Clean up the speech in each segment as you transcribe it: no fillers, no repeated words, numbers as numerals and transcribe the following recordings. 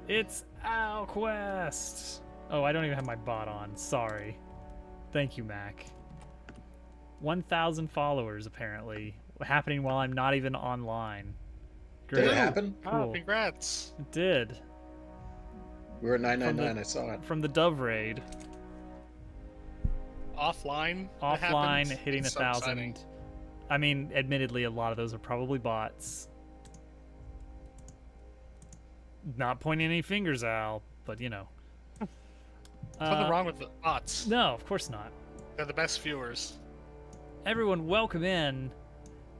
It's Quest. Oh, I don't even have my bot on. Sorry. Thank you, Mac. 1,000 followers, apparently. Happening while I'm not even online. Did Great. it happen? Cool. Oh, congrats. It did. We were at 999. I saw it. From the Dove raid. Offline? Offline, hitting It's 1,000. exciting. I mean, admittedly, a lot of those are probably bots. Not pointing any fingers, Al, but you know. Nothing wrong with the bots. No, of course not. They're the best viewers. Everyone, welcome in.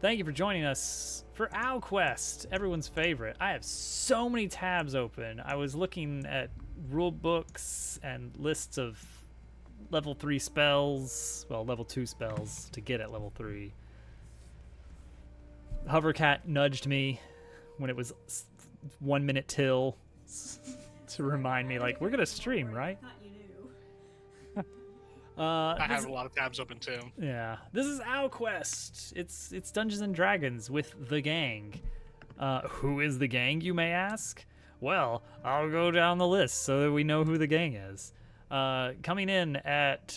Thank you for joining us for Owl Quest, everyone's favorite. I have so many tabs open. I was looking at rule books and lists of level 3 spells, well, level 2 spells to get at level 3. Hovercat nudged me when it was 1 minute till to remind me, like, we're gonna stream, right? I have a lot of tabs open too. Yeah, this is Owl Quest. It's Dungeons and Dragons with the gang. Who is the gang, you may ask? Well, I'll go down the list so that we know who the gang is. Coming in at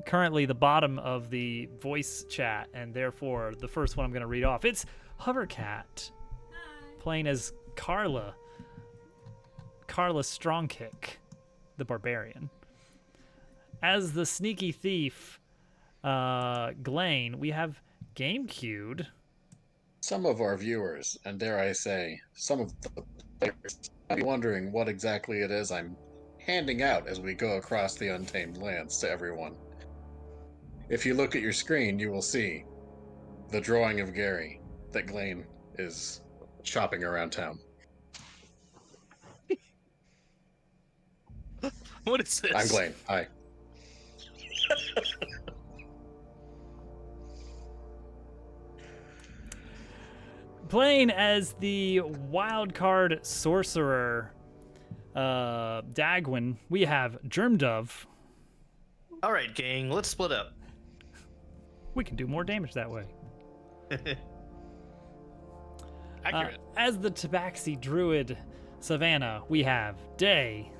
currently the bottom of the voice chat, and therefore the first one I'm going to read off. It's Hovercat, playing as Carla Strongkick, the barbarian. As the sneaky thief, Glane, we have GameCube. Some of our viewers, and dare I say, some of the players, might be wondering what exactly it is I'm handing out as we go across the Untamed Lands to everyone. If you look at your screen, you will see the drawing of Gary that Glane is shopping around town. What is this? I'm Glane. Hi. Playing as the wild card sorcerer, Dagwin, we have Germdove. All right, gang, let's split up. We can do more damage that way. Accurate. As the Tabaxi druid, Savannah, we have Day.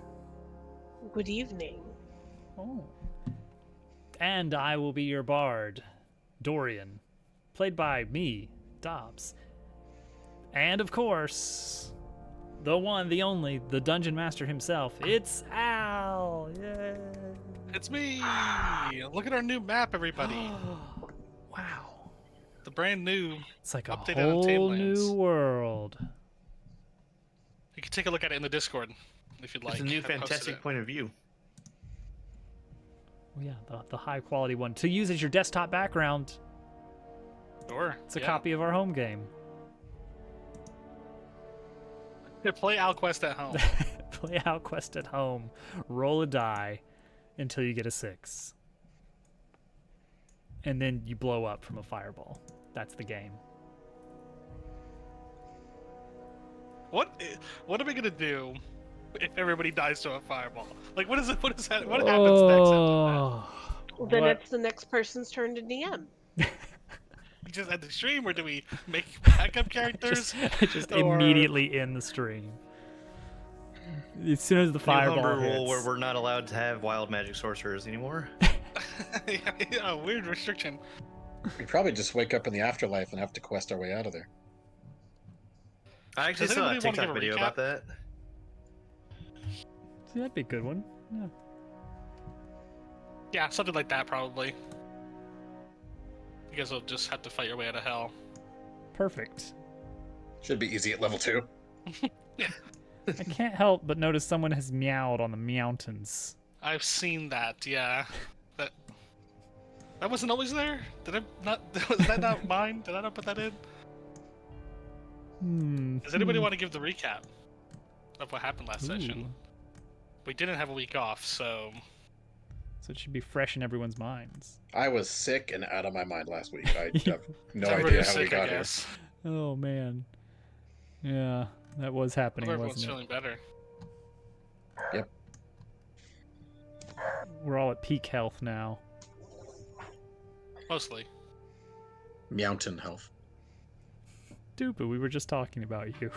Good evening. Oh. And I will be your bard, Dorian, played by me, Dobbs. And of course, the one, the only, the dungeon master himself, it's Al! Yay! It's me! Look at our new map, everybody. Wow. The brand new. It's like a Updated on Untamed whole Lands. new world. You can take a look at it in the Discord if you'd like. It's a new I posted fantastic it. point of view. Oh yeah, the high quality one. To use as your desktop background. Sure. It's a copy of our home game. Here, play Alquest at home. Play Outquest at home. Roll a die until you get a 6. And then you blow up from a fireball. That's the game. What are we gonna do if everybody dies to a fireball? Like, what is it? What is that? What happens next after Well, then What? it's the next person's turn to DM. that? We just end the stream, or do we make backup characters? Just Or- immediately in the stream. As soon as the New fireball homebrew rule where hits. we're not allowed to have wild magic sorcerers anymore. Yeah, weird restriction. We probably just wake up in the afterlife and have to quest our way out of there. I actually Does saw a anybody wanna TikTok give a video recap? about that. See, that'd be a good one. Yeah. Yeah, something like that probably. You guys will just have to fight your way out of hell. Perfect. Should be easy at level 2. I can't help but notice someone has meowed on the mountains. I've seen that. Yeah, that wasn't always there. Did I not? Was that not mine? Did I not put that in? Does anybody want to give the recap of what happened last session? Ooh. We didn't have a week off, so So it should be fresh in everyone's minds. I was sick and out of my mind last week. I have no everybody idea was how we sick, I got here. guess. Oh man. Yeah, that was happening, Hope everyone's wasn't it? feeling better. Yep. We're all at peak health now. Mostly. Mountain health. Dupa, we were just talking about you.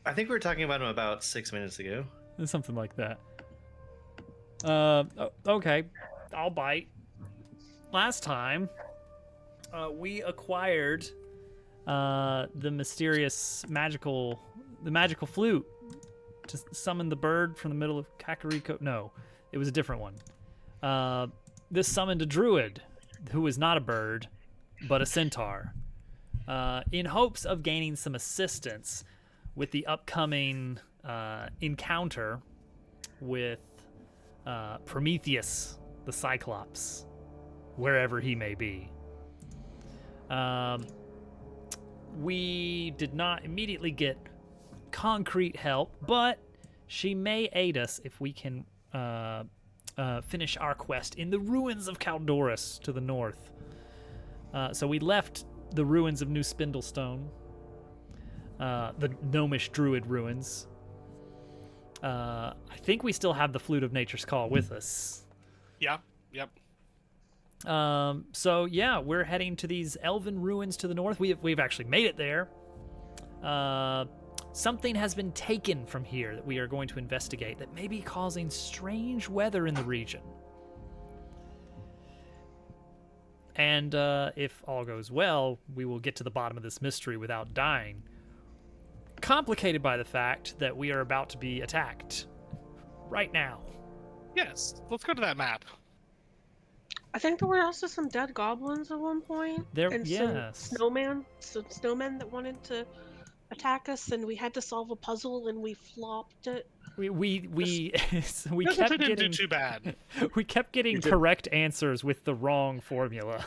I think we were talking about him about 6 minutes ago. Something like that. Okay, I'll bite. Last time, we acquired the mysterious magical flute to summon the bird from the middle of Kakariko. No, it was a different one. This summoned a druid who was not a bird, but a centaur, in hopes of gaining some assistance with the upcoming encounter with Prometheus, the Cyclops, wherever he may be. We did not immediately get concrete help, but she may aid us if we can finish our quest in the ruins of Caldorus to the north. So we left the ruins of New Spindlestone, the gnomish druid ruins. I think we still have the Flute of Nature's Call with us. Yeah. Yep. So yeah, we're heading to these elven ruins to the north. We've actually made it there. Something has been taken from here that we are going to investigate that may be causing strange weather in the region. And if all goes well, we will get to the bottom of this mystery without dying. Complicated by the fact that we are about to be attacked right now. Yes. Let's go to that map. I think there were also some dead goblins at one point. There, and yes. some snowmen that wanted to attack us, and we had to solve a puzzle, and we flopped it. We so we Doesn't kept didn't do getting too bad. we kept getting correct answers with the wrong formula.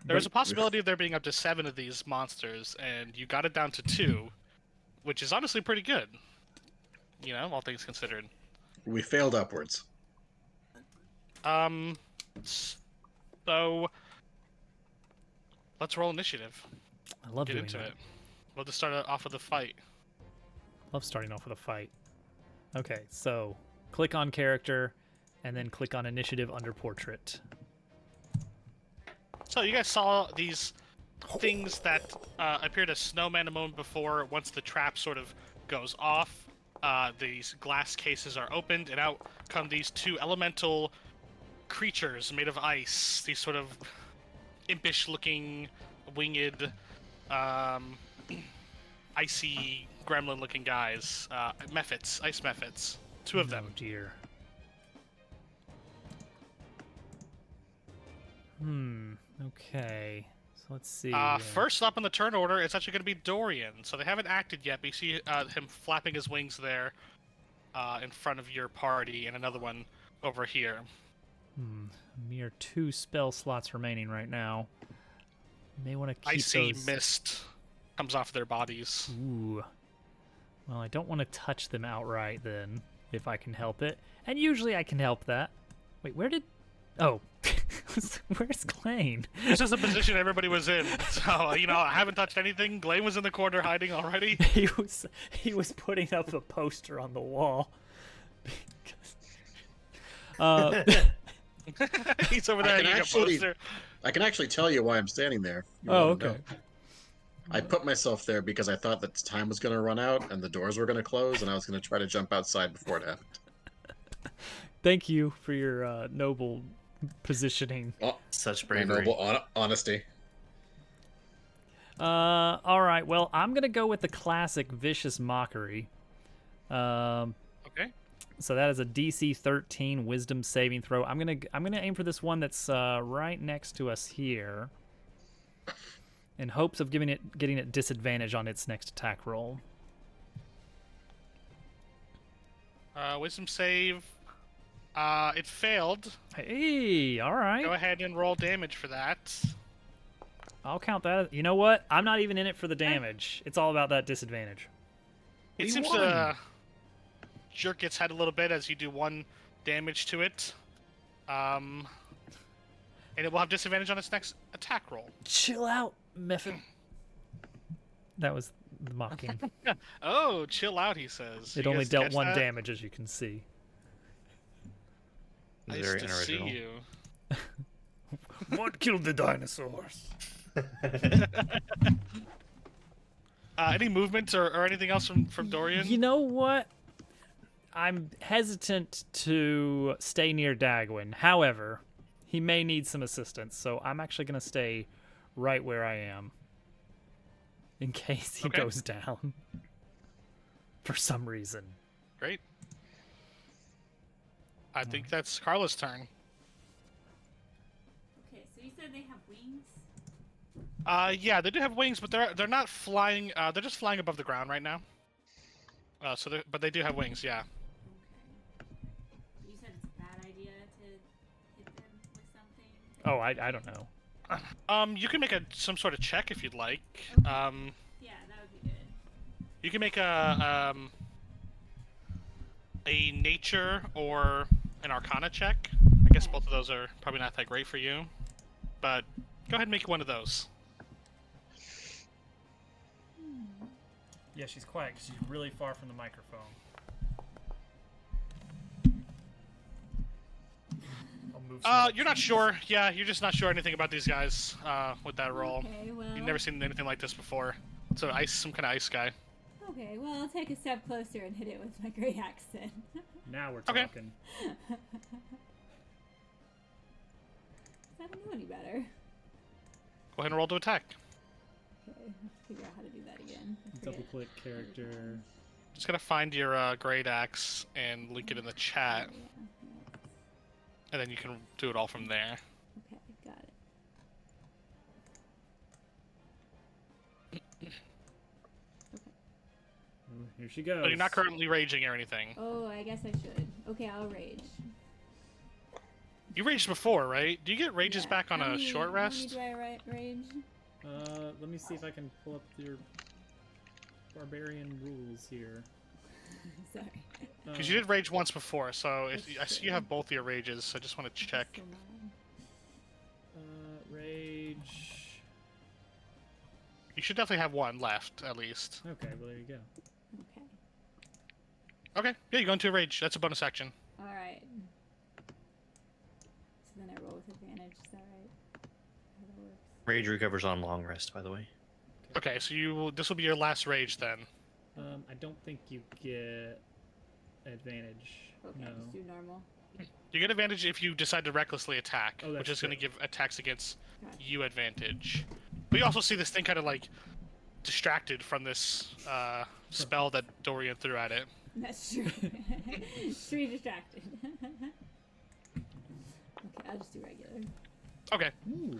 There was a possibility of there being up to 7 of these monsters, and you got it down to 2, which is honestly pretty good. You know, all things considered. We failed upwards. So let's roll initiative. I love Get doing into that. it. We'll just start off with a fight. Love starting off with a fight. Okay, so click on character, and then click on initiative under portrait. So you guys saw these things that appeared as snowmen a moment before. Once the trap sort of goes off, these glass cases are opened, and out come these 2 elemental creatures made of ice. These sort of impish-looking, winged, icy, gremlin-looking guys. Mephits, ice mephits. 2 of them. Oh dear. Okay. So let's see. First up in the turn order, it's actually going to be Dorian. So they haven't acted yet, but you see him flapping his wings there in front of your party, and another one over here. A mere 2 spell slots remaining right now. May want to keep Icy those. mist comes off their bodies. Ooh. Well, I don't want to touch them outright then, if I can help it. And usually I can help that. Wait, where did... Oh. Where's Glane? This is the position everybody was in. So, you know, I haven't touched anything. Glane was in the corner hiding already. He was putting up a poster on the wall. He's over there hanging a poster. I can actually tell you why I'm standing there. You Oh, wanna know. okay. I put myself there because I thought that time was going to run out and the doors were going to close, and I was going to try to jump outside before it happened. Thank you for your noble positioning. Oh, Such my bravery. noble honesty. All right. Well, I'm gonna go with the classic vicious mockery. Okay. So that is a DC 13 Wisdom saving throw. I'm gonna aim for this one that's right next to us here, in hopes of getting it disadvantage on its next attack roll. Wisdom save. It failed. Hey, all right. Go ahead and roll damage for that. I'll count that. You know what? I'm not even in it for the damage. It's all about that disadvantage. It seems to jerk its head a little bit as you do 1 damage to it. And it will have disadvantage on its next attack roll. Chill out, Meffin. That was the mocking. Oh, chill out, he says. It You only guys dealt catch 1 that? damage, as you can see. Nice Very to see unoriginal. you. What killed the dinosaurs? Any movement or anything else from Dorian? You know what? I'm hesitant to stay near Dagwin. However, he may need some assistance, so I'm actually going to stay right where I am in case he Okay. goes down for some reason. Great. I think that's Carla's turn. Okay, so you said they have wings? Yeah, they do have wings, but they're not flying. They're just flying above the ground right now. But they do have wings. Yeah. Okay. You said it's a bad idea to hit them with something? Oh, I don't know. You can make some sort of check if you'd like. Yeah, that would be good. You can make a nature or an arcana check. I guess both of those are probably not that great for you, but go ahead and make one of those. Yeah, she's quiet because she's really far from the microphone. I'll move some You're not sure. Yeah, you're just not sure anything about these guys with that roll. Okay, well. You've never seen anything like this before. So some kind of ice guy. Okay, well, I'll take a step closer and hit it with my great axe then. Now we're Okay. talking. I don't know any better. Go ahead and roll to attack. Okay, let's figure out how to do that again. I Double forget. click character. Just gonna find your great axe and link it in the chat, Oh, yeah, and then you can do it all from there. okay, got it. Ooh, here she goes. But you're not currently raging or anything. Oh, I guess I should. Okay, I'll rage. You raged before, right? Do you get rages Yeah. back on How a many- short How rest? many do I rage? Let me see if I can pull up your barbarian rules here. Sorry. Because you did rage once before, so if That's I see true. you have both your rages, so I just want to check. So mine. Rage. You should definitely have one left, at least. Okay, well there you go. Okay. Okay, yeah, you go into a rage. That's a bonus action. Alright. So then I roll with advantage, is that right? How that works? Rage recovers on long rest, by the way. Okay, so this will be your last rage then. I don't think you get advantage. Okay, No. just do normal. You get advantage if you decide to recklessly attack, Oh, which that's is going to true. give attacks against Gotcha. you advantage. But you also see this thing kind of like distracted from this spell that Dorian threw at it. That's true. Tree distracted. Okay, I'll just do regular. Okay, Ooh.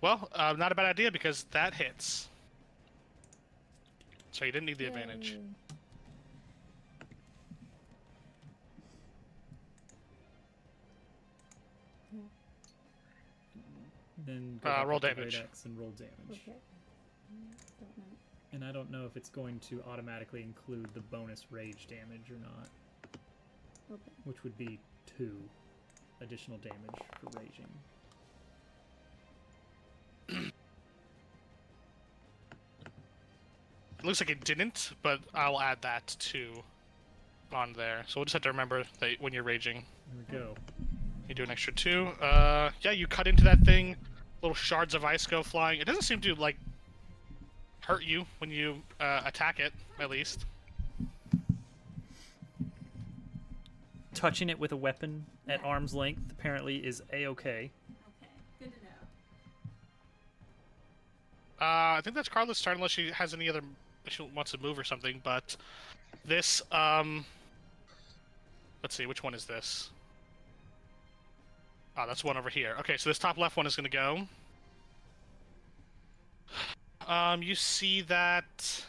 well, not a bad idea because that hits. So you didn't need the advantage. Yay. Then go Roll back up to damage. Great Axe and roll damage. Okay. Don't know. And I don't know if it's going to automatically include the bonus rage damage or not, Okay. which would be 2 additional damage for raging. It looks like it didn't, but I'll add that on there. So we'll just have to remember that when you're raging, There we go. you do an extra 2. Yeah, you cut into that thing. Little shards of ice go flying. It doesn't seem to like hurt you when you attack it, at least. Touching it with a weapon at arm's length apparently is a-okay. Okay, good to know. I think that's Carla's turn, unless she has any other. If she wants to move or something. But this, let's see, which one is this? Oh, that's one over here. Okay, so this top left one is going to go. You see that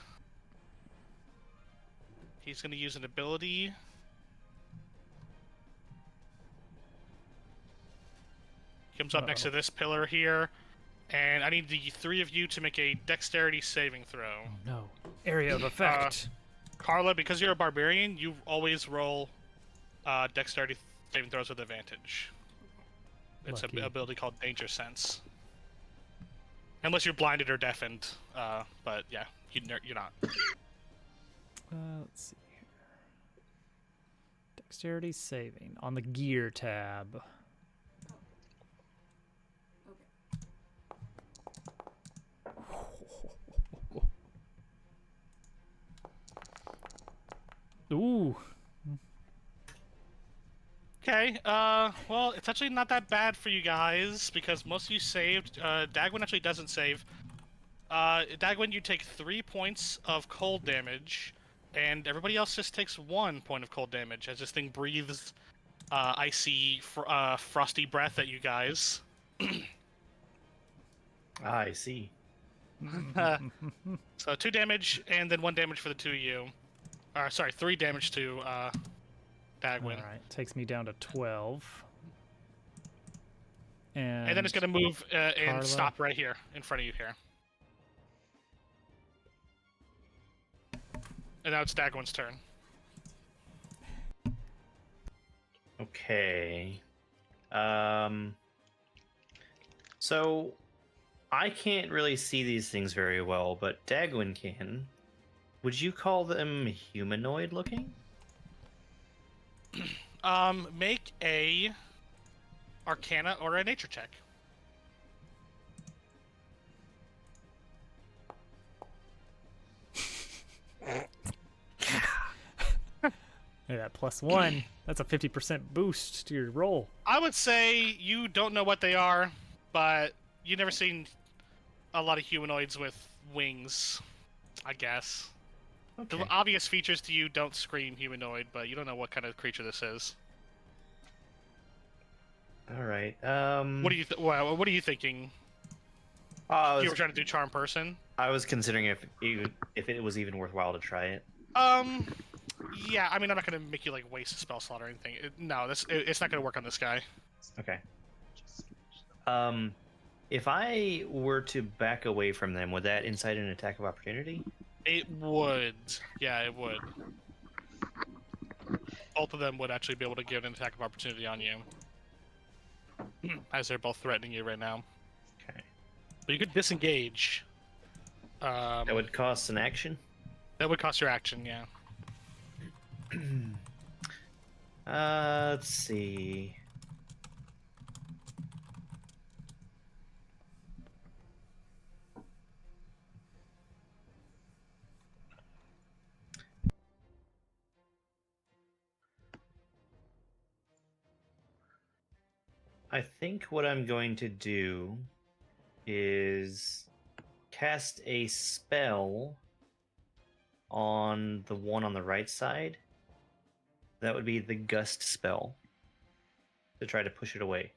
he's going to use an ability. Comes up next to this pillar here, and I need the 3 of you to make a dexterity saving throw. Oh no. Area of effect. Carla, because you're a barbarian, you always roll dexterity saving throws with advantage. It's Lucky. an ability called Danger Sense. Unless you're blinded or deafened, but yeah, you're not. Let's see here. Dexterity saving on the gear tab. Ooh. Okay, well, it's actually not that bad for you guys, because most of you saved. Dagwin actually doesn't save. Dagwin, you take 3 points of cold damage, and everybody else just takes 1 point of cold damage, as this thing breathes icy, frosty breath at you guys. I see. So 2 damage, and then 1 damage for the 2 of you. Sorry, 3 damage to Dagwin. All right, takes me down to 12. And then it's gonna move and Carla? stop right here, in front of you here. And now it's Dagwin's turn. Okay. So I can't really see these things very well, but Dagwin can. Would you call them humanoid looking? Make a Arcana or a Nature check. Hey, that +1. That's a 50% boost to your roll. I would say you don't know what they are, but you've never seen a lot of humanoids with wings, I guess. Okay. The obvious features to you don't scream humanoid, but you don't know what kind of creature this is. All right. What are you what are you thinking? You were trying to do charm person? I was considering if it was even worthwhile to try it. Yeah, I mean, I'm not gonna make you like waste a spell slot or anything. No, it's not gonna work on this guy. Okay. If I were to back away from them, would that incite an attack of opportunity? It would. Yeah, it would. Both of them would actually be able to give an attack of opportunity on you, as they're both threatening you right now. Okay. But you could disengage. That would cost an action? That would cost your action, yeah. Let's see. I think what I'm going to do is cast a spell on the one on the right side. That would be the gust spell to try to push it away.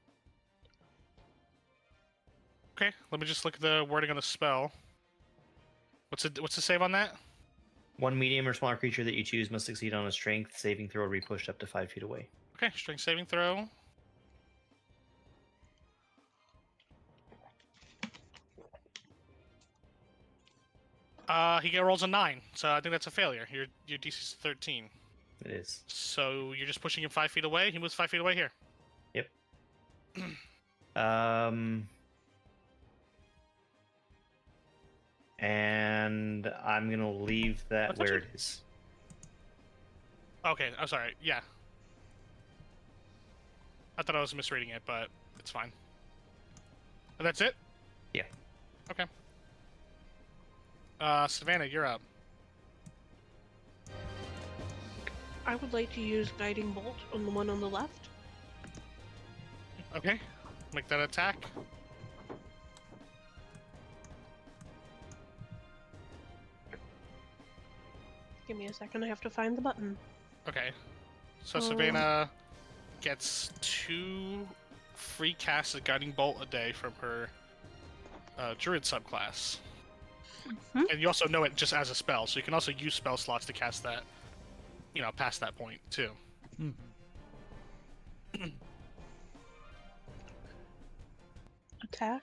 Okay, let me just look at the wording on the spell. What's the save on that? One medium or smaller creature that you choose must succeed on a strength saving throw or be pushed up to 5 feet away. Okay, strength saving throw. He rolls a 9, so I think that's a failure. Your DC is 13. It is. So you're just pushing him 5 feet away. He moves 5 feet away here. Yep. And I'm gonna leave that What's where it? it is. Okay, I'm sorry. Yeah. I thought I was misreading it, but it's fine. And that's it? Yeah. Okay. Savannah, you're up. I would like to use Guiding Bolt on the one on the left. Okay. Make that attack. Give me a second, I have to find the button. Okay. So Savannah gets 2 free casts of Guiding Bolt a day from her Druid subclass. And you also know it just as a spell, so you can also use spell slots to cast that, past that point, too. Attack.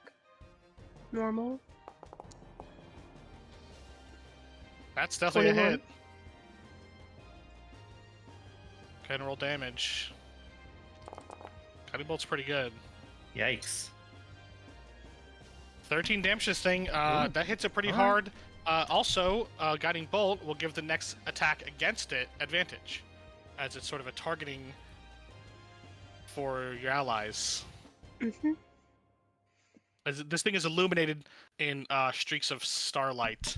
Normal. That's definitely a 21. hit. Go ahead and roll damage. Guiding Bolt's pretty good. Yikes. 13 damage this thing. That hits it pretty hard. Also, Guiding Bolt will give the next attack against it advantage, as it's sort of a targeting for your allies. As this thing is illuminated in streaks of starlight,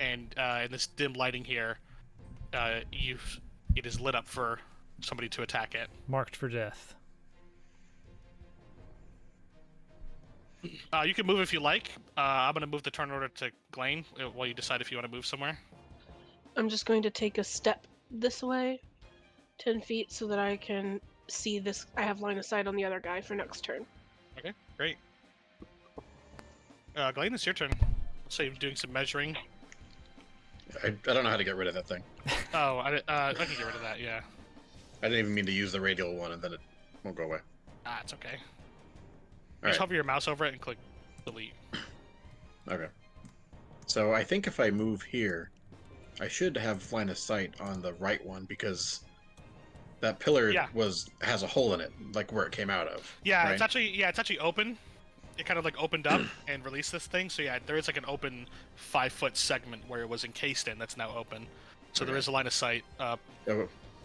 and in this dim lighting here, it is lit up for somebody to attack it. Marked for death. You can move if you like. I'm gonna move the turn order to Glane while you decide if you want to move somewhere. I'm just going to take a step this way, 10 feet, so that I can see this. I have line of sight on the other guy for next turn. Okay, great. Glane, it's your turn. So you're doing some measuring. I don't know how to get rid of that thing. Oh, I can get rid of that. Yeah. I didn't even mean to use the radial one, and then it won't go away. It's okay. All Just right. hover your mouse over it and click delete. Okay. So I think if I move here, I should have line of sight on the right one because that pillar Yeah. has a hole in it, like where it came out of. Yeah, right? it's actually open. It kind of like opened up and released this thing. So yeah, there is like an open 5-foot segment where it was encased in that's now open. So there Okay. is a line of sight Oh,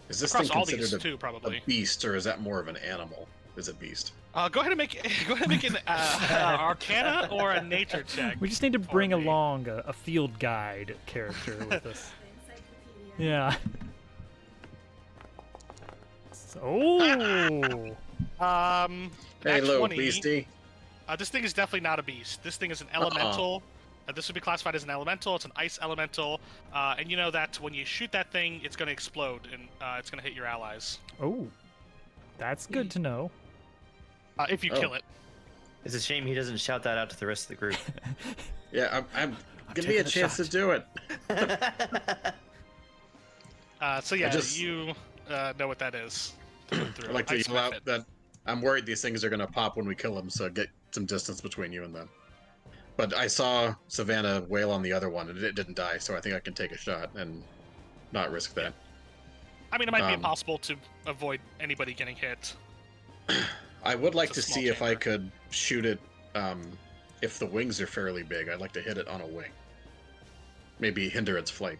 is this across thing all these considered too, probably. a beast, or is that more of an animal? Is a beast? Go ahead and make an Arcana or a Nature check. We just need to for bring me. along a field guide character with us. The encyclopedia. Yeah. Oh. Hey, Nat little 20. beastie. This thing is definitely not a beast. This thing is an elemental. This would be classified as an elemental. It's an ice elemental, and you know that when you shoot that thing, it's going to explode and it's going to hit your allies Oh. That's good to know. if you Oh. kill it. It's a shame he doesn't shout that out to the rest of the group. Yeah, I'm give me taking a a chance to shot. do it. So yeah, just- you know what that is. To look through. I like to Ice yell out method. that I'm worried these things are gonna pop when we kill them, so get some distance between you and them. But I saw Savannah wail on the other one, and it didn't die, so I think I can take a shot and not risk that. I mean, it might be um, impossible to avoid anybody getting hit. I would like It's a to small see if I chamber. could shoot it. If the wings are fairly big, I'd like to hit it on a wing. Maybe hinder its flight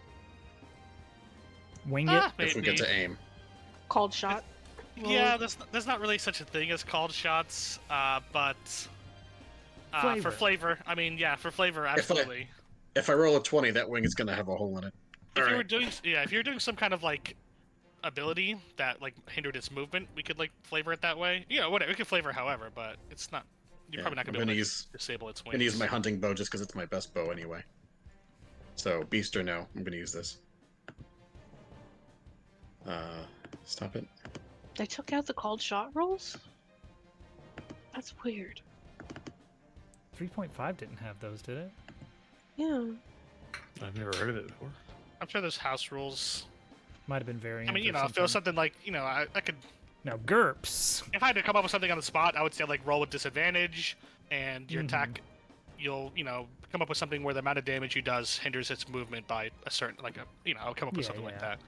Wing it. if we get Maybe. to aim. Called shot. Yeah, there's not really such a thing as called shots, but Flavor. for flavor, I mean, yeah, for flavor, absolutely. If I roll a 20, that wing is gonna have a hole in it. If you were Alright. doing, if you're doing some kind of like ability that like hindered its movement, we could like flavor it that way. Yeah, whatever. We could flavor it however, but it's not. You're Yeah, probably not I'm gonna be able gonna to disable its I'm wings. gonna use my hunting bow just because it's my best bow anyway. So beast or no, I'm gonna use this. Stop it. They took out the called shot rolls? That's weird. 3.5 didn't have those, did it? Yeah. I've never heard of it before. I'm sure there's house rules. Might have been variant. I mean, you or know, if it was something like, you know, I could. Now, GURPS. If I had to come up with something on the spot, I would say like roll with disadvantage, and your Mhm. attack, you'll come up with something where the amount of damage you does hinders its movement by a certain I'll come up with Yeah, something like yeah. that.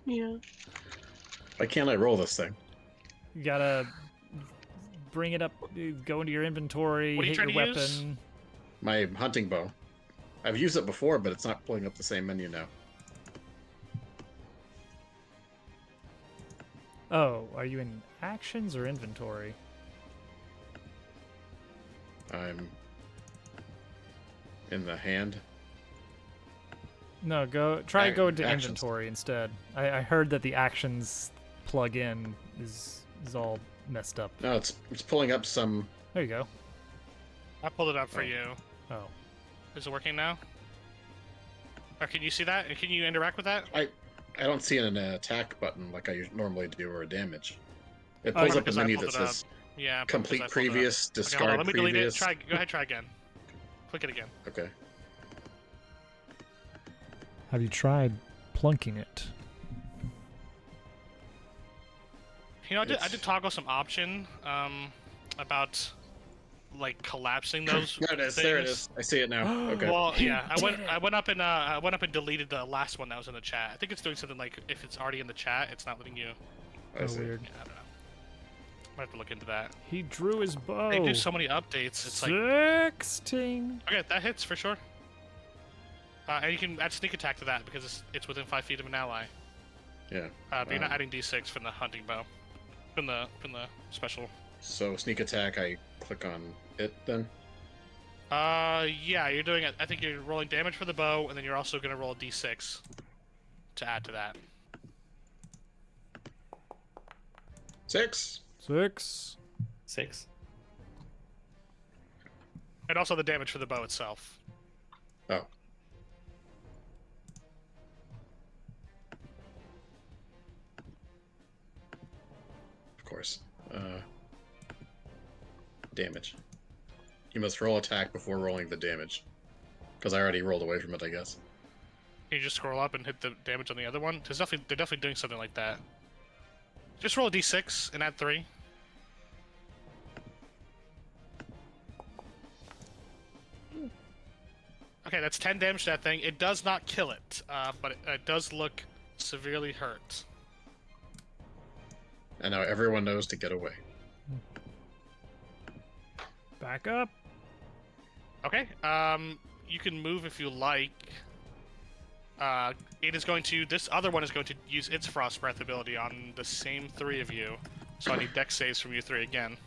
Yeah. Why can't I roll this thing? You gotta bring it up, go into your inventory, What are you hit your trying to weapon. use? My hunting bow. I've used it before, but it's not pulling up the same menu now. Oh, are you in actions or inventory? I'm in the hand. No, try go into Actions. inventory instead. I heard that the actions plug-in is all messed up. No, it's pulling up some. There you go. I pulled it up for Oh. you. Oh, Is it working now? Or can you see that? And can you interact with that? I don't see an attack button like I normally do or a damage. It Oh, pulls yeah. up a Because I menu pulled that it up. says Yeah. complete because I pulled it up. previous, Okay, hold on, discard let me delete it. previous. Go ahead, try again. Click it again. Okay. have you tried plunking it? You know, I did It's- toggle some option about like collapsing those. There it is. things. There it is. I see it now. Okay. Well, He yeah, did it. I went up and deleted the last one that was in the chat. I think it's doing something like if it's already in the chat, it's not letting you. I Oh, see. weird. Yeah, I don't know. Might have to look into that. He drew his bow. They do so many updates. It's like 16. okay, that hits for sure. And you can add sneak attack to that because it's within 5 feet of an ally. Yeah. But you're not Um, adding d6 from the hunting bow, from the special. So sneak attack, I click on it then. Yeah, you're doing it. I think you're rolling damage for the bow, and then you're also gonna roll a d6 to add to that. 6. 6. 6. And also the damage for the bow itself. Oh. Of course. Damage. You must roll attack before rolling the damage. Because I already rolled away from it, I guess. Can you just scroll up and hit the damage on the other one? They're definitely doing something like that. Just roll a d6 and add 3. Okay, that's 10 damage to that thing. It does not kill it, but it does look severely hurt. And now everyone knows to get away. Back up. Okay, you can move if you like. It is going to. This other one is going to use its Frost Breath ability on the same 3 of you. So I need dex saves from you 3 again.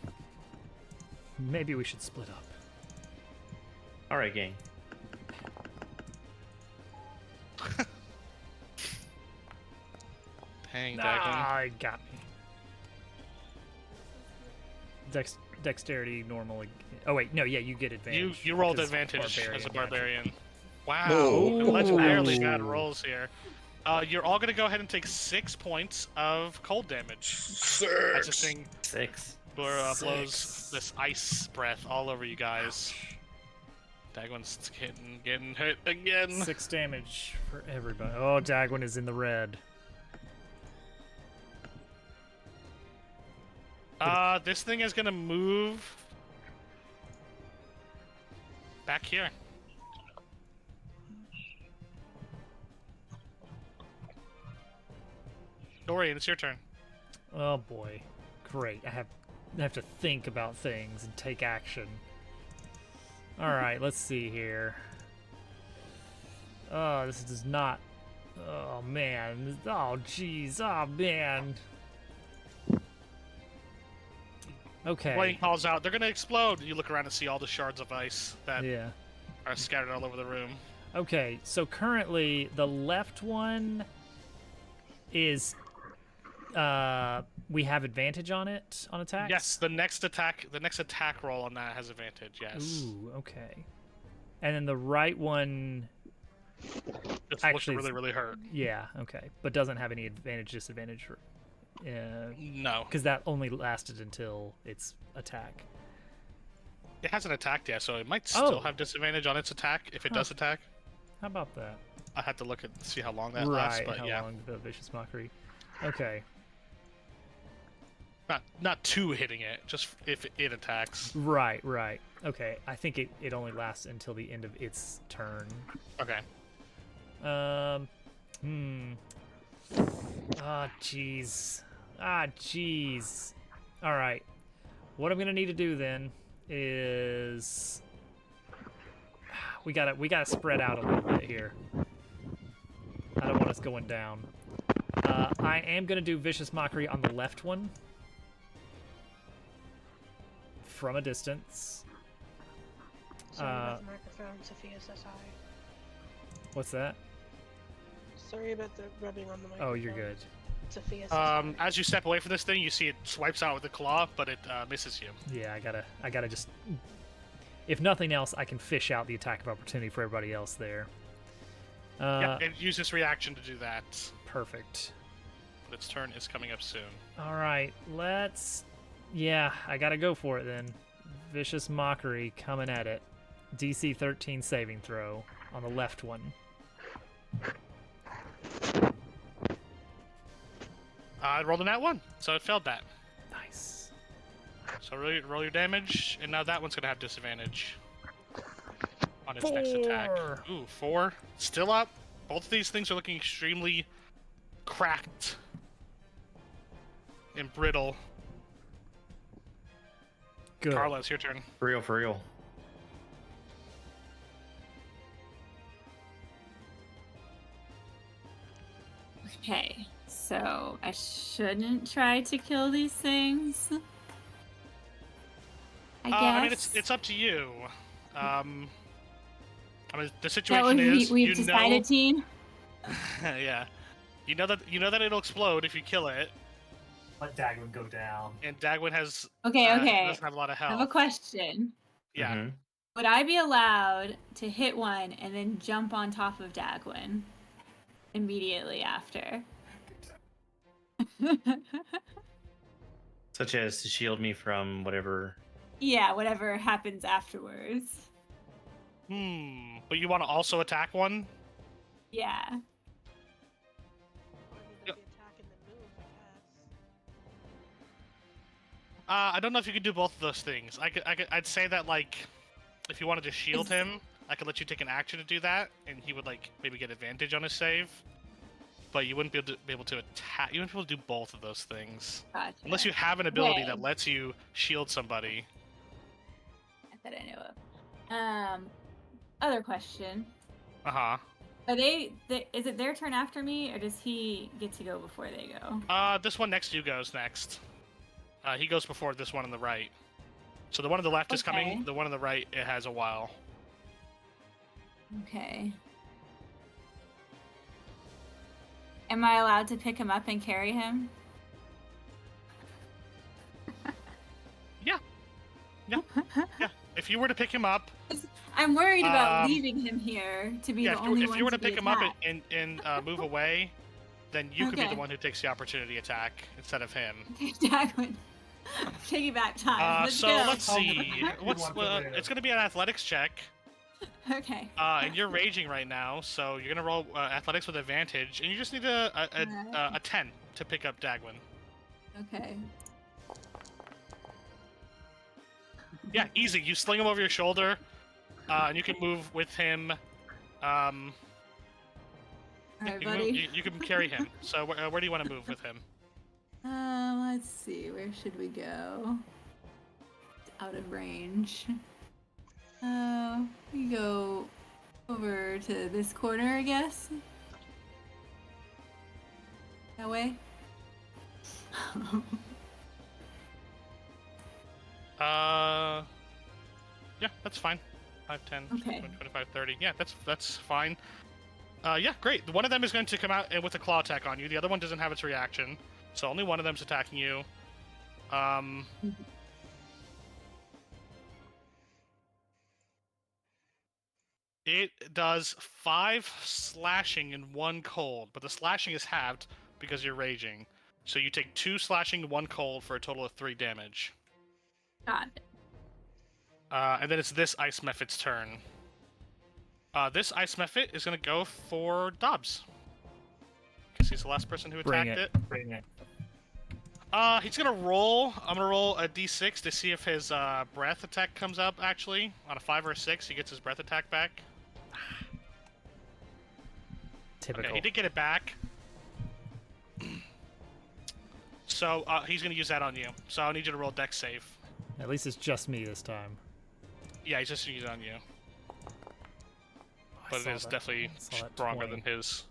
Maybe we should split up. All right, gang. Dang, Dagon. Ah, got me. Dexterity normally. Oh wait, no, yeah, you get advantage. You rolled because advantage as a gotcha. barbarian. Wow, Ooh. legendarily Ooh. bad rolls here. You're all gonna go ahead and take 6 points of cold damage as this 6. thing 6. blows 6. this ice breath all over you guys. Dagwin's getting hit again. 6 damage for everybody. Oh, Dagwin is in the red. This thing is gonna move back here. Dorian, it's your turn. Oh boy, great! I have to think about things and take action. All right, let's see here. Oh, this does not. Oh man. Oh jeez. Oh man. Okay. Blaine calls out, "They're gonna explode!" You look around and see all the shards of ice that Yeah. are scattered all over the room. Okay, so currently the left one is we have advantage on it on attacks? Yes, the next attack roll on that has advantage. Yes, Ooh, okay. And then the right one, this actually, looks really, really hurt. yeah, okay, but doesn't have any advantage, disadvantage, No, because that only lasted until its attack. it hasn't attacked yet, so it might still Oh. have disadvantage on its attack if it Huh. does attack. How about that? I had to look at see how long that Right, lasts, but how yeah, long the vicious mockery? Okay, not 2 hitting it, just if it attacks. right. Okay, I think it only lasts until the end of its turn. Okay. Ah, jeez. All right. What I'm gonna need to do then is we gotta spread out a little bit here. I don't want us going down. I am gonna do vicious mockery on the left one from a distance. Sorry about the microphone, Sophia says hi. What's that? Sorry about the rubbing on the microphone. Oh, you're good. Sophia says hi. As you step away from this thing, you see it swipes out with the claw, but it misses you. Yeah, I gotta just. If nothing else, I can fish out the attack of opportunity for everybody else there. Yeah, and use its reaction to do that. Perfect. But its turn is coming up soon. All right, let's. Yeah, I gotta go for it then. Vicious mockery coming at it. DC 13 saving throw on the left one. I rolled a nat 1, so it failed that. Nice. So roll your damage, and now that one's gonna have disadvantage on its next attack. 4. Ooh, 4. Still up. Both of these things are looking extremely cracked and brittle. Good. Carla, it's your turn. For real, for real. Okay, so I shouldn't try to kill these things. I guess. I mean, it's up to you. I mean, the that situation what is we've decided, team. yeah, you know that it'll explode if you kill it. Let Dagwood go down. And Dagwood has Okay, okay. doesn't have a lot of I have a health. question. Yeah. Mhm. Would I be allowed to hit one and then jump on top of Dagwin immediately after? Such as to shield me from whatever. Yeah, whatever happens afterwards. But you want to also attack one? Yeah. Or you maybe attack and then move, I guess. I don't know if you could do both of those things. I'd say that, like, if you wanted to shield him, I could let you take an action to do that, and he would, like, maybe get advantage on his save. But you wouldn't be able to attack. You wouldn't be able to do both of those things. Gotcha. Unless you have an ability Okay. that lets you shield somebody. That I know of. Other question. Uh-huh. Are is it their turn after me, or does he get to go before they go? This one next to you goes next. He goes before this one on the right. So the one on the left is coming. Okay. The one on the right, it has a while. Okay. Am I allowed to pick him up and carry him? Yeah. If you were to pick him up, I'm worried about Um, leaving him here to be yeah, the only if one you were to be pick him up attacked. and move away, then you could be the Okay. one who takes the opportunity attack instead of him. Dagwood. Piggyback time. Let's So go. let's see. want to live. It's gonna be an athletics check. Okay. And you're raging right now, so you're gonna roll athletics with advantage, and you just need a 10 to pick up Dagwin. Okay. Yeah, easy. You sling him over your shoulder, and you can move with him. All right, You can, buddy. you can carry him. So where do you want to move with him? Let's see. Where should we go? It's out of range. We go over to this corner, I guess. That way. Yeah, that's fine. 5, 10, Okay. 20, 25, 30. Yeah, that's fine. Yeah, great. One of them is going to come out with a claw attack on you. The other one doesn't have its reaction, so only one of them's attacking you. It does 5 slashing and 1 cold, but the slashing is halved because you're raging. So you take 2 slashing, 1 cold for a total of 3 damage. Got it. And then it's this Ice Mephit's turn. This Ice Mephit is going to go for Dobbs. Because he's the last person who Bring attacked it. it. Bring it. He's going to roll. I'm going to roll a d6 to see if his breath attack comes up, actually. On a 5 or a 6, he gets his breath attack back. Typical. Okay, he did get it back. So he's going to use that on you. So I need you to roll dex save. At least it's just me this time. Yeah, he's just going to use it on you. I But it saw is that. definitely I saw that stronger 20. than his.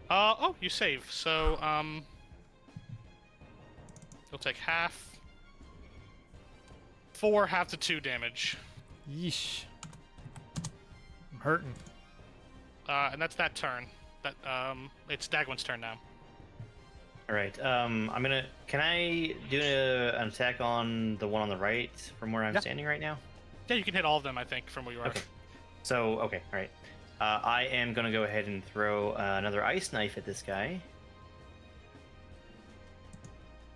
Oh, you save. So, you'll take half. 4 half to 2 damage. Yeesh. I'm hurting. And that's that turn. That it's Dagwin's turn now. All right. Can I do an attack on the one on the right from where I'm Yeah. standing right now? Yeah, you can hit all of them, I think, from where you are. Okay. So, okay, all right. I am going to go ahead and throw another ice knife at this guy.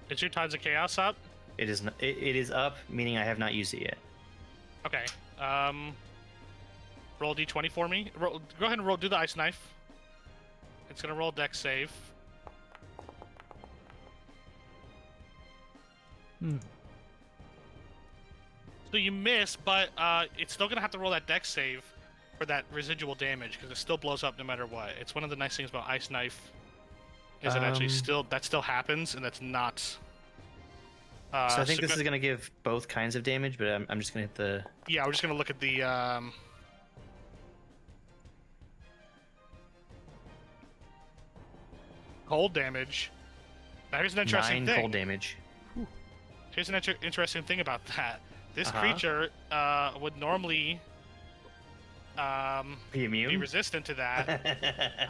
Is your Tides of Chaos up? It is it is up, meaning I have not used it yet. Okay. Roll d20 for me. Go ahead and do the ice knife. It's gonna roll dex save. So you miss, but it's still gonna have to roll that dex save for that residual damage because it still blows up no matter what. It's one of the nice things about ice knife is it actually still happens and that's not. So I think this is going to give both kinds of damage, but I'm just going to hit the... Yeah, we're just gonna look at the cold damage. Now here's an interesting 9 thing. cold damage. Here's an interesting thing about that. This Uh-huh. creature would normally Be immune. be resistant to that.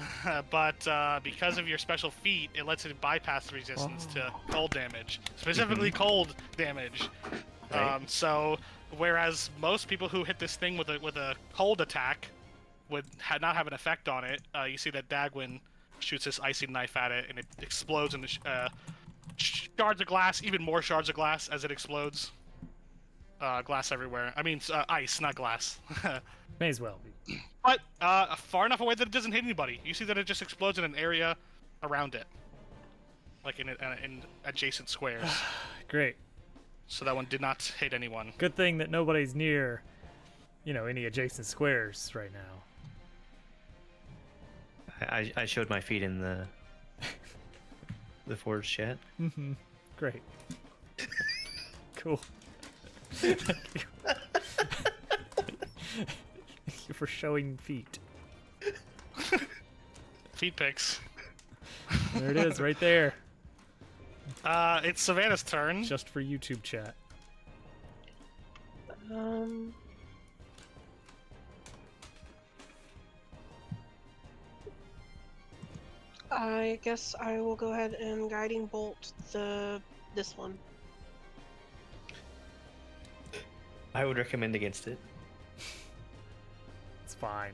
But because of your special feat, it lets it bypass the resistance to cold damage, specifically cold damage. Right. So whereas most people who hit this thing with a cold attack would not have an effect on it, you see that Dagwin shoots this icy knife at it, and it explodes into shards of glass, even more shards of glass as it explodes. Glass everywhere. I mean, ice, not glass. May as well be. But far enough away that it doesn't hit anybody. You see that it just explodes in an area around it, like in adjacent squares. Great. So that one did not hit anyone. Good thing that nobody's near, any adjacent squares right now. I showed my feet in the Forge chat. Mm-hmm. Great. Cool. Thank you. Thank you for showing feet. Feet pics. There it is, right there. It's Savannah's turn. Just for YouTube chat. I guess I will go ahead and guiding bolt this one. I would recommend against it. It's fine.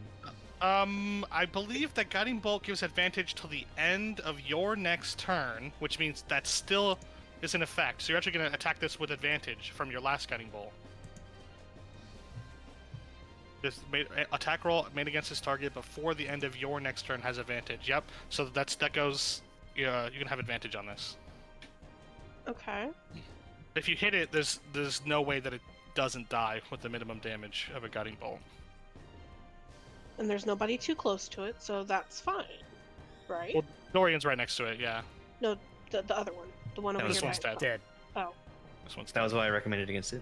I believe that Guiding Bolt gives advantage till the end of your next turn, which means that still is in effect. So you're actually going to attack this with advantage from your last Guiding Bolt. This attack roll made against this target before the end of your next turn has advantage. Yep. So that goes. You can have advantage on this. Okay. If you hit it, there's no way that it doesn't die with the minimum damage of a Guiding Bolt. And there's nobody too close to it, so that's fine, right? Well, Dorian's right next to it. Yeah. No, the other one, the one over This here. one's by- dead. Dead. Oh, This one's That dead. was why I recommended against it.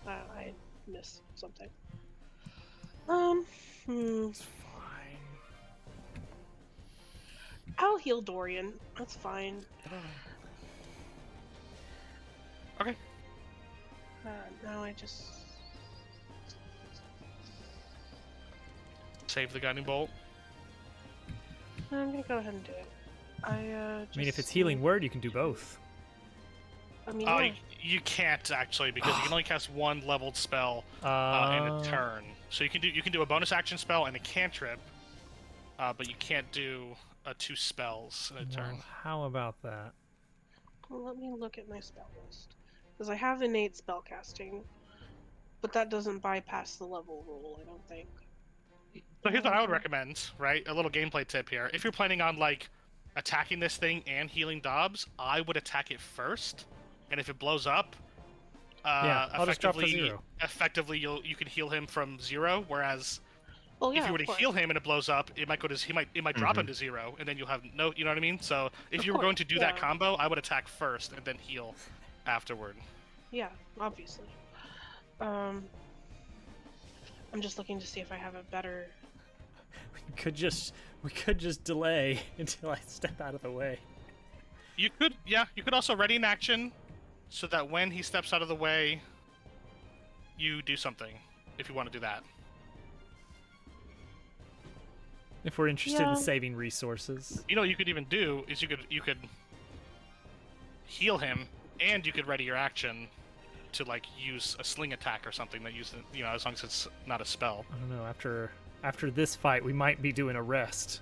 I missed something. It's fine. I'll heal Dorian. That's fine. Okay. Now I just. Save the Guiding Bolt. I'm gonna go ahead and do it. I mean, if it's healing word, you can do both. I mean, Oh, yeah. you can't actually because you can only cast one leveled spell in a turn. So you can do a bonus action spell and a cantrip, but you can't do two spells in a turn. Well, how about that? Well, let me look at my spell list. Because I have innate spellcasting, but that doesn't bypass the level rule, I don't think. So here's what I would recommend, right? A little gameplay tip here. If you're planning on like attacking this thing and healing Dobbs, I would attack it first, and if it blows up, Yeah, I'll just drop to effectively 0. you can heal him from 0. Whereas Well, yeah, if you were of to course. heal him and it blows up, it might go to it might drop him to 0, and then you'll have no. You know what I mean? So if Of you were going course, to do that yeah. combo, I would attack first and then heal afterward. Yeah, obviously. I'm just looking to see if I have a better. We could just delay until I step out of the way. You could also ready an action, so that when he steps out of the way, you do something. If you want to do that. If we're interested Yeah. in saving resources. You know what you could even do is you could heal him, and you could ready your action to like use a sling attack or something that uses, as long as it's not a spell. I don't know, after this fight, we might be doing a rest.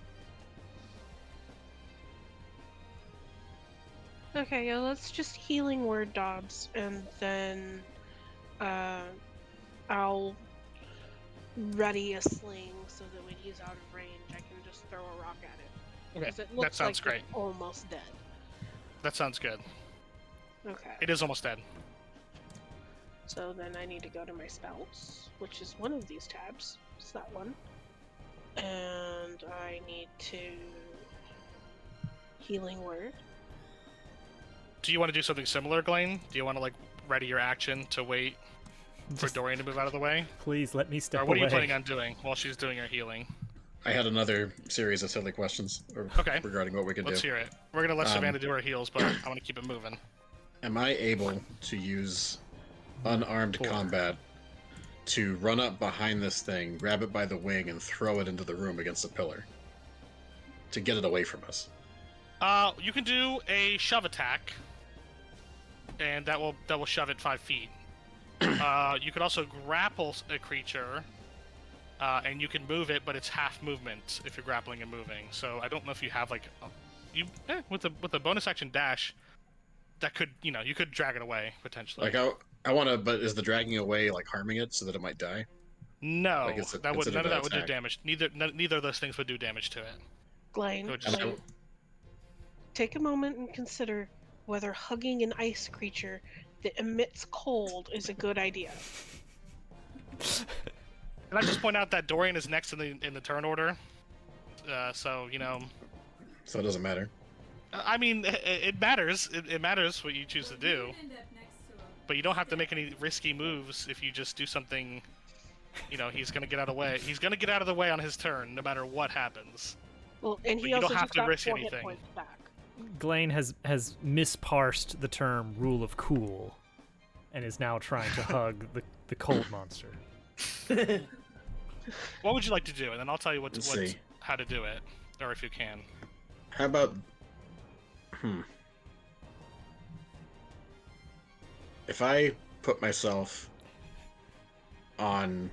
Okay, yeah, let's just healing word Dobbs, and then I'll ready a sling so that when he's out of range, I can just throw a rock at it. Okay, 'Cause it looks that sounds like great. it's almost dead. That sounds good. Okay. It is almost dead. So then I need to go to my spells, which is one of these tabs. It's that one. And I need to healing word. Do you want to do something similar, Glenn? Do you want to like ready your action to wait for Just Dorian to move out of the way? please let me step Or what away. are you planning on doing while she's doing her healing? I had another series of silly questions Okay. regarding what we can Let's do. hear it. We're gonna let Um, Savannah do her heals, but I want to keep it moving. Am I able to use unarmed Four. combat to run up behind this thing, grab it by the wing, and throw it into the room against a pillar to get it away from us. You can do a shove attack, and that will shove it 5 feet. You could also grapple a creature, and you can move it, but it's half movement if you're grappling and moving. So I don't know if you have like with the bonus action dash, that could you could drag it away potentially. Like I want to, but is the dragging away like harming it so that it might die? No, Like, it's none of considered an that would do attack. damage. Neither of those things would do damage to it. Glenn, It would just- Glenn, take a moment and consider whether hugging an ice creature that emits cold is a good idea. Can I just point out that Dorian is next in the turn order? So So it doesn't matter. I mean, it matters. It matters what you choose to do. But you don't have to make any risky moves if you just do something. He's gonna get out of the way. He's gonna get out of the way on his turn, no matter what happens. Well, and But he you also don't have just to got risk 4 hit anything. points back. Glane has misparsed the term "rule of cool," and is now trying to hug the cold monster. What would you like to do? And then I'll tell you Let's see. how to do it, or if you can. How about if I put myself on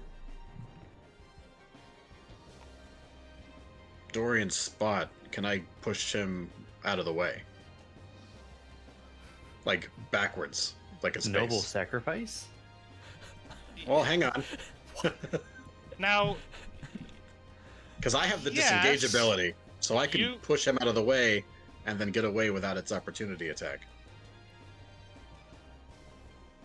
Dorian's spot, can I push him out of the way? Like backwards, like a space. Noble sacrifice? Well, hang on. Now, Because I have the Yes. disengage ability, so I can You- push him out of the way and then get away without its opportunity attack.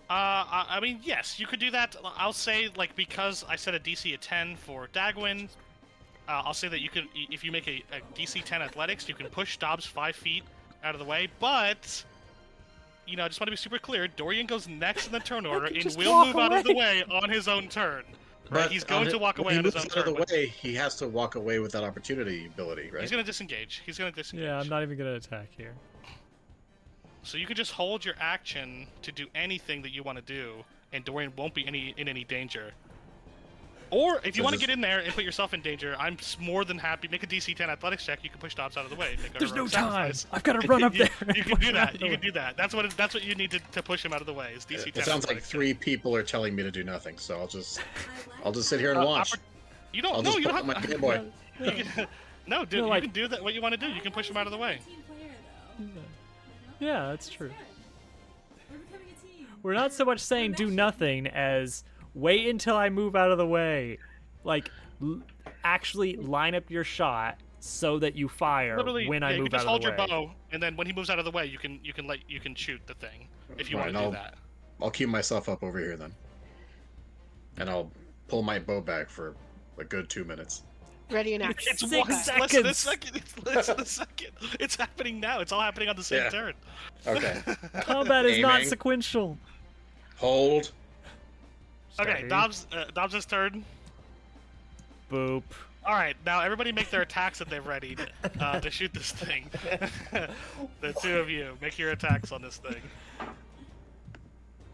I mean, yes, you could do that. I'll say, like, because I set a DC of 10 for Dagwin, I'll say that you could, if you make a DC 10 athletics, you can push Dobbs 5 feet out of the way, but, I just want to be super clear, Dorian goes next in the turn order and just will walk move out of the away. way on his own turn. Right? He's going to walk away when on he his own moves out turn. of the way, he has to walk away with that opportunity ability, right? He's going to disengage. Yeah, I'm not even gonna attack here. So you can just hold your action to do anything that you want to do, and Dorian won't be in any danger. Or if you So want to just- get in there and put yourself in danger, I'm more than happy. Make a DC 10 athletics check. You can push Dobbs out of the way. And make a There's no heroic time. sacrifice. I've got to run up you, there. and You can push do him out that. of the You way. can do that. That's what you need to push him out of the way. Is DC 10. It sounds like athletics check. 3 people are telling me to do nothing, so I'll just sit here and watch. You don't. I'll No, just you put don't on have my Game Boy. You can, no, dude. No, You like- can do that. What you want to do? You can push him out of the way. Yeah, that's true. We're not so much saying do nothing as wait until I move out of the way. Like, actually line up your shot so that you fire Literally, when I you move can just out hold of the your way. bow, and then when he moves out of the way, you can shoot the thing if you Right, want to do I'll- that. I'll keep myself up over here then. And I'll pull my bow back for a good 2 minutes. Ready and action. It's 6 one less than a seconds. second. It's less than a second. It's happening now. It's all happening on the same Yeah. turn. Okay. Combat is not Aiming. sequential. Hold. Okay, Steady. Dobbs' turn. Boop. All right, now everybody make their attacks that they've readied to shoot this thing. The 2 of you make your attacks on this thing.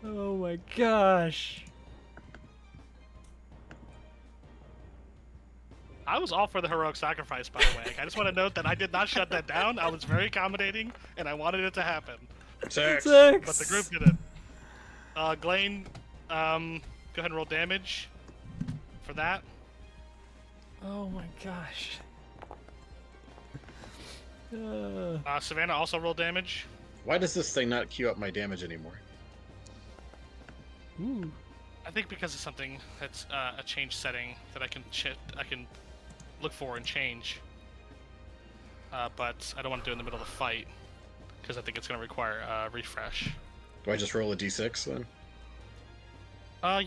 Oh my gosh. I was all for the heroic sacrifice, by the way. I just want to note that I did not shut that down. I was very accommodating, and I wanted it to happen. 6. 6. But the group didn't. Glane, go ahead and roll damage for that. Oh my gosh. Savannah also roll damage. Why does this thing not queue up my damage anymore? Ooh. I think because of something that's a change setting that I can look for and change. But I don't want to do it in the middle of the fight because I think it's going to require a refresh. Do I just roll a d6 then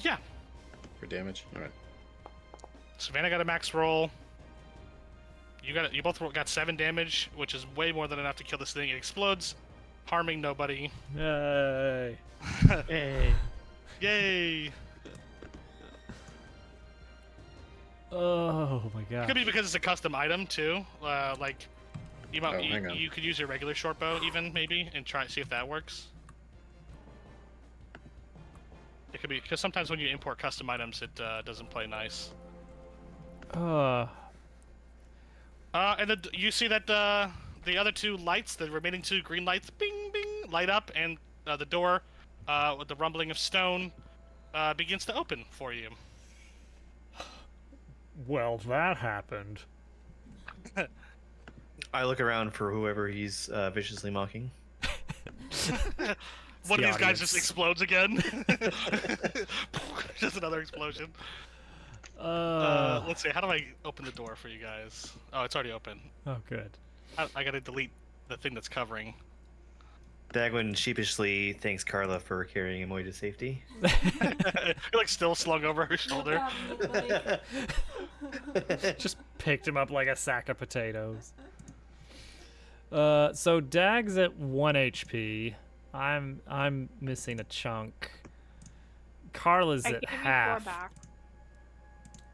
Yeah. for damage? All right. Savannah got a max roll. You both got 7 damage, which is way more than enough to kill this thing. It explodes, harming nobody. Yay. Hey. Yay! Oh my gosh. Could be because it's a custom item too. Like you might hang on. you could use your regular short bow even maybe and try see if that works. It could be because sometimes when you import custom items, it doesn't play nice. And you see that the other two lights, the remaining two green lights, bing bing, light up, and the door with the rumbling of stone begins to open for you. Well, that happened. I look around for whoever he's viciously mocking. One of the these guys just audience. explodes again. Just another explosion. Let's see. How do I open the door for you guys? Oh, it's already open. Oh, good. I gotta delete the thing that's covering. Dagwin sheepishly thanks Carla for carrying him away to safety. You're like still slung over her shoulder. Just picked him up like a sack of potatoes. So Dag's at 1 HP. I'm missing a chunk. Carla's I at gave you 4 half. back.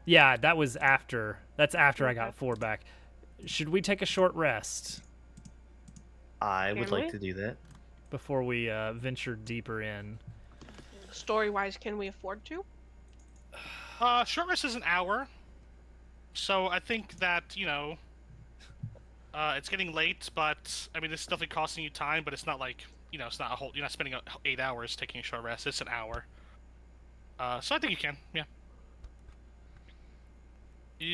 Yeah, that was after. That's after I got 4 back. Should we take a short rest I would Can like we? to do that. before we venture deeper in? Story-wise, can we afford to? Short rest is an hour. So I think that, it's getting late, but, I mean, this is definitely costing you time, but it's not like, it's not a whole, you're not spending 8 hours taking a short rest, it's an hour. So I think you can, yeah.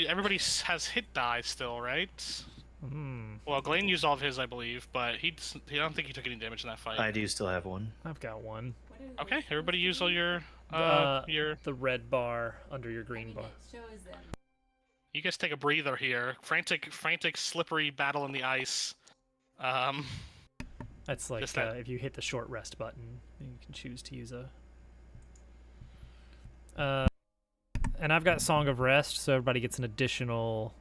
Everybody has hit die still, right? Hmm. Well, Glenn used all of his, I believe, but I don't think he took any damage in that fight. I do still have one. I've got one. Okay, everybody use all your, The red bar under your green bar. Shows them. You guys take a breather here. Frantic, slippery battle in the ice. That's like Just that- if you hit the short rest button, you can choose to use a. And I've got Song of Rest, so everybody gets an additional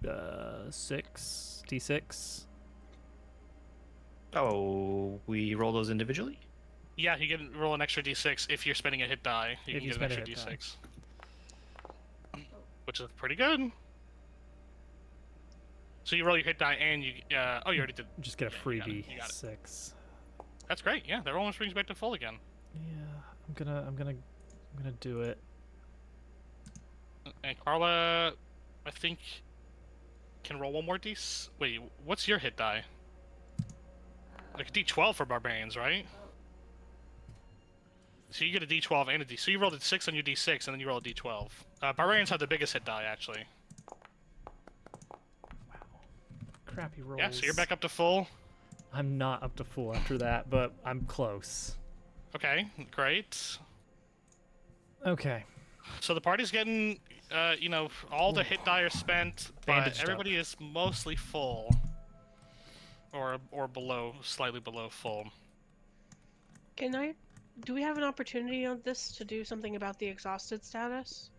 6d6. Oh, we roll those individually? Yeah, you can roll an extra d6 if you're spending a hit die. You If can you get an spend a extra hit d6. Which is pretty good. So you roll your hit die and you... oh, you already did. Just get a Yeah, freebie you got it. 6. That's great, yeah. That almost brings back to full again. Yeah, I'm gonna do it. And Carla, I think, can roll one more Wait, what's your hit die? Like a d12 for barbarians, right? So you get a d12 and a d. So you rolled a 6 on your d6, and then you roll a d12. Barbarians have the biggest hit die, actually. Crappy rolls. Yeah, so you're back up to full. I'm not up to full after that, but I'm close. Okay, great. Okay. So the party's getting, all the hit die are spent, but Bandaged up. everybody is mostly full. Or below, slightly below full. Do we have an opportunity on this to do something about the exhausted status?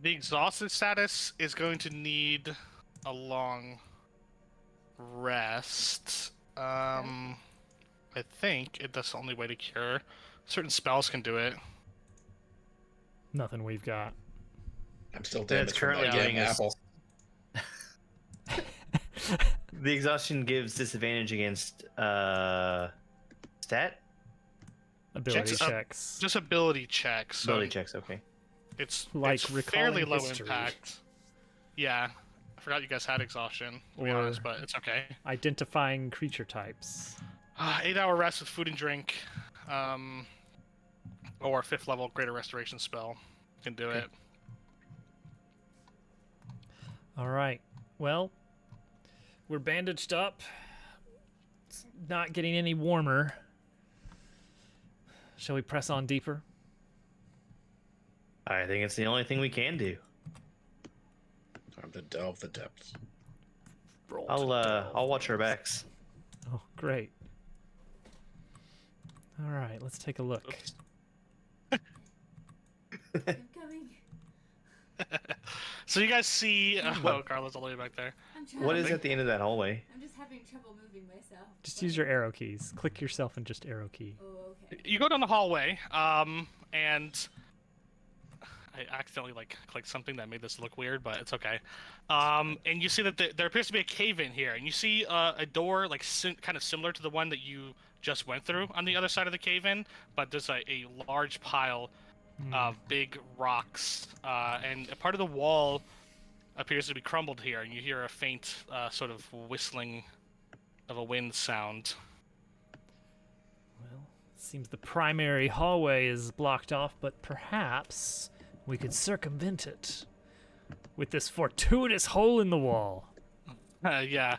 The exhausted status is going to need a long rest. I think that's the only way to cure. Certain spells can do it. Nothing we've got. I'm still That's damaged from currently that doing damn this- apple. The exhaustion gives disadvantage against stat Ability Checks, checks. Just ability checks. So ability checks. Okay. It's Like it's recalling fairly low history. impact. Yeah, I forgot you guys had exhaustion. To be Or- honest, but it's okay. Identifying creature types. 8-hour rest with food and drink, or 5th level greater restoration spell can do it. All right. Well, we're bandaged up. It's not getting any warmer. Shall we press on deeper? I think it's the only thing we can do. Time to delve the depths. Roll I'll to delve. I'll watch our backs. Oh, great. All right, let's take a look. Oops. I'm coming. So you guys see... oh, Carla's all the way back there. I'm trying. What is at the end of that hallway? I'm just having trouble moving myself. Just use your arrow keys. Click yourself and just arrow key. Oh, okay. You go down the hallway, and I accidentally like clicked something that made this look weird, but it's okay. And you see that there appears to be a cave in here, and you see a door like kind of similar to the one that you just went through on the other side of the cave in, but there's a large pile of big rocks, and a part of the wall appears to be crumbled here, and you hear a faint sort of whistling of a wind sound. Well, seems the primary hallway is blocked off, but perhaps we could circumvent it with this fortuitous hole in the wall. Yeah,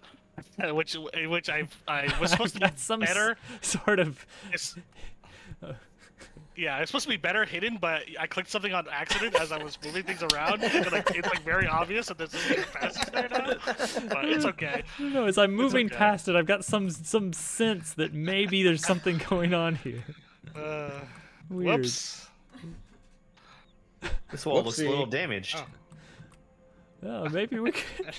which I was supposed to be That's some better. sort of. Yeah, it's supposed to be better hidden, but I clicked something on accident as I was moving things around, and it's like very obvious that there's this passage there now. But it's okay. I don't know. As I'm moving okay. past it, I've got some sense that maybe there's something going on here. Weird. Whoops. This wall looks a Whoopsie. little damaged. Oh. Oh, maybe we could.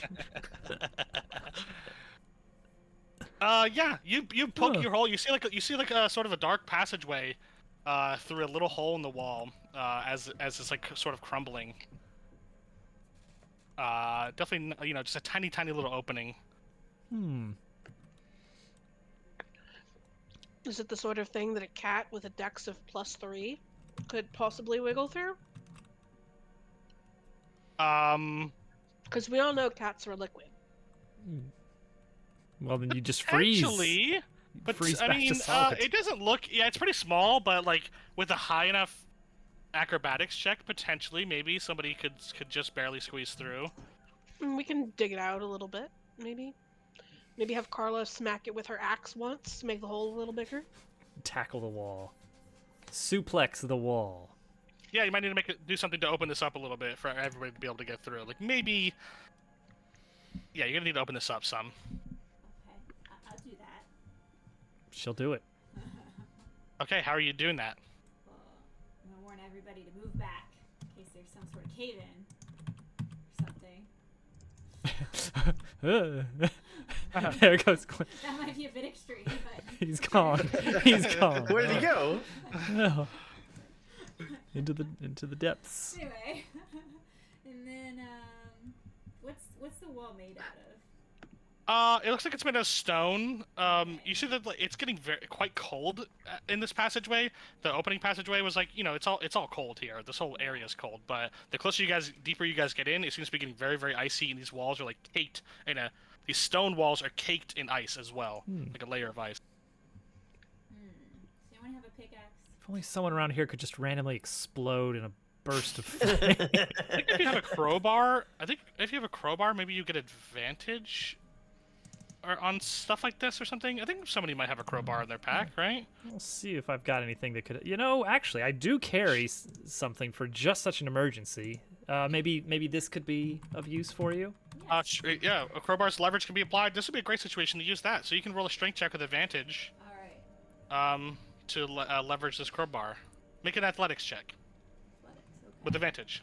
Yeah, you poke Huh. your hole. You see like a sort of a dark passageway, through a little hole in the wall, as it's like sort of crumbling. Definitely, just a tiny little opening. Is it the sort of thing that a cat with a dex of +3 could possibly wiggle through? Because we all know cats are liquid. Well, then you just freeze. Actually, but freeze I back to mean, solid. it doesn't look. Yeah, it's pretty small, but like with a high enough acrobatics check, potentially, maybe somebody could just barely squeeze through. We can dig it out a little bit, maybe. Maybe have Carla smack it with her axe once to make the hole a little bigger. Tackle the wall. Suplex the wall. Yeah, you might need to do something to open this up a little bit for everybody to be able to get through. Like maybe. Yeah, you're gonna need to open this up some. Okay, I'll do that. She'll do it. Okay, how are you doing that? Well, I'm gonna warn everybody to move back in case there's some sort of cave-in or something. There goes Glenn. That might be a bit extreme, but He's gone. He's gone. Where did he go? No. Into the depths. anyway. And then, what's the wall made out of? It looks like it's made of stone. You see that like, it's getting quite cold in this passageway. The opening passageway was like, it's all cold here. This whole area is cold. But the deeper you guys get in, it seems to be getting very, very icy, and these walls are like caked in these stone walls are caked in ice as well, like a layer of ice. Does anyone have a pickaxe? If only someone around here could just randomly explode in a burst of flame. I think if you have a crowbar, maybe you get advantage or on stuff like this or something. I think somebody might have a crowbar in their pack, right? We'll see if I've got anything that could. Actually, I do carry something for just such an emergency. Maybe this could be of use for you. Yeah, a crowbar's leverage can be applied. This would be a great situation to use that. So you can roll a strength check with advantage. All right. To leverage this crowbar. Make an athletics check Athletics, okay. with advantage.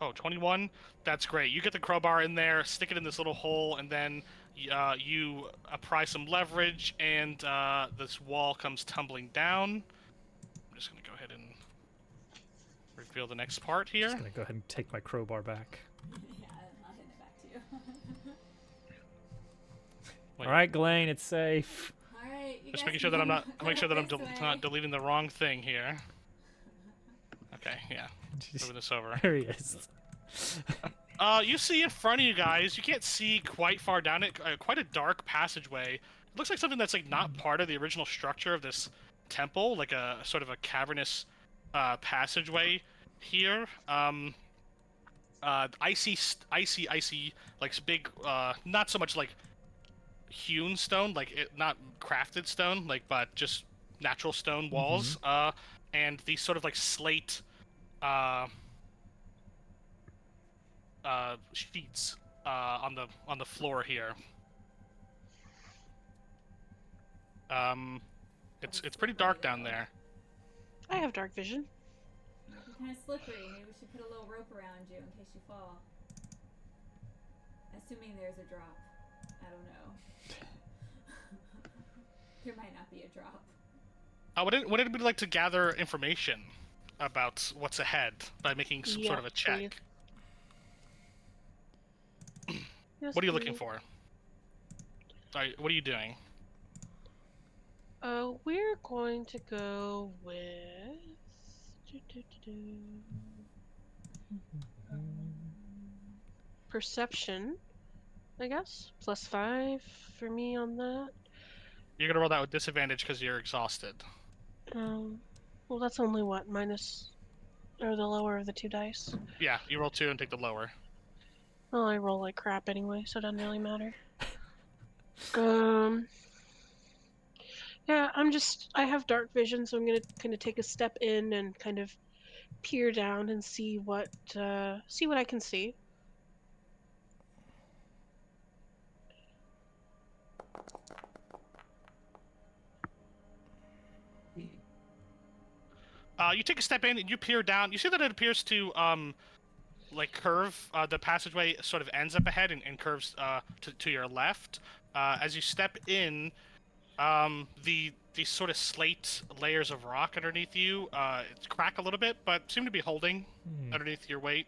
Oh, 21? That's great. You get the crowbar in there, stick it in this little hole, and then you apply some leverage, and this wall comes tumbling down. I'm just going to go ahead and reveal the next part here. Just gonna go ahead and take my crowbar back. Yeah, I'll hand it back to you. Wait. All right, Glenn, it's safe. All right. You Just guys making sure can that I'm come- not come make sure that I'm up this way. not deleting the wrong thing here. Okay, yeah. Moving this over. There he is. You see in front of you guys, you can't see quite far down it, quite a dark passageway. It looks like something that's like not part of the original structure of this temple, like a sort of a cavernous passageway here. Icy, like big, not so much like hewn stone, like not crafted stone, like but just natural stone walls. And these sort of like slate sheets on the floor here. It's pretty dark down there. I have dark vision. You're kind of slippery. Maybe we should put a little rope around you in case you fall. Assuming there's a drop. I don't know. There might not be a drop. Would anybody like to gather information about what's ahead by making some sort of a check? Yes, What are you looking please. for? Sorry, what are you doing? We're going to go with perception, I guess. +5 for me on that. You're gonna roll that with disadvantage because you're exhausted. Well, that's only what, minus, or the lower of the 2 dice. Yeah, you roll 2 and take the lower. Well, I roll like crap anyway, so it doesn't really matter. Yeah, I have dark vision, so I'm gonna kind of take a step in and kind of peer down and see what I can see. You take a step in and you peer down. You see that it appears to like curve. The passageway sort of ends up ahead and curves to your left. As you step in, the sort of slate layers of rock underneath you it's crack a little bit, but seem to be holding underneath your weight.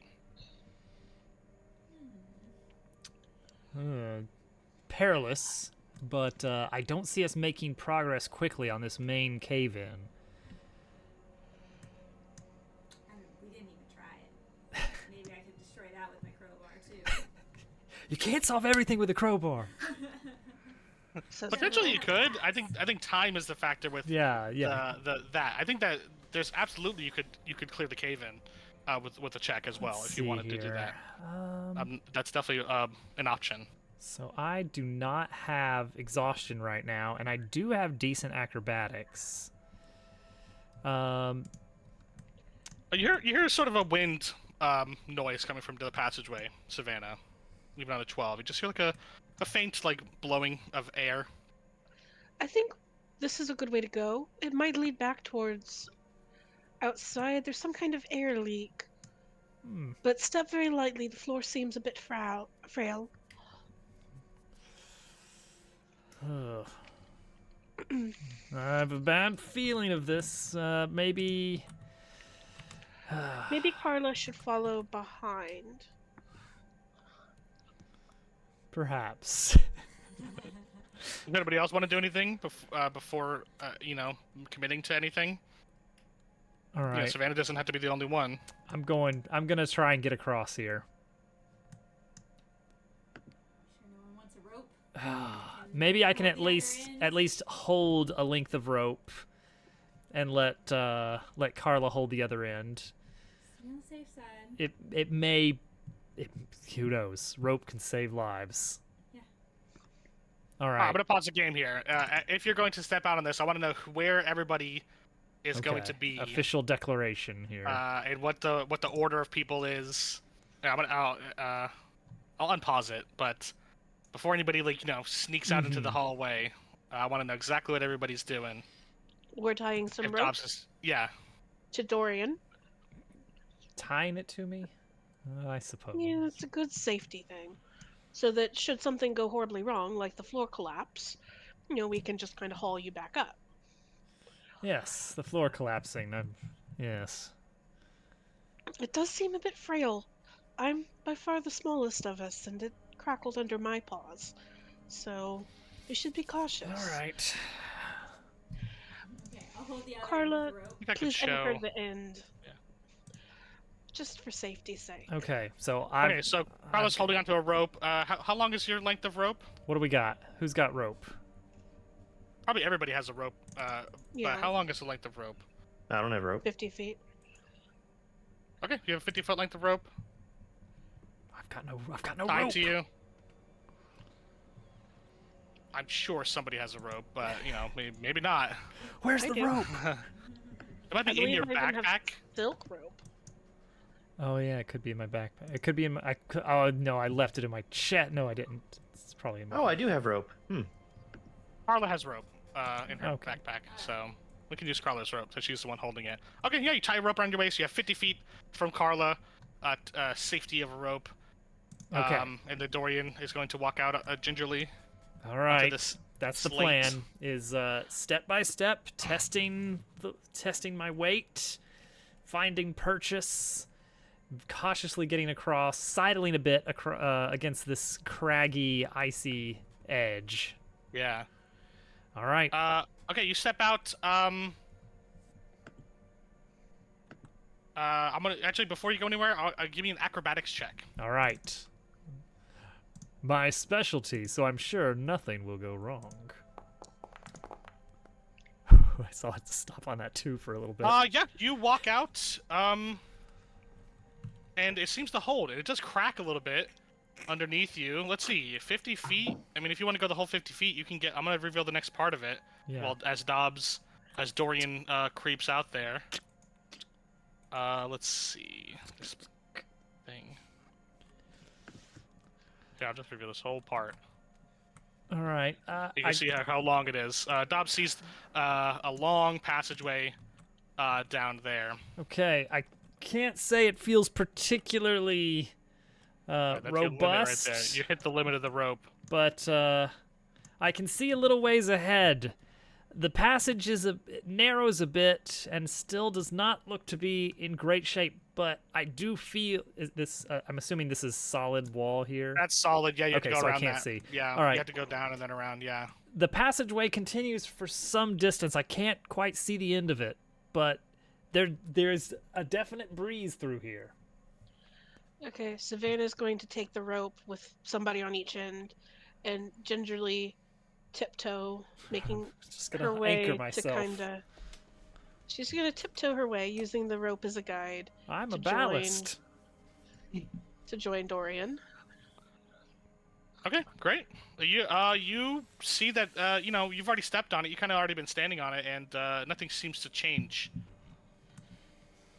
Perilous, but I don't see us making progress quickly on this main cave-in. We didn't even try it. Maybe I could destroy that with my crowbar too. You can't solve everything with a crowbar. So Potentially you could. I think time is the factor with Yeah. that. I think that there's absolutely you could clear the cave in with a check as well Let's if you see wanted to do here. that. That's definitely an option. So I do not have exhaustion right now, and I do have decent acrobatics. You hear sort of a wind noise coming from the passageway, Savannah. Even on a 12, you just hear like a faint like blowing of air. I think this is a good way to go. It might lead back towards outside. There's some kind of air leak. But step very lightly. The floor seems a bit frail. Ugh. I have a bad feeling of this. Maybe. Maybe Carla should follow behind. Perhaps. Does anybody else want to do anything before committing to anything? All right. Savannah doesn't have to be the only one. I'm gonna try and get across here. Sure no one wants a rope? Maybe I can Hold at the other least end? hold a length of rope, and let Carla hold the other end. Stay on the safe side. It may. Who knows? Rope can save lives. Yeah. All I'm right. gonna pause the game here. If you're going to step out on this, I want to know where everybody is going to be. Official declaration here. And what the order of people is. I'll unpause it, but before anybody sneaks out into the hallway, I want to know exactly what everybody's doing. We're tying some If rope yeah. to Dorian. Tying it to me? I suppose. Yeah, it's a good safety thing. So that should something go horribly wrong, like the floor collapse, we can just kind of haul you back up. Yes, the floor collapsing. Yes. It does seem a bit frail. I'm by far the smallest of us, and it crackled under my paws. So, we should be cautious. All right. Okay, I'll hold the other Carla, end of the rope. I could please anchor show. the end. Yeah. Just for safety's sake. Okay, so Okay, so Carla's holding onto a rope. How long is your length of rope? What do we got? Who's got rope? Probably everybody has a rope. Yeah. But how long is the length of rope? I don't have rope. 50 feet. Okay, you have a 50-foot length of rope I've got no tied rope. to you. I'm sure somebody has a rope, but maybe not. Where's I the do. rope? It might I be in believe your I even have backpack. Silk rope. Oh yeah, it could be in my backpack. It could be in my. Oh no, I left it in my chest. No, I didn't. It's probably in my. Oh, I do have rope. Carla has rope in her Okay. backpack, so we can use Carla's rope, so she's the one holding it. Okay, yeah, you tie a rope around your waist. You have 50 feet from Carla, safety of a rope. Okay. And the Dorian is going to walk out gingerly. All right. this That's the slate. plan. Is step by step testing my weight, finding purchase, cautiously getting across, sidling a bit against this craggy, icy edge. Yeah. All right. Okay, you step out. I'm gonna actually before you go anywhere, I'll give you an acrobatics check. All right. My specialty, so I'm sure nothing will go wrong. I saw it stop on that too for a little bit. Yeah, you walk out, and it seems to hold. It does crack a little bit underneath you. Let's see, 50 feet. I mean, if you want to go the whole 50 feet, you can get. I'm gonna reveal the next part of it. Yeah. Well, as Dorian creeps out there. Let's see this thing. Yeah, I'll just reveal this whole part. All right. You can see how long it is. Dobbs sees a long passageway down there. Okay, I can't say it feels particularly That's your limit robust, right there. You hit the limit of the rope. but I can see a little ways ahead. The passage narrows a bit and still does not look to be in great shape, but I do feel I'm assuming this is solid wall here. That's solid. Yeah, you have to Okay, go so I around can't that. see. Yeah, All right. you have to go down and then around. Yeah. The passageway continues for some distance. I can't quite see the end of it, but there's a definite breeze through here. Okay, Savannah's going to take the rope with somebody on each end and gingerly tiptoe, making Just her gonna way anchor to myself. kinda. She's gonna tiptoe her way using the rope as a guide I'm a to ballast. to join Dorian. Okay, great. You see that you've already stepped on it. You kind of already been standing on it, and nothing seems to change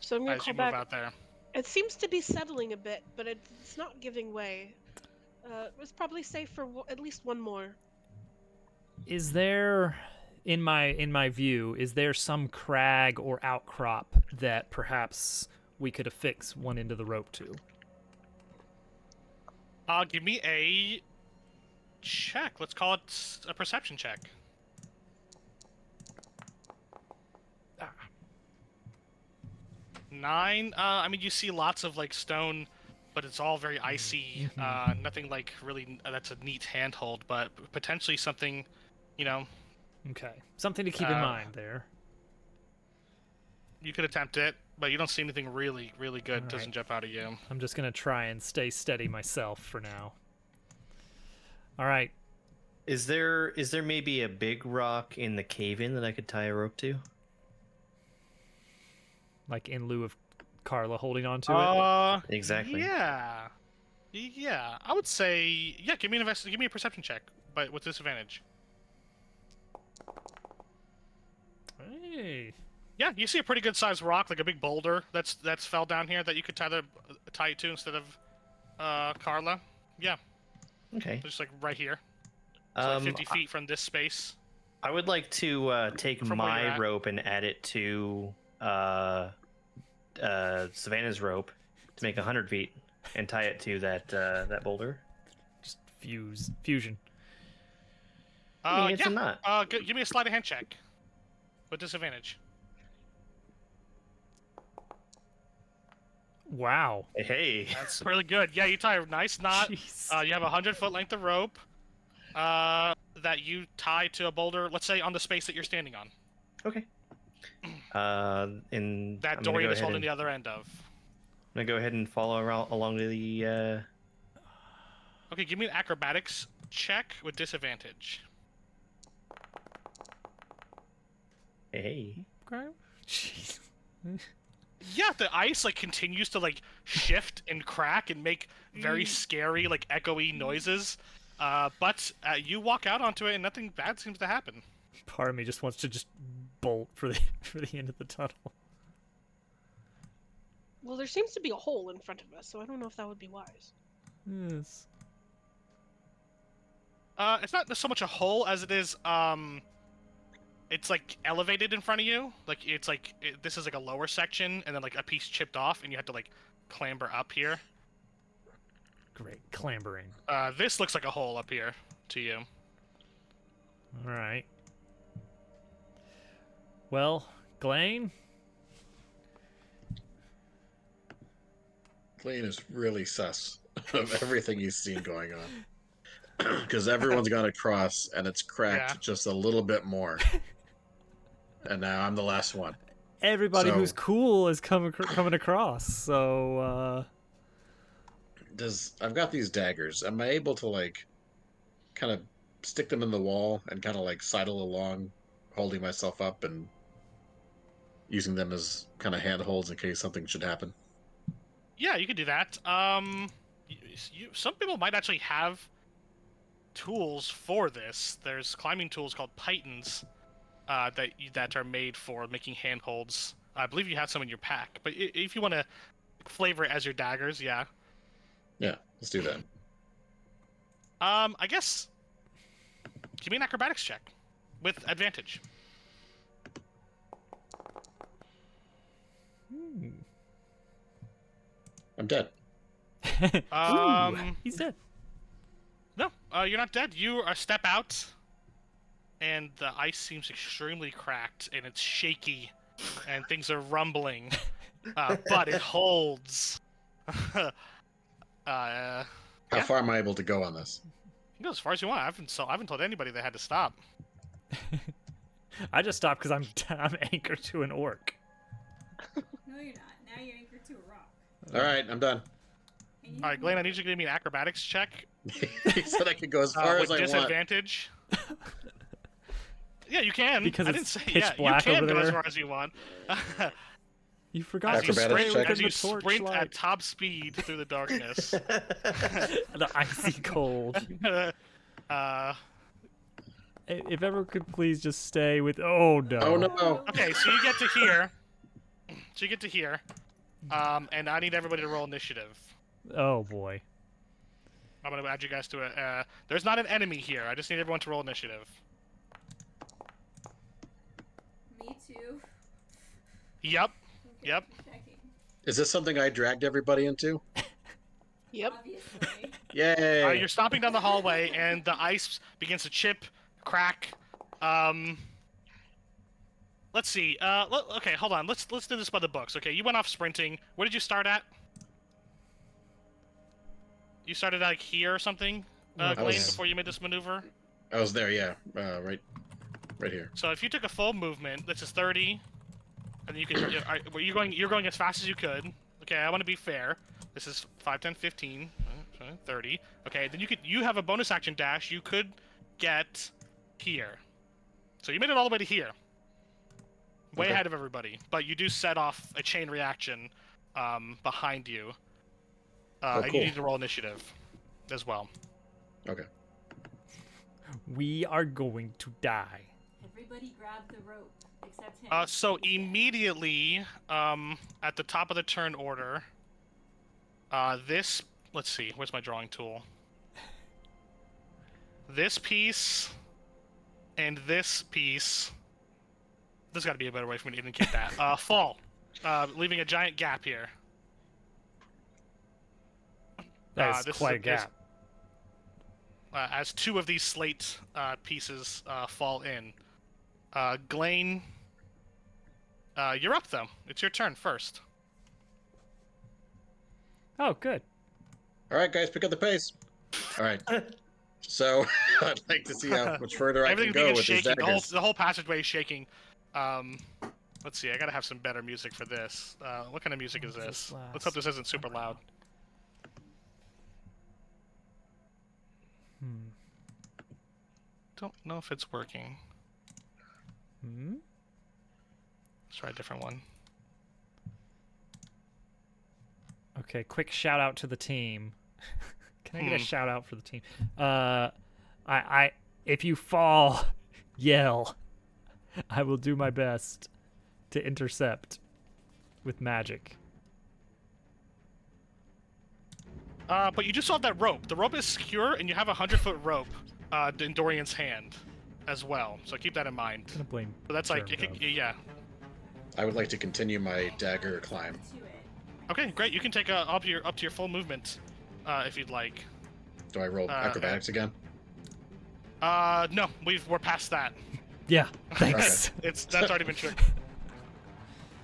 So I'm gonna as call you back. move out there. It seems to be settling a bit, but it's not giving way. It's probably safe for at least one more. Is there, in my view, is there some crag or outcrop that perhaps we could affix one end of the rope to? Give me a check. Let's call it a perception check. Ah. 9. I mean, you see lots of like stone, but it's all very icy. Nothing like really that's a neat handhold, but potentially something, Okay, something to keep in mind there. you could attempt it, but you don't see anything really, really good. All Doesn't right. jump out at you. I'm just gonna try and stay steady myself for now. All right. Is there maybe a big rock in the cave-in that I could tie a rope to? Like in lieu of Carla holding on to it. Exactly. Yeah. I would say Give me a perception check, but with disadvantage. Hey. Yeah, you see a pretty good sized rock, like a big boulder that's fell down here that you could tie it to instead of Carla. Yeah, Okay. just like right here. So like 50 feet from this space. I would like to take From where you're my at. rope and add it to Savannah's rope to make 100 feet and tie it to that boulder. Just fusion. I mean, it's a knot. Give me a sleight of hand check with disadvantage. Wow. Hey. That's really good. Yeah, you tie a nice knot. Jeez. You have a 100-foot length of rope that you tie to a boulder, let's say on the space that you're standing on. Okay. And That I'm gonna Dorian go is ahead holding and, the other end of. I'm gonna go ahead and follow along to the. Okay, give me an acrobatics check with disadvantage. Hey. Okay. Jeez. Yeah, the ice like continues to like shift and crack and make very scary like echoey noises. But you walk out onto it and nothing bad seems to happen. Part of me just wants to just bolt for the end of the tunnel. Well, there seems to be a hole in front of us, so I don't know if that would be wise. Yes. It's not so much a hole as it is it's like elevated in front of you. Like this is like a lower section and then like a piece chipped off and you have to like clamber up here. Great. Clambering. This looks like a hole up here to you. All right. Well, Glane, Clean is really sus of everything he's seen going on. Because everyone's got a cross, and it's cracked Yeah. just a little bit more. And now I'm the last one. everybody who's So- cool is coming across. So, I've got these daggers. Am I able to, like, kind of stick them in the wall and kind of, like, sidle along, holding myself up and using them as kind of handholds in case something should happen? Yeah, you could do that. Some people might actually have tools for this. There's climbing tools called pythons that are made for making handholds. I believe you have some in your pack, but if you want to flavor it as your daggers, yeah. Yeah, let's do that. I guess give me an acrobatics check with advantage. I'm dead. Um, he's dead. No, you're not dead. You step out, and the ice seems extremely cracked, and it's shaky, and things are rumbling, but it holds. How Yeah. far am I able to go on this? You can go as far as you want. I haven't told anybody they had to stop. I just stopped because I'm anchored to an orc. No, you're not. Now you're anchored to a rock. All right, I'm done. And you All right, have Glenn, I more- need you to give me an acrobatics check He said I could go as far with as I want. disadvantage. Yeah, you can. Because I it's didn't say pitch yeah. black You can over go as there. far as you want. You forgot as to you Acrobatics sprint check? within as the you torch sprint light. at top speed through the darkness. The icy cold. uh, If ever could please just stay with. Oh no. Oh no! okay, so you get to here. So you get to here. And I need everybody to roll initiative. Oh boy. I'm gonna add you guys to it. There's not an enemy here. I just need everyone to roll initiative. Me too. Yep. Okay, Yep. checking. Is this something I dragged everybody into? Yep. Obviously. Yay! You're stomping down the hallway, and the ice begins to chip, crack. Let's see. Okay, hold on. Let's do this by the books. Okay, you went off sprinting. Where did you start at? You started like here or something, I Glenn, was- before you made this maneuver. I was there, yeah. Right here. So if you took a full movement, this is 30, and then you can. You're going as fast as you could. Okay, I want to be fair. This is 5, 10, 15, 30. Okay, then you have a bonus action dash. You could get here. So you made it all the way to here. Way Okay. ahead of everybody. But you do set off a chain reaction behind you. Oh, And you cool. need to roll initiative as well. Okay. We are going to die. Everybody grab the rope except him. So immediately, at the top of the turn order, let's see, where's my drawing tool? This piece and this piece. There's got to be a better way for me to indicate that. Fall, leaving a giant gap here. That is this is quite a- a gap. As 2 of these slate pieces fall in. Glane, you're up though. It's your turn first. Oh, good. All right, guys, pick up the pace. All right. So I'd like to see how much further I can Everything go begins with these shaking. daggers. The whole passageway is shaking. Let's see. I gotta have some better music for this. What kind of music is What does this? this Let's hope last? this isn't super loud. Don't know if it's working. Hmm? Let's try a different one. Okay, quick shout out to the team. Can I get a Hmm. shout out for the team? If you fall, yell. I will do my best to intercept with magic. But you just saw that rope. The rope is secure, and you have a 100-foot rope in Dorian's hand as well. So keep that in mind. I'm gonna blame. So that's like, Germ Dove. yeah. I would like to continue my dagger climb. To it. Okay, great. You can take up to your full movement if you'd like. Do I roll Uh, acrobatics again? No, we're past that. Yeah, thanks. That's already been triggered.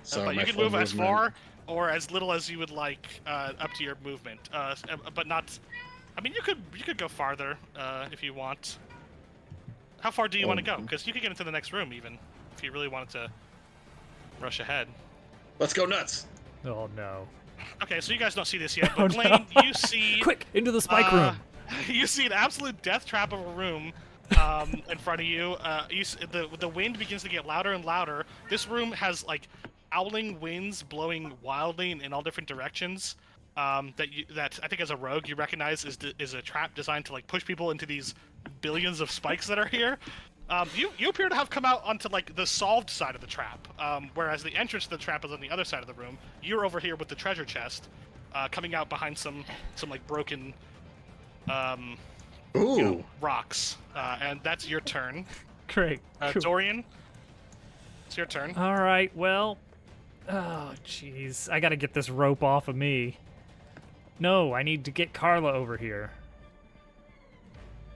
So But you my can full move as movement- far or as little as you would like, up to your movement. But not. I mean, you could go farther if you want. How far do you want to go? Because you could get into the next room even if you really wanted to rush ahead. Let's go nuts. Oh no. Okay, so you guys don't see this yet, Oh, but no. Blaine, you see Quick, into the spike room. you see an absolute death trap of a room in front of you. The wind begins to get louder and louder. This room has like howling winds blowing wildly in all different directions. That I think as a rogue you recognize is a trap designed to like push people into these billions of spikes that are here. You appear to have come out onto like the solved side of the trap, whereas the entrance to the trap is on the other side of the room. You're over here with the treasure chest, coming out behind some like broken Ooh. rocks, and that's your turn. Great. Cool. Dorian, it's your turn. All right. Well. Oh, jeez. I gotta get this rope off of me. No, I need to get Carla over here.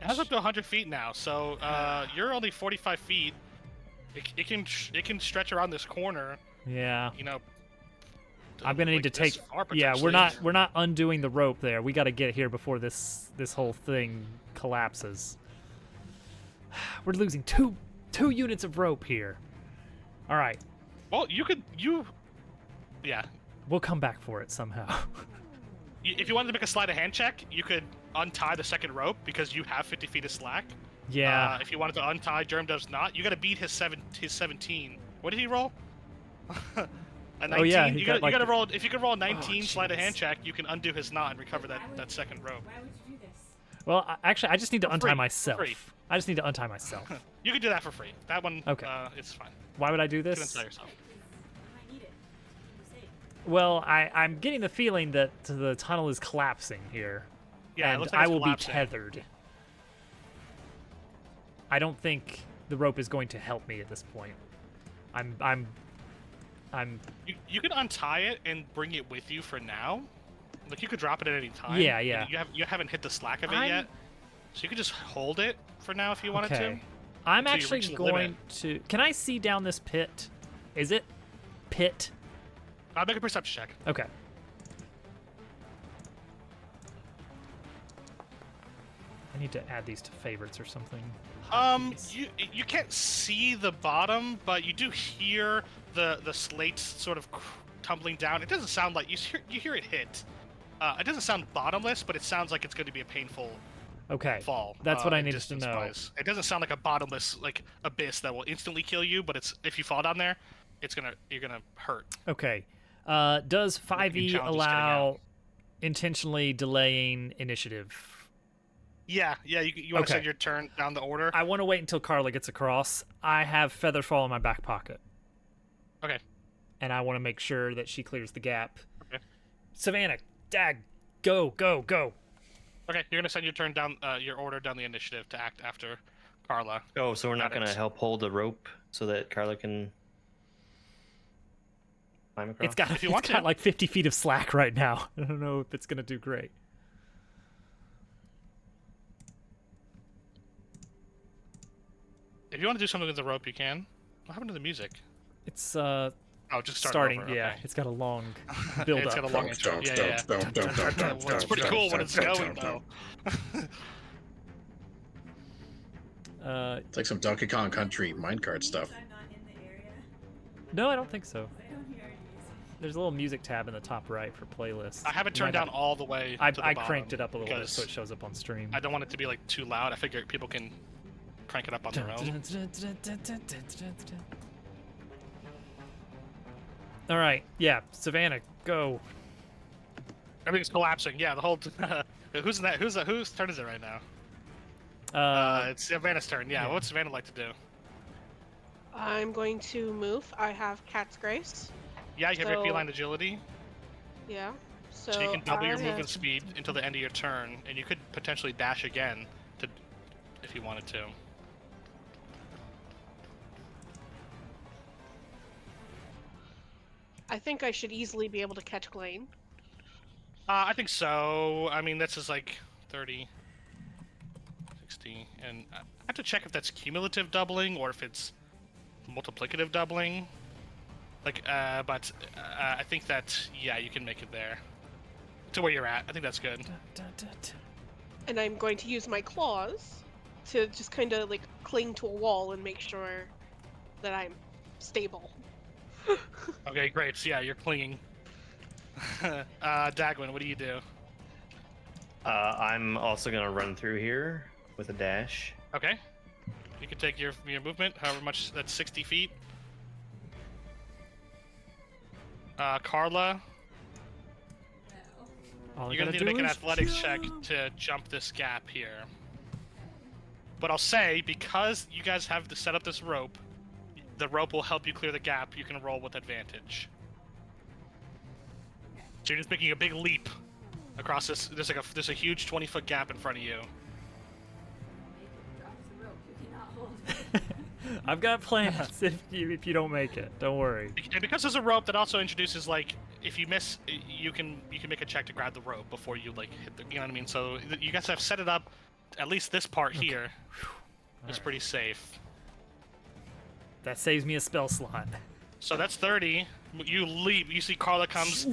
It has up to 100 feet now, so you're only 45 feet. It can stretch around this corner. Yeah. You know. I'm gonna need to like this take. far, Yeah, we're potentially. not undoing the rope there. We got to get here before this whole thing collapses. We're losing two units of rope here. All right, Well, yeah. we'll come back for it somehow. If you wanted to make a sleight of hand check, you could untie the second rope because you have 50 feet of slack. Yeah. If you wanted to untie, Germ does not. You got to beat his 17. What did he roll? A 19? Oh, yeah, you he got got, like, to roll. If you could roll a 19 sleight of jeez. hand check, you can undo his knot and recover that second rope. Why would you do this? Well, actually, I just need to For untie free. myself. Free. I just need to untie myself. You can do that for free. That one. Okay. It's fine. Why would I do You can this? untie yourself. I might need it. Keep you safe. Well, I'm getting the feeling that the tunnel is collapsing here. Yeah, it and looks like I it's will collapsing. be tethered. I don't think the rope is going to help me at this point. I'm You can untie it and bring it with you for now. Like you could drop it at any time. Yeah, and yeah. You haven't hit the slack of it I'm- yet, so you could just hold it for now if you wanted okay. to. I'm until you actually reach the going limit. to. Can I see down this pit? Is it pit? I'll make a perception check. Okay. I need to add these to favorites or something. Hotkeys. You can't see the bottom, but you do hear the slates sort of tumbling down. It doesn't sound like you hear it hit. It doesn't sound bottomless, but it sounds like it's going to be a painful Okay. fall. That's what I in needed to know. distance-wise. It doesn't sound like a bottomless like abyss that will instantly kill you, but if you fall down there, you're gonna hurt. Okay. Does 5e challenge is getting allow out. intentionally delaying initiative? Yeah. You want to Okay. send your turn down the order? I want to wait until Carla gets across. I have Featherfall in my back pocket, Okay. and I want to make sure that she clears the gap. Okay. Savannah, Dag, go. Okay. You're gonna send your turn down your order down the initiative to act after Carla. Oh, so we're not Got it. going to help hold the rope so that Carla can climb across? It's got, If you it's want got to. like 50 feet of slack right now. I don't know if it's going to do great. If you want to do something with the rope, you can. What happened to the music? It's Oh, just start starting, over. yeah. Okay. It's got a long build It's up. got a long intro. Yeah. It's pretty cool when it's going though. It's like some Donkey Kong Country minecart stuff. I'm not in the area. No, I don't think so. I don't hear any music. There's a little music tab in the top right for playlists. I have it You turned might down have- all the way I to the bottom cranked it up a little bit because so it shows up on stream. I don't want it to be like too loud. I figure people can crank it up on their own. All right, yeah, Savannah, go. Everything's collapsing. Yeah, the whole. Who's in that? Whose turn is it right now? It's Savannah's turn. Yeah. yeah. What's Savannah like to do? I'm going to move. I have Cat's Grace. Yeah, you have your So- feline agility, Yeah. So, so you can double your I movement have- speed until the end of your turn, and you could potentially dash again if you wanted to. I think I should easily be able to catch Glane. I think so. I mean, this is like 30, 60, and I have to check if that's cumulative doubling or if it's multiplicative doubling. Like, but I think that, yeah, you can make it there. To where you're at. I think that's good. And I'm going to use my claws to just kind of like cling to a wall and make sure that I'm stable. Okay, great. So yeah, you're clinging. Dagwin, what do you do? I'm also gonna run through here with a dash. Okay. You can take your movement, however much, that's 60 feet. Carla, All I you're gonna gotta need to make do an is athletics check jump. to jump this gap here. But I'll say, because you guys have to set up this rope, the rope will help you clear the gap. You can roll with advantage. So you're just making a big leap across this. There's a huge 20-foot gap in front of you. I've got plans if you don't make it. Don't worry. And because there's a rope, that also introduces, like, if you miss, you can make a check to grab the rope before you, like, hit the, you know what I mean? So you guys have set it up, at least this part here is pretty safe. That saves me a spell slot. So that's 30. You leap. You see Carla comes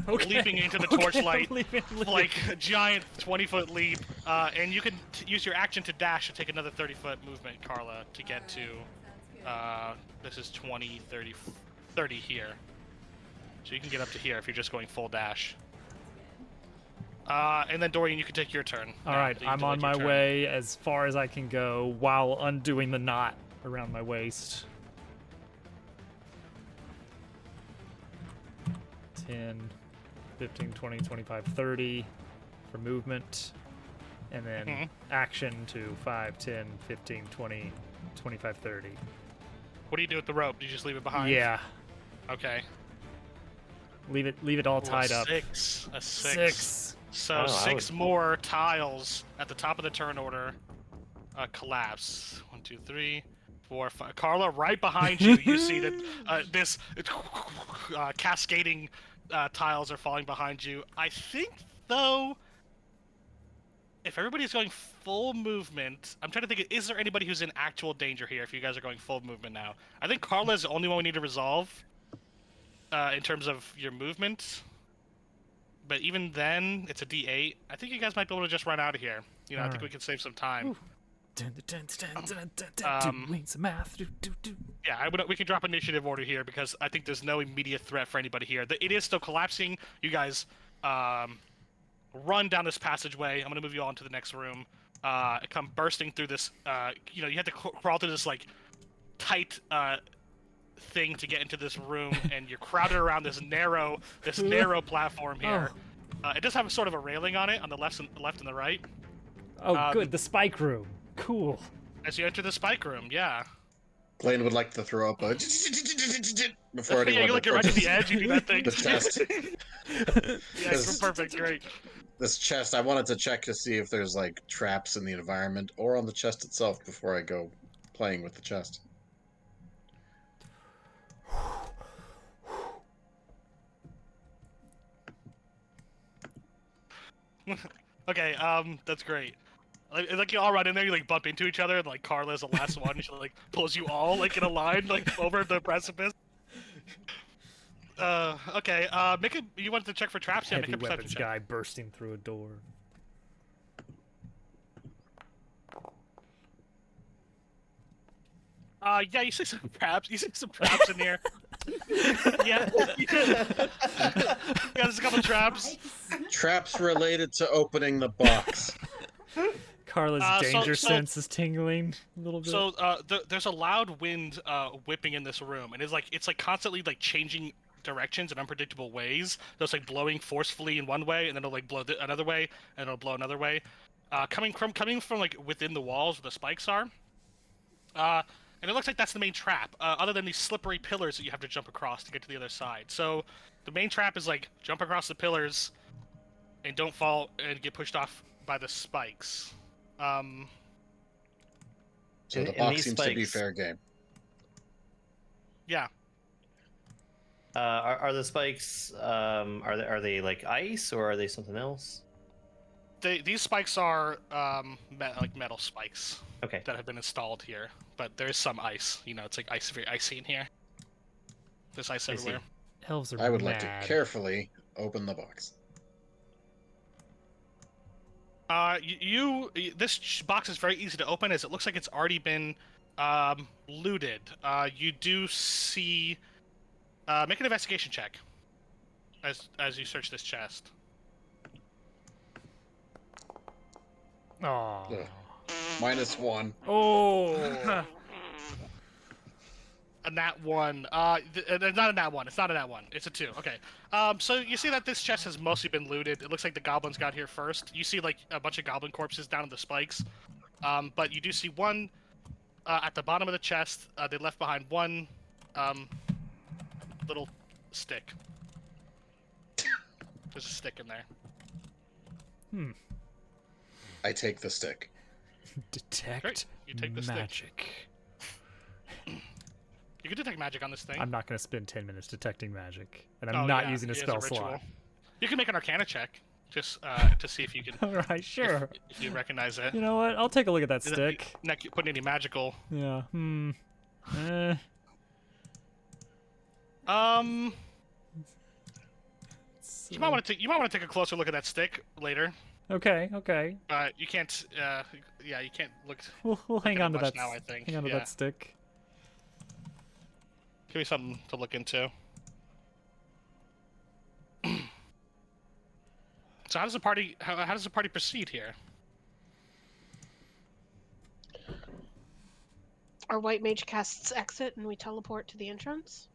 Okay. leaping into the Okay, torchlight, I'm leaving. like a giant 20-foot leap. And you can use your action to dash to take another 30-foot movement, Carla, to get to. This is 20, 30, 30 here. So you can get up to here if you're just going full dash. And then Dorian, you can take your turn. All right, I'm on my way as far as I can go while undoing the knot around my waist. 10, 15, 20, 25, 30 for movement. And then action to 5, 10, 15, 20, 25, 30. What do you do with the rope? Do you just leave it behind? Yeah. Okay. Leave it all tied up. A six. So Oh, 6 more tiles at the top of the turn order collapse. 1, 2, 3, 4, 5. Carla, right behind you, you see that this cascading tiles are falling behind you. I think, though, if everybody's going full movement, I'm trying to think, is there anybody who's in actual danger here if you guys are going full movement now? I think Carla is the only one we need to resolve in terms of your movement. But even then, it's a D8. I think you guys might be able to just run out of here. You know, I think we can save some time. Doing some math. Yeah, we can drop initiative order here because I think there's no immediate threat for anybody here. It is still collapsing. You guys run down this passageway. I'm going to move you all into the next room. Come bursting through this. You have to crawl through this, like, tight thing to get into this room, and you're crowded around this narrow platform here. It does have sort of a railing on it on the left and the right. Oh, good. The spike room. Cool. As you enter the spike room, yeah. Blaine would like to throw up a before anyone Yeah, you look right to the edge, you do that thing. the chest. Yeah, perfect, great. This chest, I wanted to check to see if there's like traps in the environment or on the chest itself before I go playing with the chest. Okay, that's great. Like you all run in there, you like bump into each other, and like Carla's the last one, and she like pulls you all like in a line like over the precipice. Okay. You wanted to check for traps? Yeah, make Heavy a perception weapons check. guy bursting through a door. Yeah, you see some traps. You see some traps in here. Yeah. Yeah, there's a couple traps. Traps related to opening the box. Carla's danger sense is tingling a little bit. So there's a loud wind whipping in this room, and it's like constantly like changing directions in unpredictable ways. So it's like blowing forcefully in one way, and then it'll like blow another way, and it'll blow another way. Coming from like within the walls where the spikes are. And it looks like that's the main trap, other than these slippery pillars that you have to jump across to get to the other side. So the main trap is like jump across the pillars and don't fall and get pushed off by the spikes. So the And box these seems to be spikes- fair game. Yeah. Are the spikes are they like ice or are they something else? these spikes are like metal spikes Okay. that have been installed here, but there is some ice. You know, it's like ice, very icy in here. There's ice I see. everywhere. Elves are I would like mad. to carefully open the box. This box is very easy to open, as it looks like it's already been looted. You do see. Make an investigation check as you search this chest. Oh. Ugh. -1. Oh. A nat 1. Not a nat 1. It's not a nat 1. It's a 2. Okay. So you see that this chest has mostly been looted. It looks like the goblins got here first. You see like a bunch of goblin corpses down in the spikes. But you do see one at the bottom of the chest. They left behind one little stick. There's a stick in there. I take the stick. Detect Great. You take the stick. magic. You can detect magic on this thing. I'm not going to spend 10 minutes detecting magic, and I'm Oh, not yeah, using a it is spell ritual. slot. You can make an Arcana check, just to see if you can. All right, sure. If you recognize it. You know what? I'll take a look at that You're stick. not putting any magical. Yeah. You might want to take a closer look at that stick later. Okay. Okay. You can't. Yeah, you can't look. We'll hang at on it to much that. now, I think. Hang on to Yeah. that stick. Give me something to look into. So how does the party? How does the party proceed here? Our white mage casts exit, and we teleport to the entrance.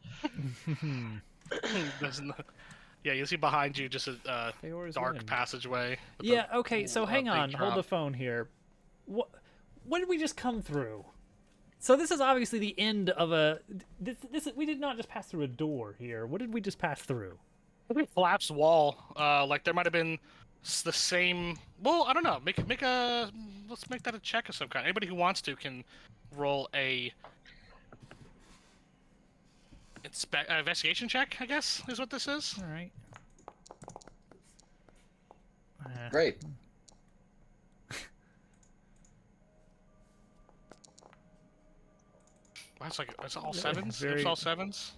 Yeah, you see behind you just a They always dark win. passageway. with Yeah. Okay. So a hang big on. Hold the drop. phone here. What did we just come through? So this is obviously the end of a. We did not just pass through a door here. What did we just pass through? Collapsed wall. Like there might have been the same. Well, I don't know. Let's make that a check of some kind. Anybody who wants to can roll a investigation check. I guess is what this is. All right. Great. Wow, it's all Yeah, sevens. very- It's all sevens.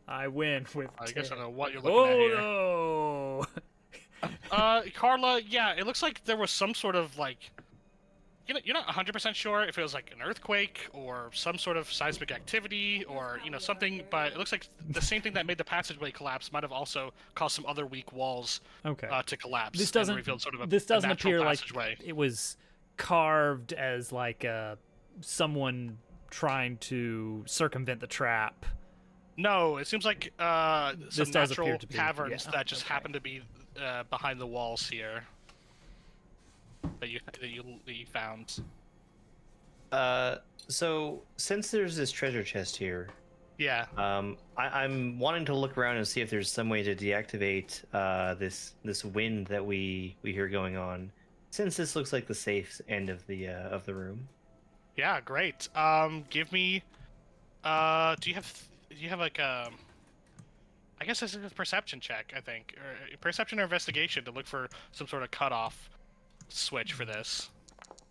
I win with. I guess I 10. don't know what you're looking at here. Oh no! Carla, yeah, it looks like there was some sort of like, you're not 100% sure if it was like an earthquake or some sort of seismic activity or something, but it looks like the same thing that made the passageway collapse might have also caused some other weak walls Okay. to collapse. This and doesn't. revealed sort of This doesn't a natural appear like passageway. it was carved as like someone trying to circumvent the trap. No, it seems like some This does appear natural to be, caverns yeah, that just okay. happen to be behind the walls here that you found. So since there's this treasure chest here, Yeah. I'm wanting to look around and see if there's some way to deactivate this wind that we hear going on. Since this looks like the safe end of the room. Yeah, great. Give me. Do you have like I guess this is a perception check, I think, or perception or investigation to look for some sort of cutoff switch for this.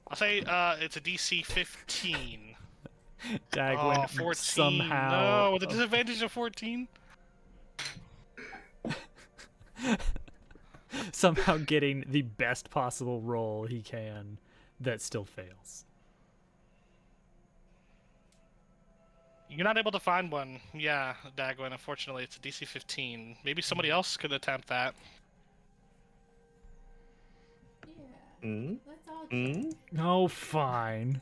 I'll say it's a DC 15. Dagwin 14. somehow. No, with a disadvantage of 14. Somehow getting the best possible roll he can that still fails. You're not able to find one. Yeah, Dagwin, unfortunately, it's a DC 15. Maybe somebody else could attempt that. Mm? Let's all Oh, fine.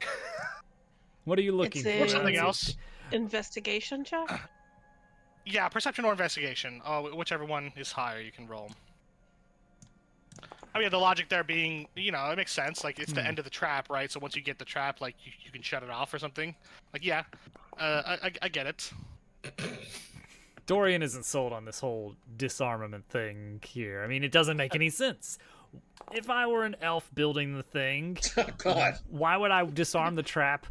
What are you looking It's for? a- Something else? Investigation check? Yeah, perception or investigation. Whichever one is higher, you can roll. I mean, the logic there being, it makes sense. Like, it's the end of the trap, right? So once you get the trap, like, you can shut it off or something. Like, yeah, I get it. Dorian isn't sold on this whole disarmament thing here. I mean, it doesn't make any sense. If I were an elf building the thing, God. why would I disarm the trap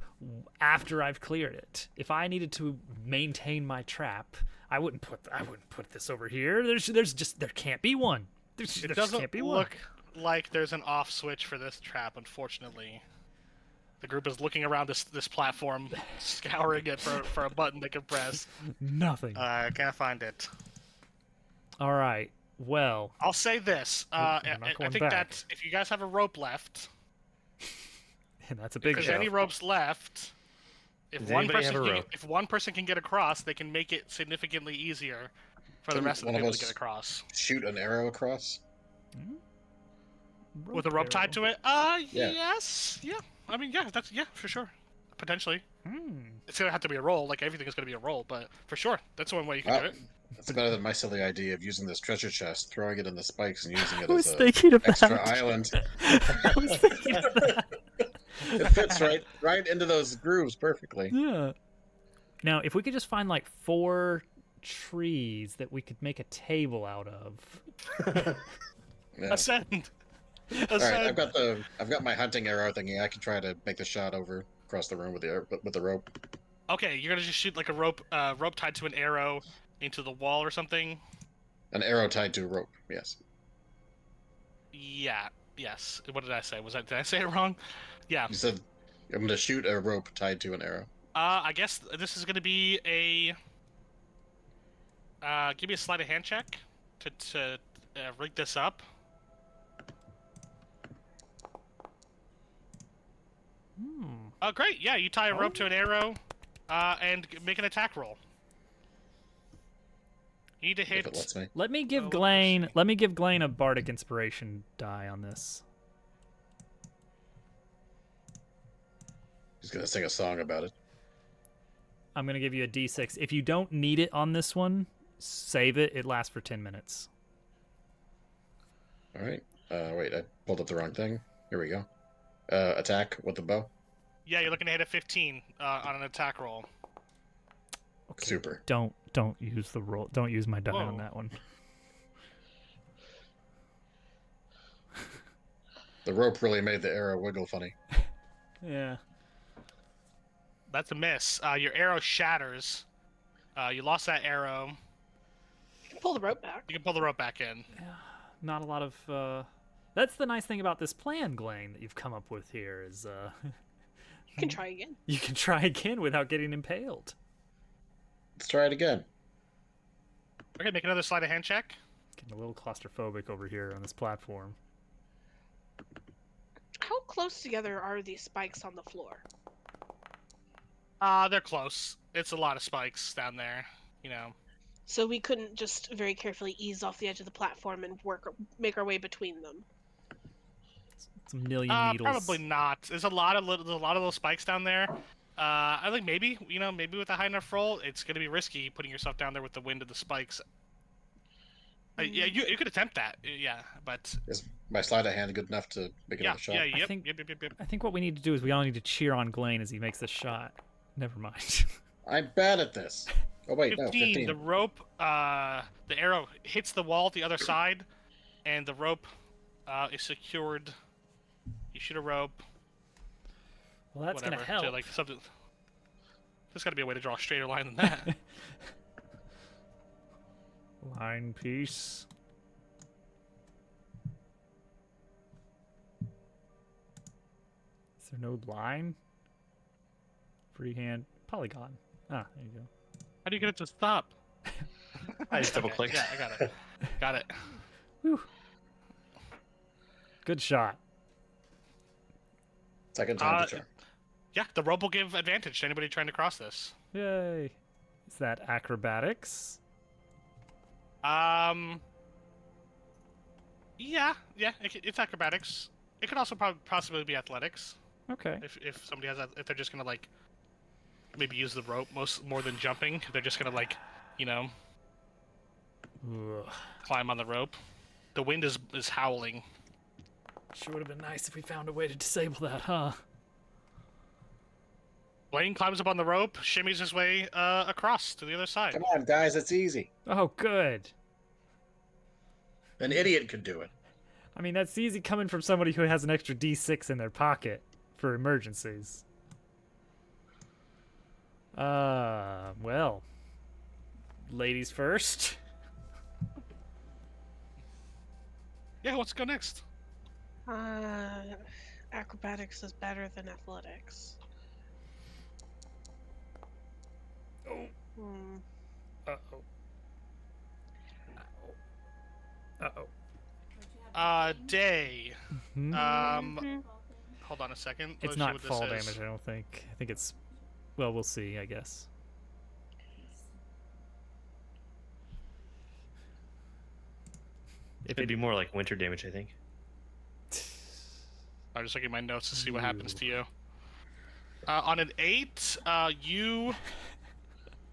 after I've cleared it? If I needed to maintain my trap, I wouldn't put this over here. There can't be one. There It just doesn't can't be one. look like there's an off switch for this trap, unfortunately. The group is looking around this platform, scouring it for a button they can press. Nothing. I can't find it. All right. Well, I'll say this. I'm not I going think back. that if you guys have a rope left, and that's a if big there's job. any ropes left, if Does one anybody person have a can, rope? if one person can get across, they can make it significantly easier for the Can rest of the one of people to us- get across. Shoot an arrow across. With a rope tied to it? Yeah. Yes. Yeah. I mean, yeah, for sure. Potentially. Hmm. It's gonna have to be a roll, like everything is gonna be a roll, but for sure, that's one way you can Well, do it. that's better than my silly idea of using this treasure chest, throwing it in the spikes, and using it I was as a thinking of extra that. island. I was thinking of that. It fits right into those grooves perfectly. Yeah. Now, if we could just find like 4 trees that we could make a table out of. Yeah. Ascend. All right, I've got my hunting arrow thingy. I can try to make the shot over across the room with the rope. Okay, you're gonna just shoot like a rope tied to an arrow into the wall or something. An arrow tied to a rope. Yes. Yeah. Yes. What did I say? Did I say it wrong? Yeah. You said I'm going to shoot a rope tied to an arrow. I guess this is gonna be a. Give me a sleight of hand check to rig this up. Oh, great! Yeah, you tie a rope to an arrow, and make an attack roll. You need to If hit. it lets me. Let me give Oh, Glane. let's see. Let me give Glane a bardic inspiration die on this. He's going to sing a song about it. I'm gonna give you a D6. If you don't need it on this one, save it. It lasts for 10 minutes. All right. Wait, I pulled up the wrong thing. Here we go. Attack with the bow. Yeah, you're looking to hit a 15 on an attack roll. Okay. Super. Don't use the roll. Don't use my die on Whoa. that one. The rope really made the arrow wiggle funny. Yeah. That's a miss. Your arrow shatters. You lost that arrow. You can pull the rope back. You can pull the rope back in. Not a lot of. That's the nice thing about this plan, Glane, that you've come up with here is You can try again. you can try again without getting impaled. Let's try it again. Okay, make another sleight of hand check. Getting a little claustrophobic over here on this platform. How close together are these spikes on the floor? They're close. It's a lot of spikes down there, you know. So we couldn't just very carefully ease off the edge of the platform and make our way between them. It's a million needles. Probably not. There's a lot of little spikes down there. I think maybe with a high enough roll, it's gonna be risky putting yourself down there with the wind of the spikes. Yeah, you could attempt that. Yeah, but Is my sleight of hand good enough to make yeah, another shot? yeah, yep, think- yep. I think what we need to do is we all need to cheer on Glane as he makes this shot. Never mind. I'm bad at this. Oh wait, no, 15. The rope, the arrow hits the wall at the other side, and the rope is secured. You shoot a rope. Well, that's whatever, gonna help. To, like something. There's got to be a way to draw a straighter line than that. Line piece. Is there no line? Freehand polygon. Ah, there you go. How do you get it to stop? I just double Okay, clicked. Yeah, I got it. Got it. Whew. Good shot. Second time to charm. Yeah, the rope will give advantage to anybody trying to cross this. Yay. Is that acrobatics? Yeah, it's acrobatics. It could also possibly be athletics Okay. if somebody has if they're just gonna like maybe use the rope more than jumping. If they're just gonna like, you know, Ugh. climb on the rope. The wind is howling. Sure would have been nice if we found a way to disable that, huh? Blaine climbs up on the rope, shimmies his way across to the other side. Come on, guys, it's easy. Oh, good. An idiot could do it. I mean, that's easy coming from somebody who has an extra D6 in their pocket for emergencies. Well. ladies first. Yeah, who wants to go next? Acrobatics is better than athletics. Oh. Hmm. Uh-oh. Uh-oh. Day. Hmm? Hold on a second. It's Let's see not what this fall is. damage, I don't think. I think it's... Well, we'll see, I guess. It'd be more like winter damage, I think. I'm just looking at my notes to see what happens to you. On an 8, you...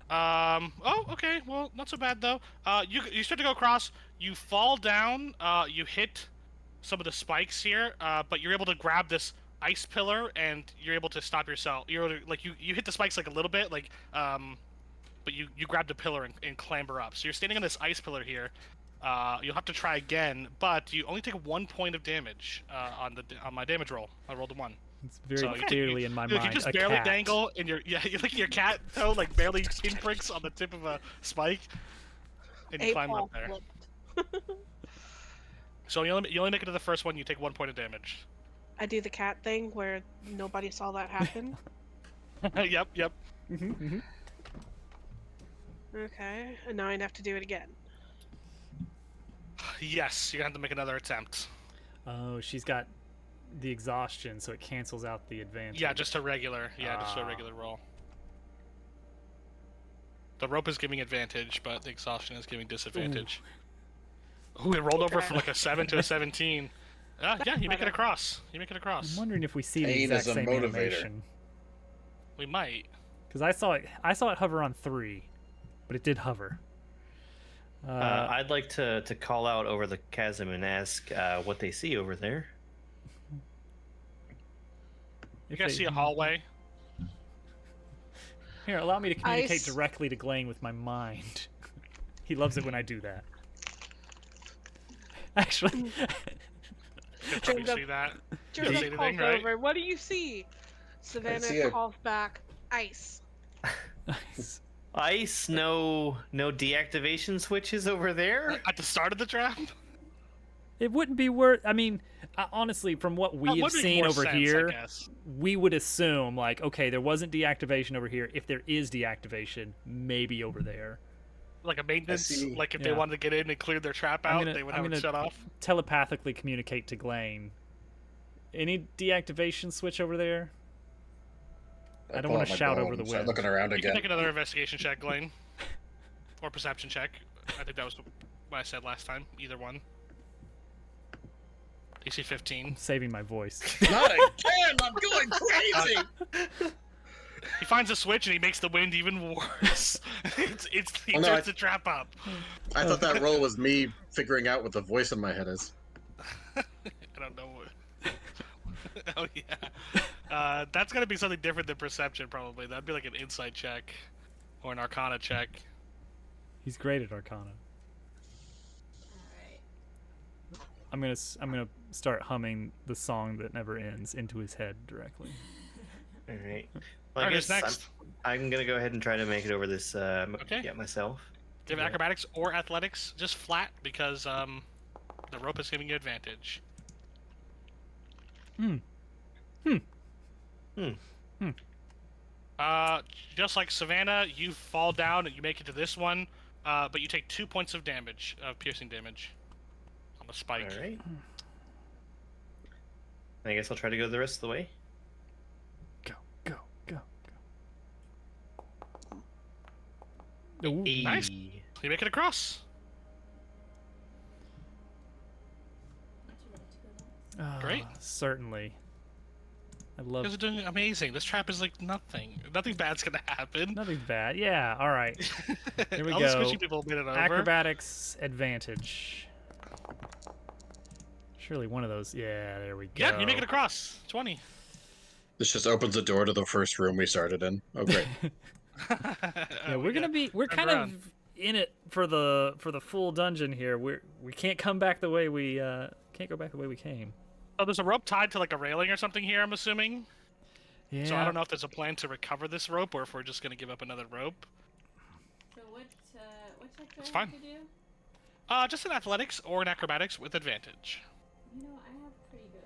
Oh, okay. Well, not so bad, though. You start to go across. You fall down. You hit some of the spikes here, but you're able to grab this ice pillar, and you're able to stop yourself. You're able to, like, you hit the spikes, like, a little bit, like, but you grab the pillar and clamber up. So you're standing on this ice pillar here. You'll have to try again, but you only take 1 point of damage on my damage roll. I rolled a 1. It's very So you- clearly in my You mind just a barely cat. dangle, and you're like your cat toe like barely pinpricks on the tip of a spike, and you climb up there. Flipped. So you only make it to the first one. You take 1 point of damage. I do the cat thing where nobody saw that happen. Yep. Okay, and now I have to do it again. Yes, you're gonna have to make another attempt. Oh, she's got the exhaustion, so it cancels out the advantage. Yeah, just a regular. Yeah, just a regular roll. The rope is giving advantage, but the exhaustion is giving disadvantage. Ooh, it rolled over from like a 7 to a 17. Yeah, you make it across. You make it I'm across. wondering if we see the Pain exact is a same motivator. animation. We might. Because I saw it hover on 3, but it did hover. I'd like to call out over the chasm and ask what they see over there. You If guys they- see a hallway? Here, allow me to communicate Ice. directly to Glane with my mind. He loves it when I do that. Actually, You can probably Turned up- see that. Turns see up anything, calls right? over. What do you see? see Savannah a- calls back. Ice. Ice, no deactivation switches over there. At the start of the trap? it wouldn't be worth. I mean, honestly, from what That we have would make seen more over sense, I here, guess. we would assume like, okay, there wasn't deactivation over here. If there is deactivation, maybe over there. Like a maintenance, see. like if they Yeah. wanted to get in and clear their trap I'm out, gonna- they would I'm have it gonna- shut off. Telepathically communicate to Glane. Any deactivation switch over there? I don't pull wanna out my shout bow over the and start wind. looking around You can again. make another investigation check, Glane. Or perception check. I think that was what I said last time. Either one. DC 15. Saving my voice. Not again! I'm going crazy! He finds a switch and he makes the wind even worse. He Oh, no, turns the trap up. I thought that roll was me figuring out what the voice in my head is. I don't know what. Oh yeah. That's gotta be something different than perception, probably. That'd be like an insight check or an Arcana check. He's great at Arcana. I'm gonna start humming the song that never ends into his head directly. All right. Well, I Alright, who's guess next? I'm gonna go ahead and try to make it over this. Okay. Yeah, myself. Give acrobatics or athletics, just flat because the rope is giving you advantage. Just like Savannah, you fall down and you make it to this one, but you take 2 points of damage, of piercing damage, on the spike. All right. I guess I'll try to go the rest of the way. Go. Ooh, Nice. Hey. You make it across. Great. Certainly. I You love. guys are doing amazing. This trap is like nothing. Nothing bad's gonna happen. Nothing's bad. Yeah. All right. Here we All go. the squishy people made it over. Acrobatics advantage. Surely one of those. Yeah. There we go. Yeah, you make it across. 20. This just opens the door to the first room we started in. Oh, great. Yeah, we're gonna be. We're kind around. of in it for the full dungeon here. We can't come back the way we can't go back the way we came. Oh, there's a rope tied to like a railing or something here, I'm assuming. Yeah. So I don't know if there's a plan to recover this rope or if we're just gonna give up another rope. So What check do It's I fine. have to do? Just in athletics or in acrobatics with advantage. You know, I have pretty good.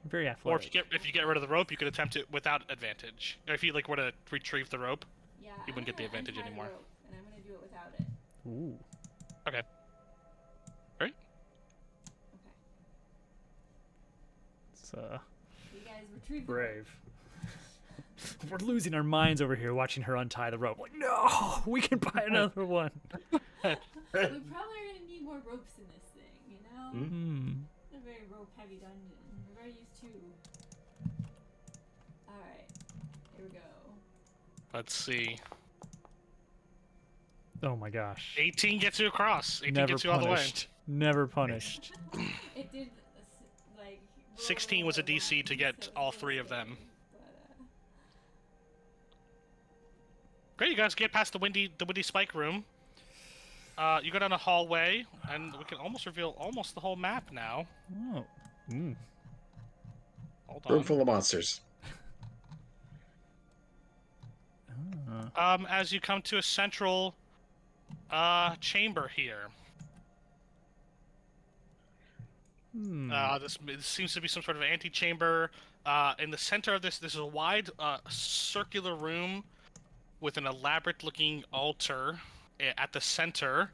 Very Or athletic. if you get rid of the rope, you could attempt it without advantage. If you like were to retrieve the rope. Yeah, You wouldn't get the advantage untie anymore. The rope, and I'm gonna do it without it. Ooh. Okay. Alright. Okay. It's You guys retrieve the rope. brave. We're losing our minds over here watching her untie the rope. Like, no, we can buy another one. We probably are gonna need more ropes in this thing, you know? Hmm. It's a very rope-heavy dungeon. We're very used to. Alright, here we go. Let's see. Oh my gosh. 18 gets you across. 18 Never gets you all the way. punished. Never punished. It did, like. 16 was a DC to get all three of them. Great, you guys get past the windy spike room. You go down a hallway, and we can almost reveal almost the whole map now. Oh. Mm. Hold Room on. full of monsters. As you come to a central chamber here. Hmm. This seems to be some sort of antechamber. In the center of this is a wide circular room with an elaborate-looking altar at the center.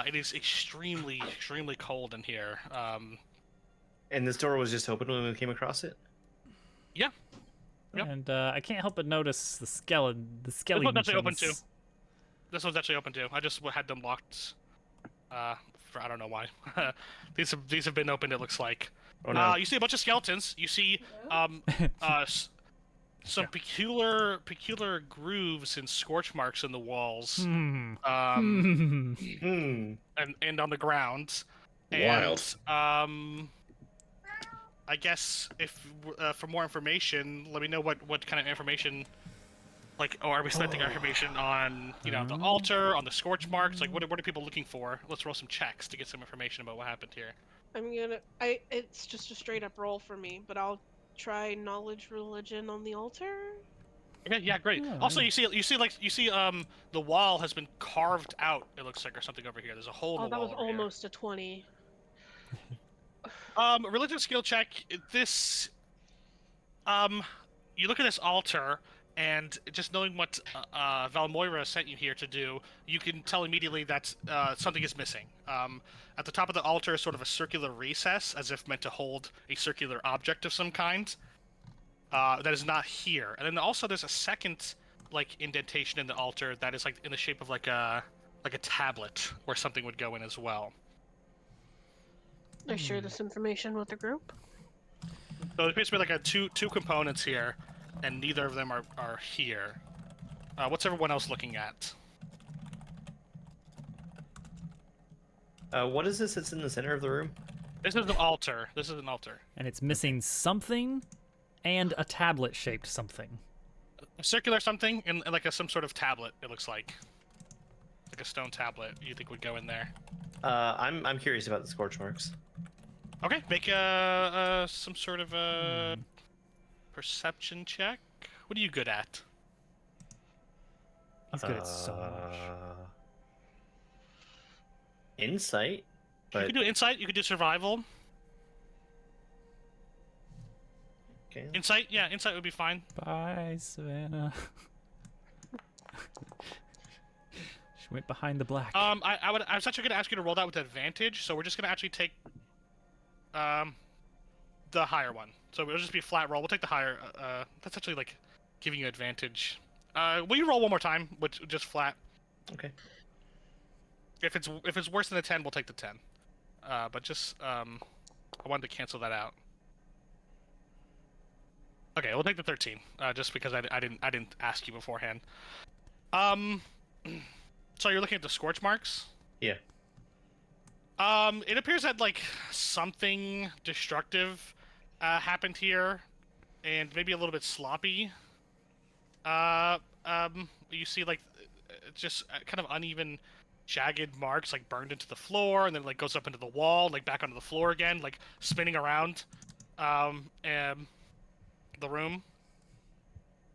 It is extremely cold in here. And this door was just open when we came across it? Yeah. Yep. And I can't help but notice the skeleton. The skeleton. one's actually open too. This one's actually open too. I just had them locked. For I don't know why. these have been opened. It looks like. Oh no. You see a bunch of skeletons. You see some peculiar grooves and scorch marks in the walls. Hmm. And on the ground. Wild. And, I guess if for more information, let me know what kind of information. Like, or are we selecting information on, you know, the altar, on the scorch marks? Like, what are people looking for? Let's roll some checks to get some information about what happened here. It's just a straight up roll for me, but I'll try knowledge religion on the altar. Okay, yeah, great. Yeah, Also, you see the wall has been carved out. It looks like, or something over here. There's a hole in Oh, the that wall was over here. almost a 20. Religion skill check. This, you look at this altar, and just knowing what Valmoira sent you here to do, you can tell immediately that something is missing. At the top of the altar is sort of a circular recess, as if meant to hold a circular object of some kind. That is not here. And then also there's a second, like, indentation in the altar that is like in the shape of like a tablet where something would go in as well. I share this information with the group. So there appears to be like two components here, and neither of them are here. What's everyone else looking at? What is this that's in the center of the room? This is an altar. This is an altar. And it's missing something, and a tablet-shaped something. A circular something, and like some sort of tablet. It looks like a stone tablet. You think would go in there? I'm curious about the scorch marks. Okay, make some sort of a perception check. What are you good at? He's good at so much. Insight. You But could do insight. You could do survival. okay. Insight, yeah, insight would be fine. Bye, Savannah. She went behind the black. I was actually gonna ask you to roll that with advantage, so we're just gonna actually take the higher one. So it'll just be a flat roll. We'll take the higher. That's actually like giving you advantage. Will you roll one more time with just flat? Okay. If it's worse than a 10, we'll take the 10. But just I wanted to cancel that out. Okay, we'll take the 13. Just because I didn't ask you beforehand. So you're looking at the scorch marks? Yeah. It appears that like something destructive happened here, and maybe a little bit sloppy. You see like just kind of uneven, jagged marks like burned into the floor, and then like goes up into the wall, like back onto the floor again, like spinning around. And the room.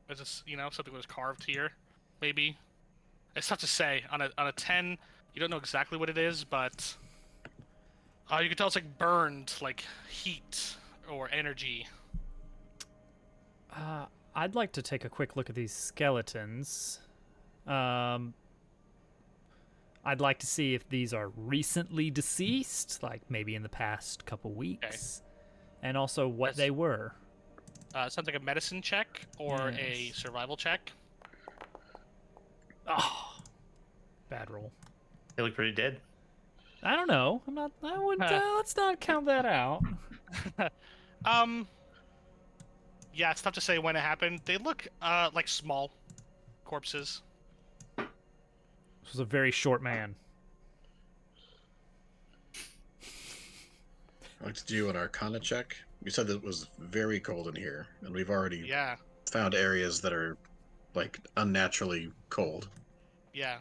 Is this, something was carved here, maybe, It's tough to say. On a 10, you don't know exactly what it is, but you can tell it's like burned, like heat or energy. I'd like to take a quick look at these skeletons. I'd like to see if these are recently deceased, like maybe in the past couple weeks, and also what they were. Sounds like a medicine check or a Yes. survival check. Oh, bad roll. They look pretty dead. I don't know. I'm not. I would. Let's not count that out. Yeah, it's tough to say when it happened. They look like small corpses. This was a very short man. I'd like to do an Arcana check. You said that it was very cold in here, and we've already Yeah, found areas that are like unnaturally cold. yeah.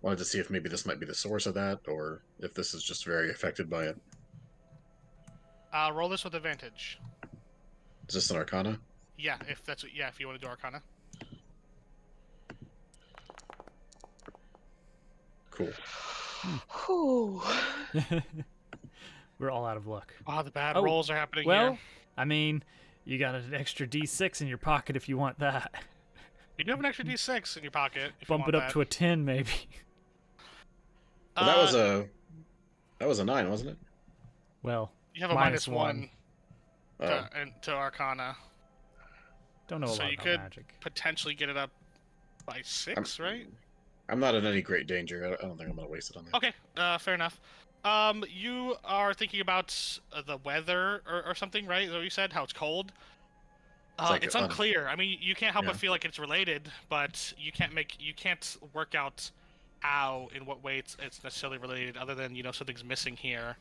Wanted to see if maybe this might be the source of that, or if this is just very affected by it. Roll this with advantage. Is this an Arcana? Yeah, if that's what, yeah, if you want to do Arcana. Cool. Whew. We're all out of luck. Oh, the bad Oh, rolls are happening Well, here. I mean, you got an extra D6 in your pocket if you want that. You do have an extra D6 in your pocket. If Bump you it want up that. to a 10, maybe. Well, that was a 9, wasn't it? Well, You have a minus -1 Oh, to Arcana. don't know a So lot you about could magic. potentially get it up by 6, right? I'm not in any great danger. I don't think I'm gonna waste it on that. Okay, fair enough. You are thinking about the weather or something, right? Is that what you said? How it's cold? like It's a- unclear. I mean, you can't help but Yeah. feel like it's related, but you can't work out how, in what way it's necessarily related, other than, something's missing here.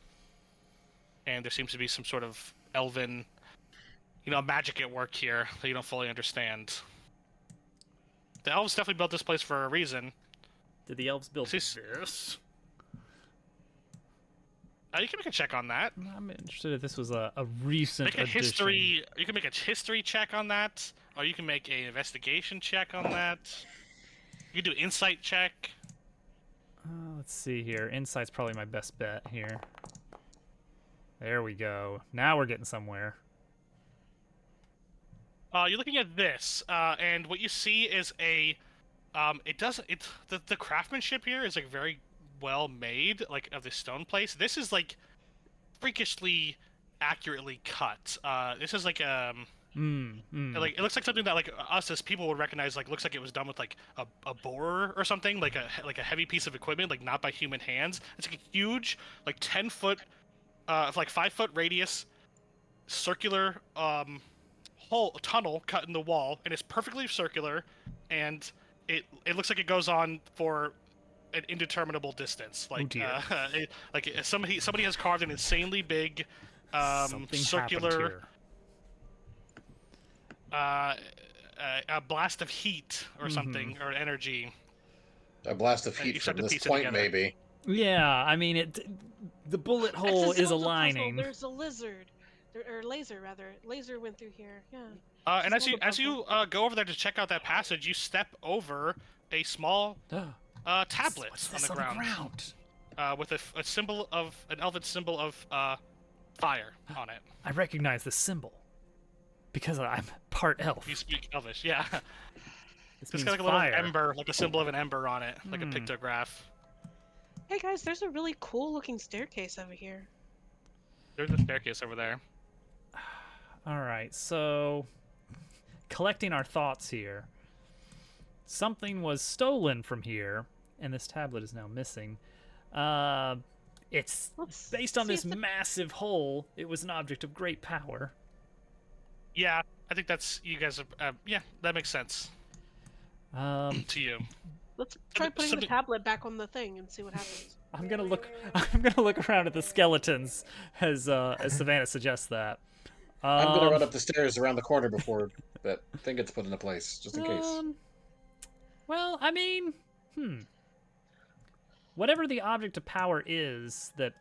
And there seems to be some sort of elven, magic at work here that you don't fully understand. The elves definitely built this place for a reason. Did the elves build Sis- this? You can make a check on that. I'm interested if this was a recent Make a addition. history. You can make a history check on that, or you can make an investigation check on that. You can do insight check. Let's see here. Insight's probably my best bet here. There we go. Now we're getting somewhere. You're looking at this, and what you see is the craftsmanship here is like very well made, like of this stone place. This is like freakishly accurately cut. This is like like it looks like something that like us as people would recognize. Like looks like it was done with like a borer or something, like a heavy piece of equipment, like not by human hands. It's like a huge, like 10-foot, like 5-foot radius, circular tunnel cut in the wall, and it's perfectly circular, and it looks like it goes on for an indeterminable distance. Like dear. somebody has carved an insanely big Something circular happened here. a blast of heat or something, or energy. A blast of You heat start from to this piece it point, together. maybe. Yeah, I mean, the bullet It's hole is Zelda puzzle. aligning. There's a lizard, or laser rather. Laser went through here. Yeah. And It's as a you go over there to check out that passage, you step over a small tablet What's on this the ground, with a symbol of an elven symbol of fire on it. I recognize the symbol because I'm part elf. You speak Elvish, yeah. This It's means got like a little fire. ember, like a symbol of an ember on it, like a pictograph. Hey guys, there's a really cool looking staircase over here. There's a staircase over there. All right, so collecting our thoughts here. Something was stolen from here, and this tablet is now missing. It's Let's based on see this if the- massive hole. It was an object of great power. Yeah, I think that's you guys. Yeah, that makes sense to you. Let's try putting so the the- tablet back on the thing and see what happens. I'm gonna look. I'm gonna look around at the skeletons as Savannah suggests that. I'm gonna run up the stairs around the corner before that thing gets put into place, just in case. Well, I mean, whatever the object of power is that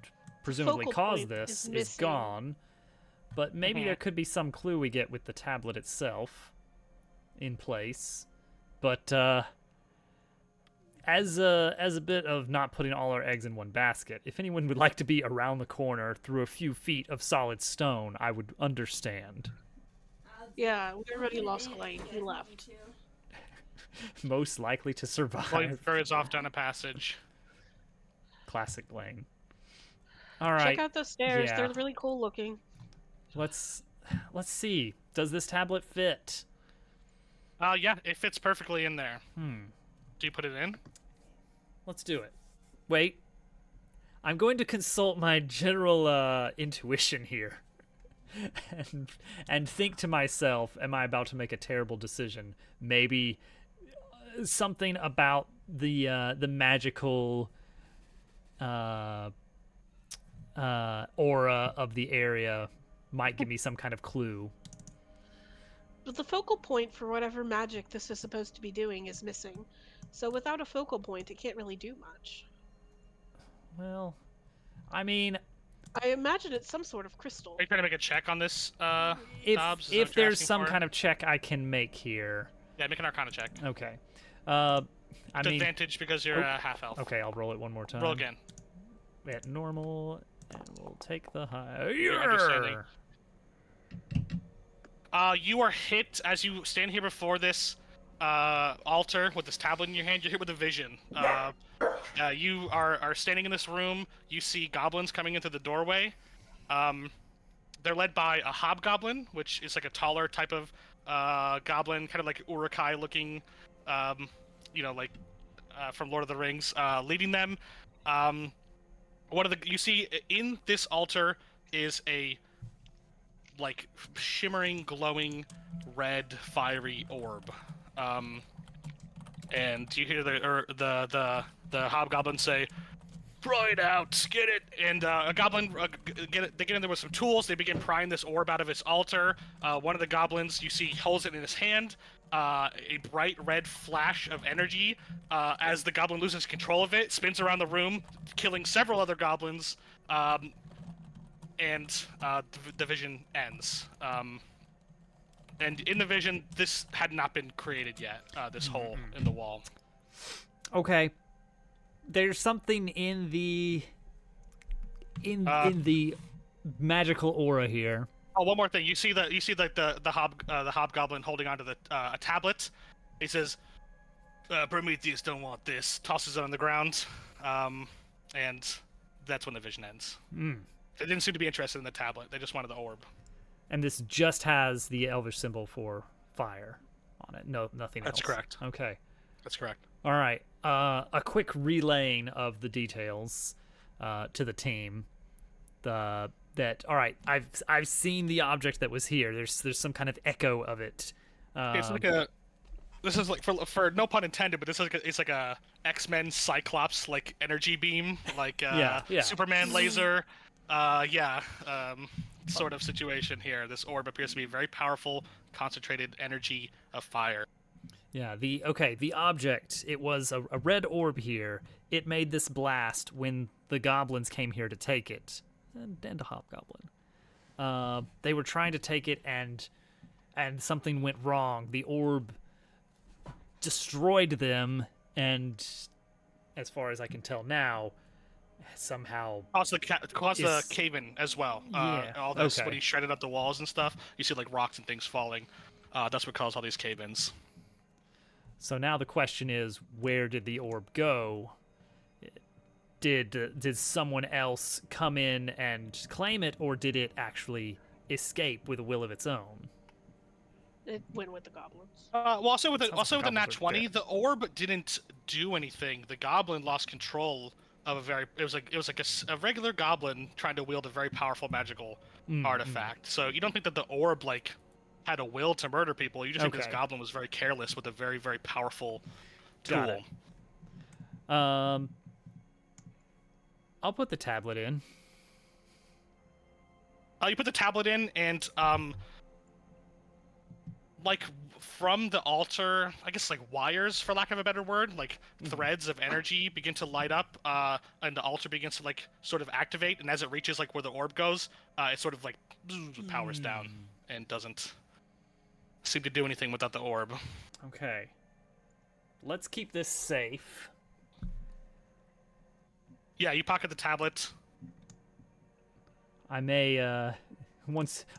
presumably Focal caused point this is is missing. gone, but maybe there could be some clue we get with the tablet itself in place. But as a bit of not putting all our eggs in one basket, if anyone would like to be around the corner through a few feet of solid stone, I would understand. Yeah, we already lost Lane. He left. Most likely to survive. Blade throws off down a passage. Classic Blaine. All right. Check out the stairs. Yeah. They're really cool looking. Let's see. Does this tablet fit? Yeah, it fits perfectly in there. Do you put it in? Let's do it. Wait. I'm going to consult my general intuition here. and think to myself, am I about to make a terrible decision? Maybe something about the magical aura of the area might give me some kind of clue. But the focal point for whatever magic this is supposed to be doing is missing. So without a focal point, it can't really do much. Well, I mean, I imagine it's some sort of crystal. Are you trying to make a check on this, Dobbs? Is that if what you're there's asking some for? kind of check I can make here. Yeah, make an Arcana check. Okay. I With mean, advantage because you're a half elf. okay, I'll roll it one more time. Roll again. At normal, and we'll take the high. Your understanding. You are hit as you stand here before this altar with this tablet in your hand. You're hit with a vision. You are standing in this room. You see goblins coming into the doorway. They're led by a hobgoblin, which is like a taller type of goblin, kind of like Urukai looking, from Lord of the Rings, leading them. You see in this altar is a like shimmering, glowing, red, fiery orb, and you hear the hobgoblin say, "Pry it out, get it!" And a goblin they get in there with some tools. They begin prying this orb out of its altar. One of the goblins you see holds it in his hand. A bright red flash of energy as the goblin loses control of it, spins around the room, killing several other goblins. And the vision ends. And in the vision, this had not been created yet, this hole in the wall. Okay. There's something in the magical aura here. Oh, one more thing. You see the hobgoblin holding onto a tablet. He says, "Prometheus don't want this." Tosses it on the ground, and that's when the vision ends. They didn't seem to be interested in the tablet. They just wanted the orb. And this just has the elvish symbol for fire on it. No, nothing else. That's correct. Okay. That's correct. All right. A quick relaying of the details to the team. All right. I've seen the object that was here. There's some kind of echo of it. It's like this is like for no pun intended, but it's like a X-Men Cyclops like energy beam, like yeah. Superman laser. Sort of situation here. This orb appears to be very powerful, concentrated energy of fire. Yeah, the object, it was a red orb here. It made this blast when the goblins came here to take it. And a hobgoblin. They were trying to take it and something went wrong. The orb destroyed them, and as far as I can tell now, somehow caused the cave-in as well. All this when he shredded up the walls and stuff. You see like rocks and things falling. That's what caused all these cave-ins. So now the question is, where did the orb go? Did someone else come in and claim it, or did it actually escape with a will of its own? It went with the goblins. Also with the goblins nat are 20, dead. the orb didn't do anything. The goblin lost control of it was like a regular goblin trying to wield a very powerful magical artifact. So you don't think that the orb like had a will to murder people. You just think this goblin was very careless with a very, very powerful tool. Got it. I'll put the tablet in. You put the tablet in, and like from the altar, I guess like wires, for lack of a better word, like threads of energy begin to light up, and the altar begins to like sort of activate. And as it reaches like where the orb goes, it sort of like powers down and doesn't seem to do anything without the orb. Okay. Let's keep this safe. Yeah, you pocket the tablet. I may,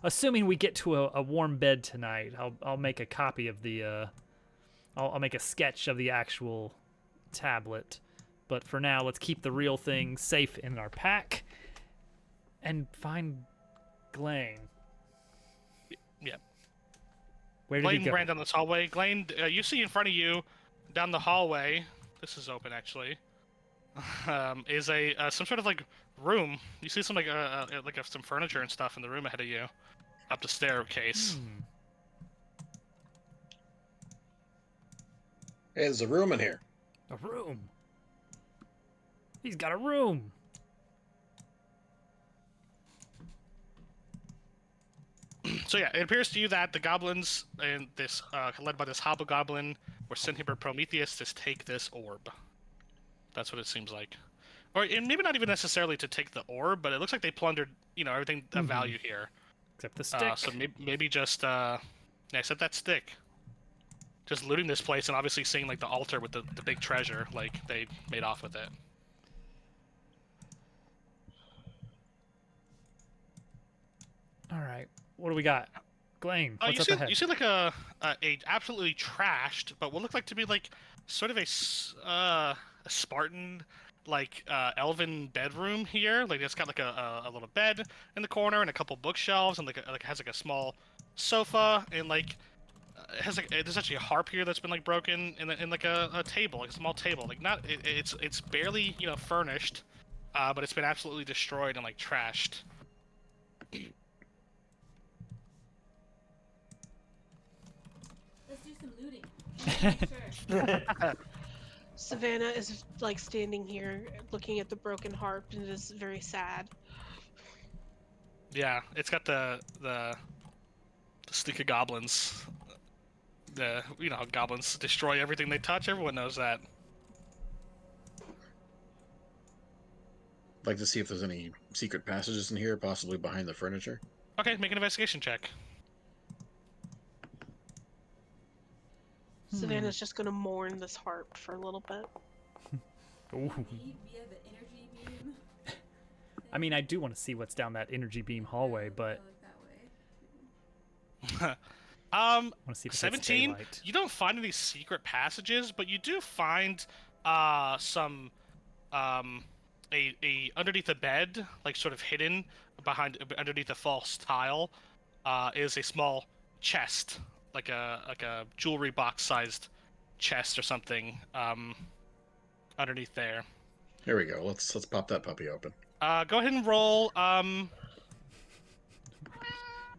assuming we get to a warm bed tonight, I'll make a copy of the, I'll make a sketch of the actual tablet. But for now, let's keep the real thing safe in our pack and find Glane. Yeah. Where did he Glane go? ran down this hallway. Glane, you see in front of you, down the hallway. This is open actually. Is a some sort of like room. You see some some furniture and stuff in the room ahead of you, up the staircase. Hey, there's a room in here. A room. He's got a room. So yeah, it appears to you that the goblins and this, led by this hobgoblin, were sent here by Prometheus to take this orb. That's what it seems like. Or and maybe not even necessarily to take the orb, but it looks like they plundered, everything of value here. Except the stick. So maybe just, except that stick. Just looting this place and obviously seeing like the altar with the big treasure, like they made off with it. All right. What do we got? Glane, what's up ahead? You see like a absolutely trashed, but what looked like to be like sort of a Spartan like elven bedroom here. Like it's got like a little bed in the corner and a couple bookshelves and has like a small sofa and like it has like there's actually a harp here that's been like broken in like a table, like a small table. Like it's barely furnished, but it's been absolutely destroyed and like trashed. Let's do some looting. Sure. Savannah is like standing here looking at the broken harp and is very sad. Yeah, it's got the stick of goblins. Goblins destroy everything they touch. Everyone knows that. I'd like to see if there's any secret passages in here, possibly behind the furniture. Okay, make an investigation check. Savannah's just gonna mourn this harp for a little bit. Ooh. Via the energy beam. I mean, I do want to see what's down that energy beam hallway, but I want to see if it's 17. daylight. You don't find any secret passages, but you do find some a underneath the bed, like sort of hidden underneath a false tile, is a small chest, like a jewelry box sized chest or something, underneath there. Here we go. Let's pop that puppy open. Go ahead and roll. Go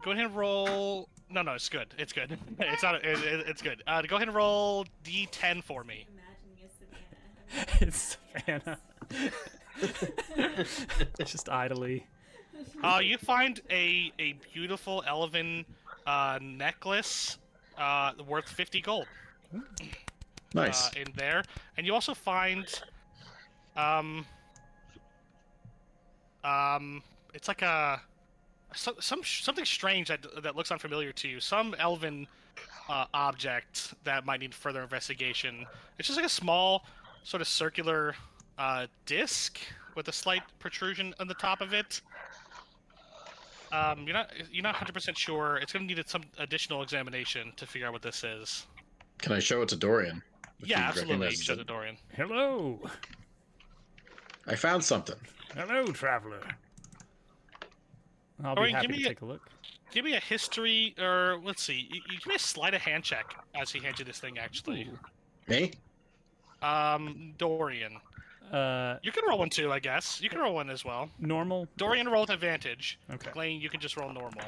ahead and roll. No, it's good. It's good. It's not. It's good. Go ahead and roll D10 for me. Imagining a Savannah. It's Savannah. Just idly. You find a beautiful elven necklace worth 50 gold. Nice. In there, and you also find it's like something strange that looks unfamiliar to you. Some elven object that might need further investigation. It's just like a small, sort of circular disc with a slight protrusion on the top of it. You're not 100% sure. It's going to need some additional examination to figure out what this is. Can I show it to Dorian? If Yeah, he absolutely. recognizes Show it? the Dorian. Hello. I found something. Hello, traveler. I'll be Dorian, happy give to me take a look. Give me a history, or let's see. You give me a sleight of hand check as he hands you this thing. Actually, Me? Dorian. You can roll one too, I guess. You can roll one as well. Normal. Dorian, roll with advantage. Okay. Glane, you can just roll normal.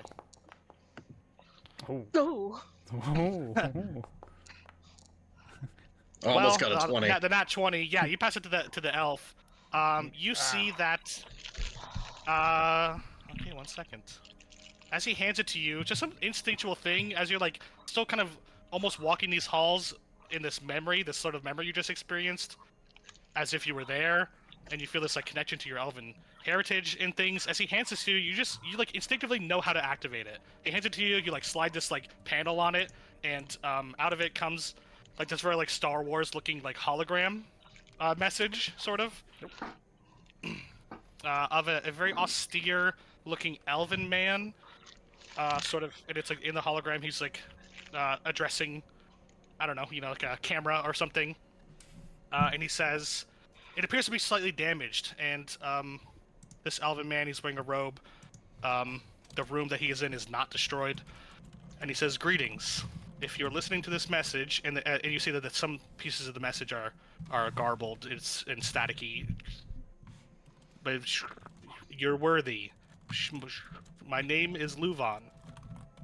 Oh. Oh, Oh. Almost got a 20. The nat 20. Yeah, you pass it to the elf. You see that. Okay, 1 second. As he hands it to you, just some instinctual thing, as you're like still kind of almost walking these halls in this sort of memory you just experienced, as if you were there, and you feel this like connection to your elven heritage and things. As he hands this to you, you like instinctively know how to activate it. He hands it to you, you like slide this like panel on it, and out of it comes like this very like Star Wars looking like hologram message, sort of. of a very austere-looking elven man. Sort of, and it's like in the hologram, he's like addressing, I don't know, like a camera or something. And he says, "It appears to be slightly damaged, and this elven man, he's wearing a robe. The room that he is in is not destroyed." And he says, "Greetings. If you're listening to this message, and you see that some pieces of the message are garbled, it's and staticky, but you're worthy. My name is Luvan.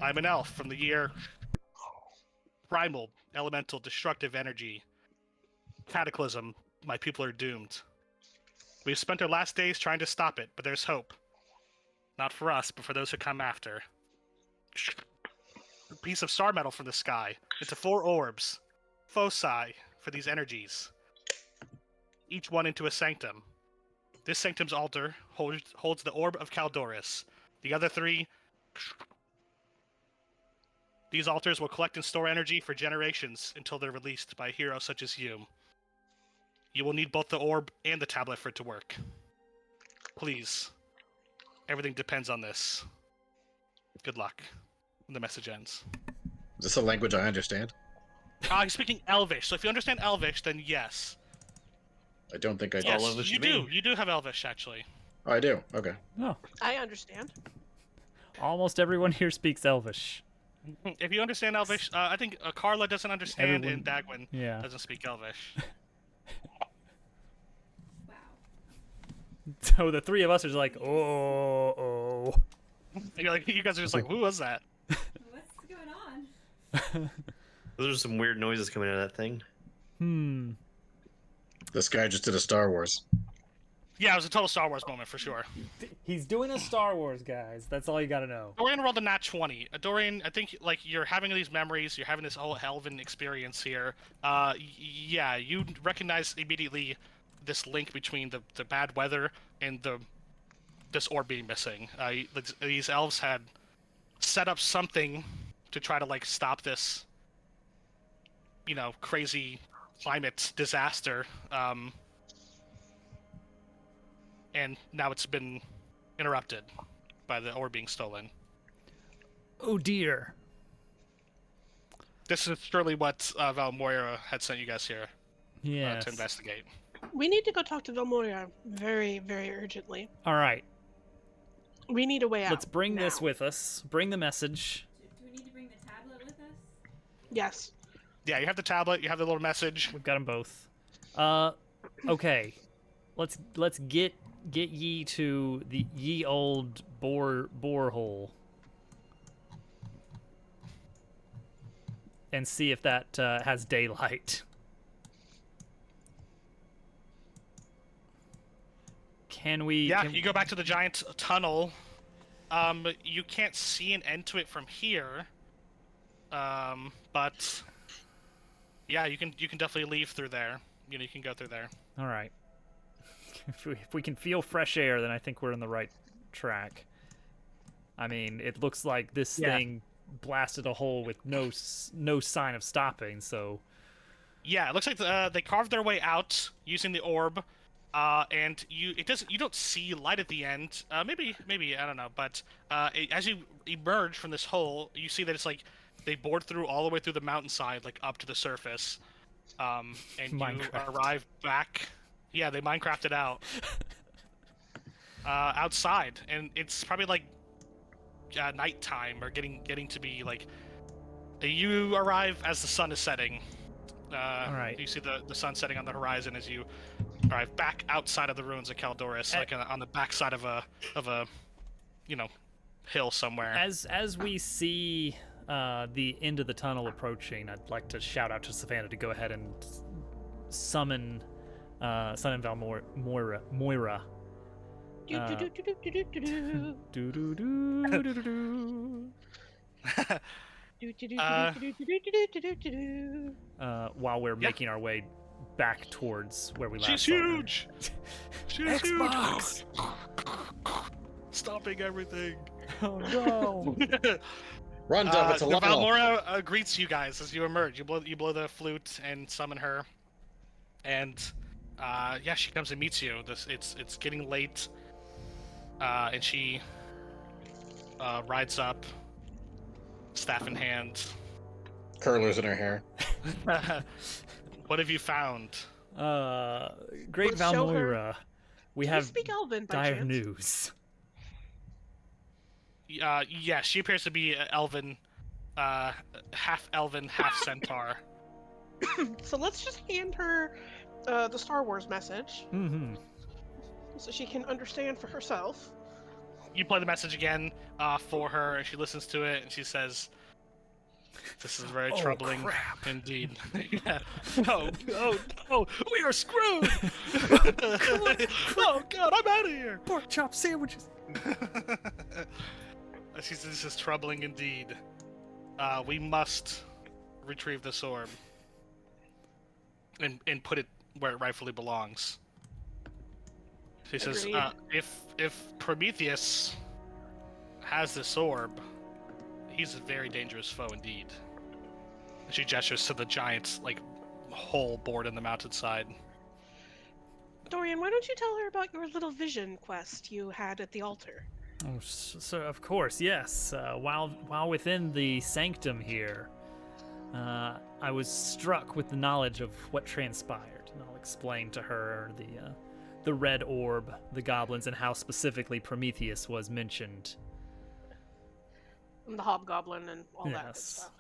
I'm an elf from the year primal, elemental, destructive energy. Cataclysm. My people are doomed. We've spent our last days trying to stop it, but there's hope. Not for us, but for those who come after. A piece of star metal from the sky. Into 4 orbs. Foci for these energies. Each one into a sanctum. This sanctum's altar holds the orb of Caldoris. The other 3... These altars will collect and store energy for generations until they're released by a hero such as you. You will need both the orb and the tablet for it to work. Please. Everything depends on this. Good luck." And the message ends. Is this a language I understand? He's speaking Elvish, so if you understand Elvish, then yes. I don't think I do. Yes, Elvish you to me. do. You do have Elvish, actually. Oh, I do. Okay. Oh, I understand. almost everyone here speaks Elvish. If you understand Elvish, I think Carla doesn't understand, and Dagwin Yeah. doesn't speak Elvish. Wow. So the 3 of us are just like, oh. You're like, you guys are just like, who was that? What's going on? Those are some weird noises coming out of that thing. This guy just did a Star Wars. Yeah, it was a total Star Wars moment for sure. He's doing a Star Wars, guys. That's all you gotta know. Dorian rolled a nat 20. Dorian, I think like you're having these memories, you're having this whole elven experience here. Yeah, you recognize immediately this link between the bad weather and this orb being missing. These elves had set up something to try to like stop this, crazy climate disaster. And now it's been interrupted by the orb being stolen. Oh dear. This is surely what Valmoira had sent you guys here Yes. to investigate. We need to go talk to Valmoria very, very urgently. All right. We need a way out. Let's bring now. this with us. Bring the message. Do we need to bring the tablet with us? Yes. Yeah, you have the tablet, you have the little message. We've got them both. Okay. Let's get ye to the ye old borehole and see if that has daylight. Can we? Yeah, can- you go back to the giant tunnel. You can't see an end to it from here. But yeah, you can definitely leave through there. You can go through there. All right. If we can feel fresh air, then I think we're in the right track. I mean, it looks like this thing blasted a hole with no sign of stopping. So Yeah, it looks like they carved their way out using the orb, and you don't see light at the end. Maybe I don't know, but as you emerge from this hole, you see that it's like they bored through all the way through the mountainside, like up to the surface, and you Minecraft. arrive back. Yeah, they Minecrafted out outside, and it's probably like nighttime or getting to be like. You arrive as the sun is setting. All right. You see the sun setting on the horizon as you arrive back outside of the ruins of Caldoris, like on the backside of a hill somewhere. as we see the end of the tunnel approaching, I'd like to shout out to Savannah to go ahead and summon Moira. While we're making our way back towards where we last She's saw her. huge. She's Xbox! huge. Stopping everything. Oh no! Run, Dub, it's a the Lionel. Valmora greets you guys as you emerge. You blow the flute and summon her, and Yeah, she comes and meets you. It's getting late, and she rides up, staff in hand. Curlers in her hair. What have you found? Great Let's show her- Valmoira, we Do have we speak Elven by dire chance? news. Yeah, she appears to be elven, half elven, half centaur. So let's just hand her the Star Wars message Mm-hmm. so she can understand for herself. You play the message again for her, and she listens to it, and she says, "This is very Oh, troubling crap. indeed." Yeah. No, we are screwed. Oh God, I'm out of here. Pork chop sandwiches. She says, "This is troubling indeed. We must retrieve this orb and put it where it rightfully belongs." She says, Agreed. if Prometheus has this orb, he's a very dangerous foe indeed." She gestures to the giant, hole bored in the mountainside. Dorian, why don't you tell her about your little vision quest you had at the altar? Oh, so of course, yes. While within the sanctum here, I was struck with the knowledge of what transpired, and I'll explain to her the red orb, the goblins, and how specifically Prometheus was mentioned. And the hobgoblin and all that good Yes. stuff.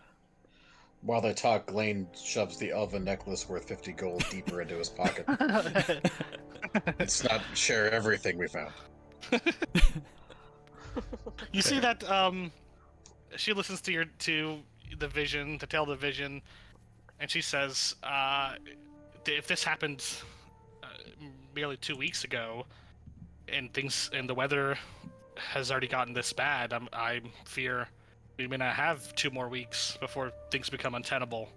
While they talk, Glane shoves the elven necklace worth 50 gold deeper into his pocket. It's not share everything we found. You see that she listens to the vision, to tell the vision, and she says, if this happened merely 2 weeks ago, and the weather has already gotten this bad, I fear we may not have 2 more weeks before things become untenable.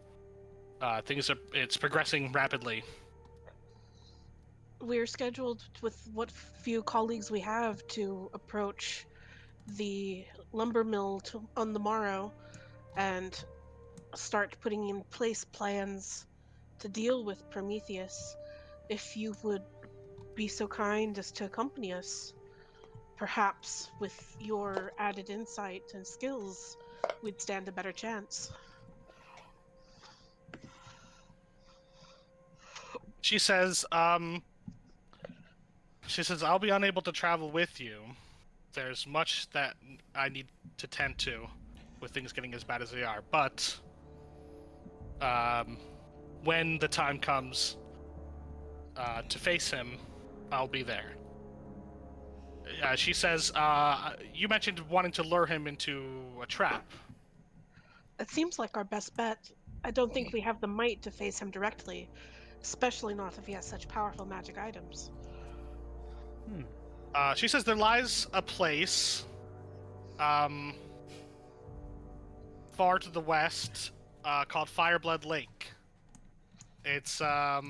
It's progressing rapidly. We're scheduled with what few colleagues we have to approach the lumber mill on the morrow and start putting in place plans to deal with Prometheus. If you would be so kind as to accompany us, perhaps with your added insight and skills, we'd stand a better chance. She says, I'll be unable to travel with you. There's much that I need to tend to with things getting as bad as they are. But when the time comes to face him, I'll be there. She says, you mentioned wanting to lure him into a trap. It seems like our best bet. I don't think we have the might to face him directly, especially not if he has such powerful magic items. She says there lies a place far to the west called Fireblood Lake. It's a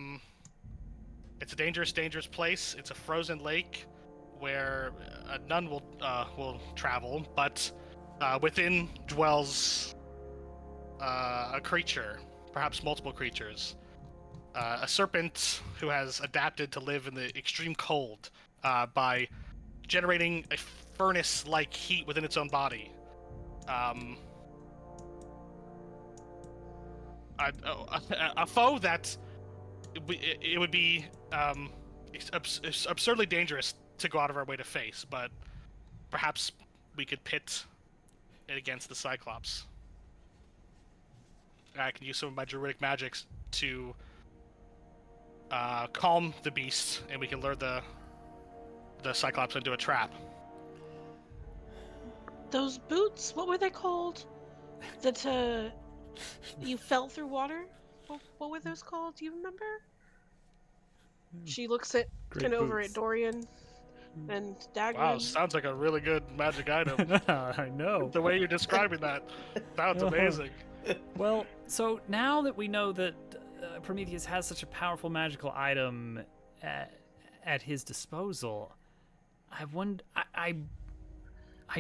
dangerous place. It's a frozen lake where none will travel, but within dwells a creature, perhaps multiple creatures. A serpent who has adapted to live in the extreme cold by generating a furnace-like heat within its own body. A foe that it would be absurdly dangerous to go out of our way to face, but perhaps we could pit it against the Cyclops. I can use some of my druidic magics to calm the beast, and we can lure the Cyclops into a trap. Those boots, what were they called? That you fell through water? What were those called? Do you remember? She looks at Great over at boots. Dorian and Dagwood. Wow, sounds like a really good magic item. I know. The way you're describing that sounds amazing. Well, so now that we know that Prometheus has such a powerful magical item at his disposal, I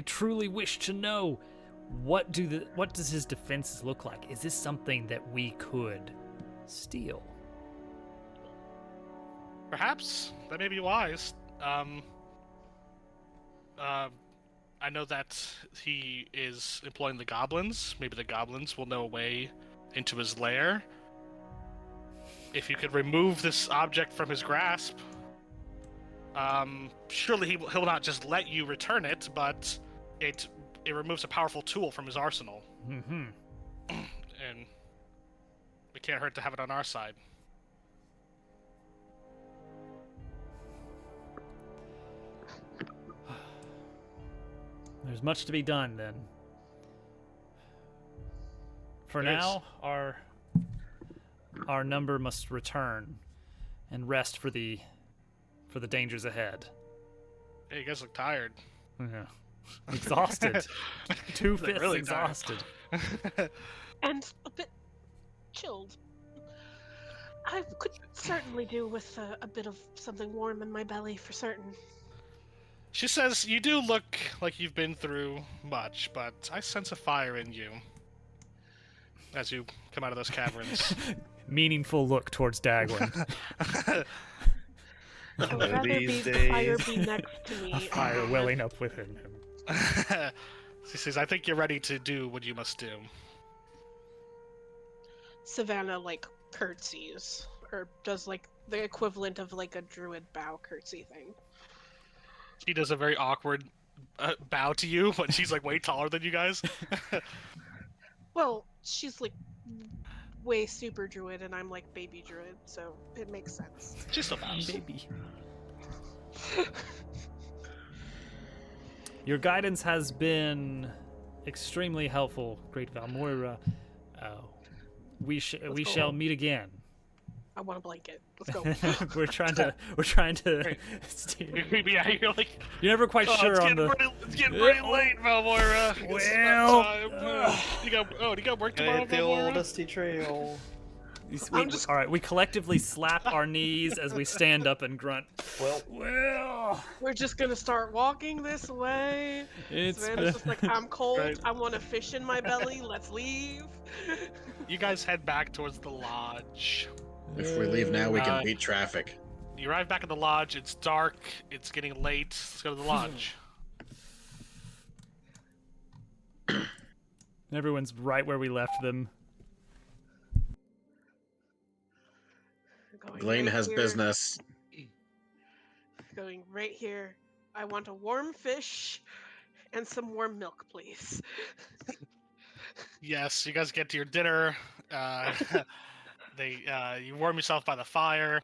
truly wish to know what does his defenses look like? Is this something that we could steal? Perhaps that may be wise. I know that he is employing the goblins. Maybe the goblins will know a way into his lair. If you could remove this object from his grasp, surely he'll not just let you return it, but it removes a powerful tool from his arsenal. Mm-hmm. And it can't hurt to have it on our side. There's much to be done then. For There is. now, our number must return and rest for the dangers ahead. Hey, you guys look tired. Yeah. Exhausted. Two-fifths really tired. exhausted. And a bit chilled. I could certainly do with a bit of something warm in my belly for certain. She says, you do look like you've been through much, but I sense a fire in you as you come out of those caverns. Meaningful look towards Dagwin. I would rather These the days. fire be next to me. A fire welling up within him. She says, I think you're ready to do what you must do. Savannah, like, curtsies. Or does, like, the equivalent of, like, a druid bow curtsy thing. She does a very awkward bow to you, but she's like way taller than you guys. Well, she's, like, way super druid, and I'm, like, baby druid, so it makes sense. She still bows. Baby. Your guidance has been extremely helpful, Great Valmoira. We go shall home. meet again. I want a blanket. Let's go. we're trying to Right. steer. Yeah, you're like, You're never quite sure on the. it's getting pretty late, Valmoira. It's about Well, time. You got work Gonna tomorrow, hit the old Valmoira? dusty trail. All right, we collectively slap our knees as we stand up and grunt. Well, We're just gonna start walking this way. it's Savannah's just like, I'm cold. Right. I want a fish in my belly. Let's leave. You guys head back towards the lodge. If we leave now, we can Uh, beat traffic. You arrive back at the lodge. It's dark. It's getting late. Let's go to the lodge. Everyone's right where we left them. Going Blaine right has here, business. Going right here. I want a warm fish and some warm milk, please. Yes, you guys get to your dinner. You warm yourself by the fire.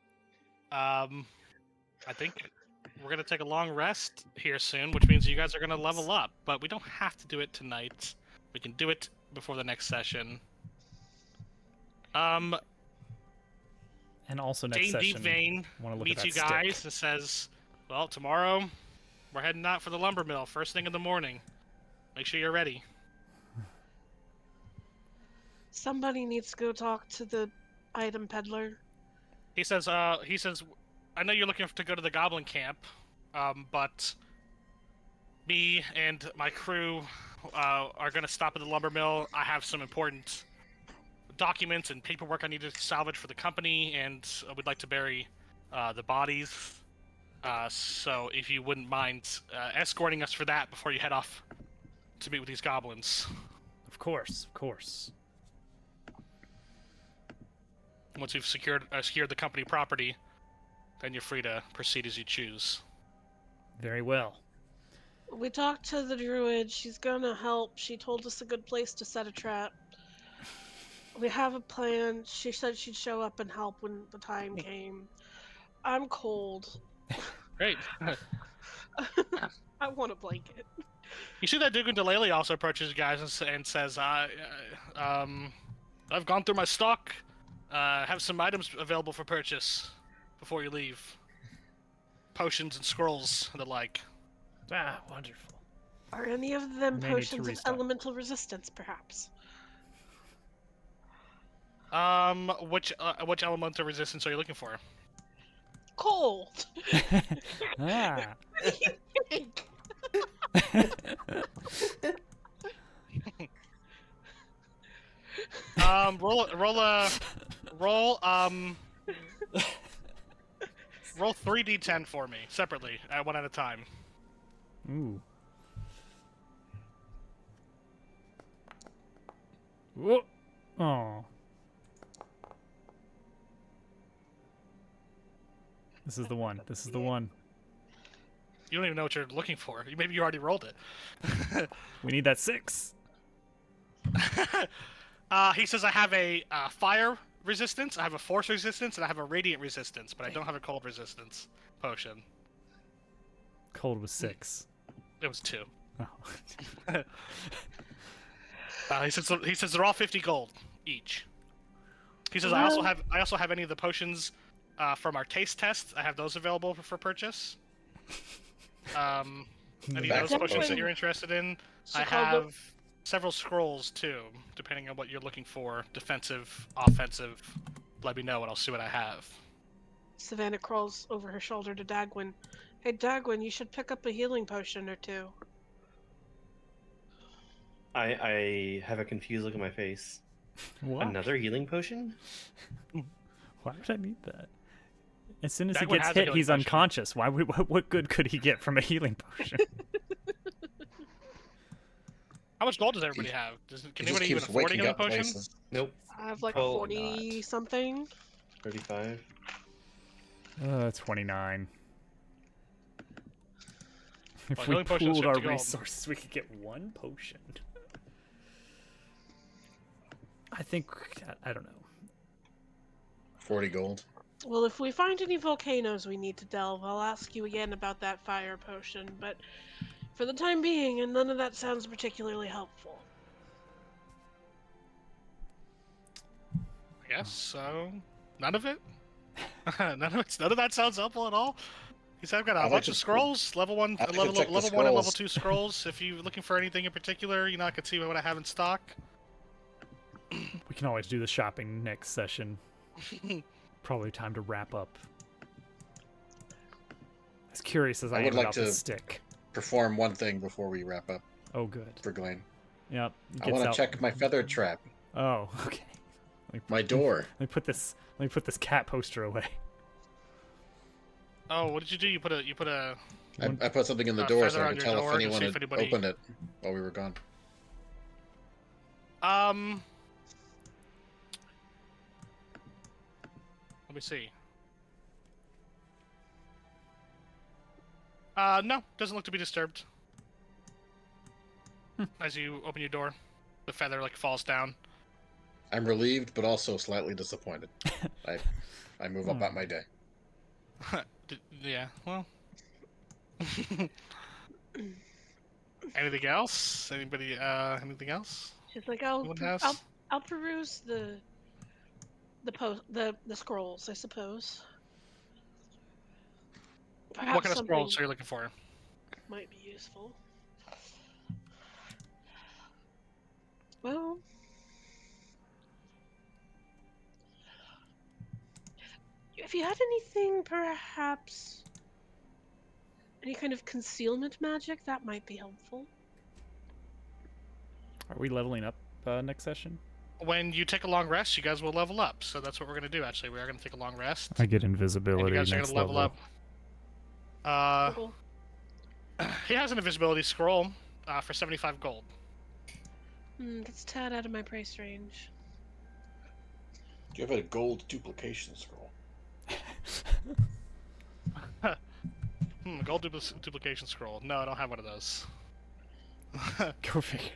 I think we're gonna take a long rest here soon, which means you guys are gonna level up. But we don't have to do it tonight. We can do it before the next session. And also next Dane session. Deepvein wanna look at meets that you guys stick. and says, "Well, tomorrow we're heading out for the lumber mill first thing in the morning. Make sure you're ready." Somebody needs to go talk to the item peddler. He says, I know you're looking to go to the goblin camp, but me and my crew are going to stop at the lumber mill. I have some important documents and paperwork I need to salvage for the company, and we'd like to bury the bodies. So if you wouldn't mind escorting us for that before you head off to meet with these goblins. Of course, of course. Once you've secured the company property, then you're free to proceed as you choose. Very well. We talked to the druid. She's gonna help. She told us a good place to set a trap. We have a plan. She said she'd show up and help when the time came. I'm cold. Great. I want a blanket. You see that Dugan Delele also approaches you guys and says, I've gone through my stock. Have some items available for purchase before you leave. Potions and scrolls and the like. Ah, wonderful. Are any of them May need to potions of restock. elemental resistance, perhaps? Which elemental resistance are you looking for? Cold. Ah. Roll. roll 3d10 for me separately, one at a time. Ooh. Whoa. Oh. This is the one. This is the one. You don't even know what you're looking for. Maybe you already rolled it. We need that 6. He says I have a fire resistance, I have a force resistance, and I have a radiant resistance, but I don't have a cold resistance potion. Cold was 6. It was 2. Oh. He says they're all 50 gold each. He says I also have any of the potions from our taste tests. I have those available for purchase. Any of those potions that you're interested in. I have several scrolls too, depending on what you're looking for. Defensive, offensive. Let me know and I'll see what I have. Savannah crawls over her shoulder to Dagwin. Hey Dagwin, you should pick up a healing potion or two. I have a confused look on my face. What? Another healing potion? Why would I need that? As soon as Dagwin he gets has a hit, healing he's potion. unconscious. Why would? What good could he get from a healing potion? How much gold does everybody have? Can He just anybody even keeps afford a waking healing up potion? places. Nope. I have like Oh, 40 something. 35. 29. If Well, we healing potion's pooled our 50 gold. resources, we could get 1 potion. I think I don't know. 40 gold. Well, if we find any volcanoes we need to delve, I'll ask you again about that fire potion, but for the time being, and none of that sounds particularly helpful. I guess so. None of it? none of that sounds helpful at all? He said I've got a I like bunch to- of scrolls, level 1, I like to level check the 1 and level scrolls. 2 scrolls. If you're looking for anything in particular, I could see what I have in stock. We can always do the shopping next session. Probably time to wrap up. As curious as I would am like about to- this stick. Perform one thing before we wrap up Oh, good. for Glenn. Yep. I want to check my feather trap. Oh, okay. My door. Let me put this cat poster away. Oh, what did you do? You put a I put something in the A door so feather I on could your tell door if to anyone see if had anybody- opened it while we were gone. Let me see. No, doesn't look to be disturbed. As you open your door, the feather falls down. I'm relieved, but also slightly disappointed. I move about my day. Yeah, well. Anything else? Anybody? Anything else? She's like, Anyone else? I'll peruse the scrolls, I suppose. Perhaps What kind of something scrolls are you looking for? might be useful. Well, if you had anything, perhaps any kind of concealment magic, that might be helpful. Are we leveling up next session? When you take a long rest, you guys will level up. So that's what we're gonna do. Actually, we are gonna take a long rest. I get And invisibility you guys are next gonna level level. up. Cool. He has an invisibility scroll for 75 gold. That's a tad out of my price range. Do you have a gold duplication scroll? Gold duplication scroll. No, I don't have one of those. Go figure.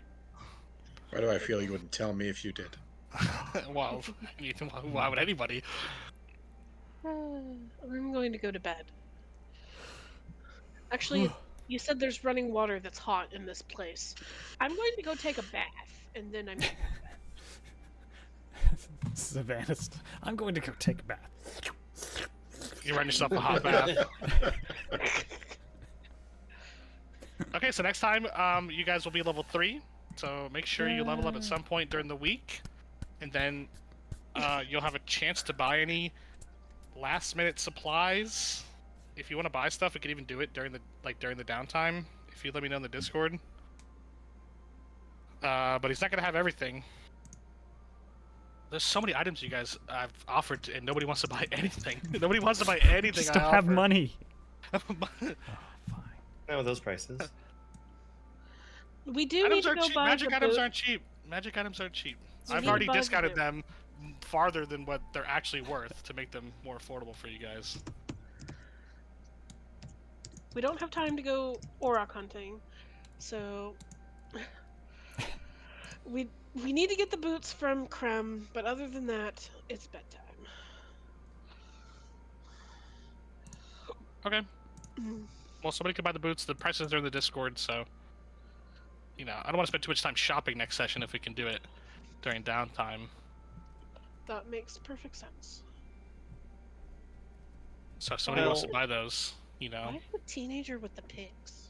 Why do I feel you wouldn't tell me if you did? Wow. Why would anybody? I'm going to go to bed. Actually, you said there's running water that's hot in this place. I'm going to go take a bath, and then I'm. Savannah, I'm going to go take a bath. You run yourself a hot bath. Okay, so next time, you guys will be level 3. So make sure you level up at some point during the week, and then you'll have a chance to buy any last-minute supplies. If you want to buy stuff, we could even do it during the downtime. If you let me know in the Discord. But he's not gonna have everything. There's so many items you guys I've offered, and nobody wants to buy anything. Nobody wants to buy anything. Just I don't have offer. money. Not with those prices. We do need Items to aren't go cheap. buy Magic the items boot. aren't cheap. Magic items aren't cheap. We I've need to already buy the discounted boot. them farther than what they're actually worth to make them more affordable for you guys. We don't have time to go auroch hunting, so we need to get the boots from Krem. But other than that, it's bedtime. Okay. Well, somebody could buy the boots. The prices are in the Discord, so I don't want to spend too much time shopping next session if we can do it during downtime. That makes perfect sense. So if somebody wants to buy those, Why a teenager with the pigs?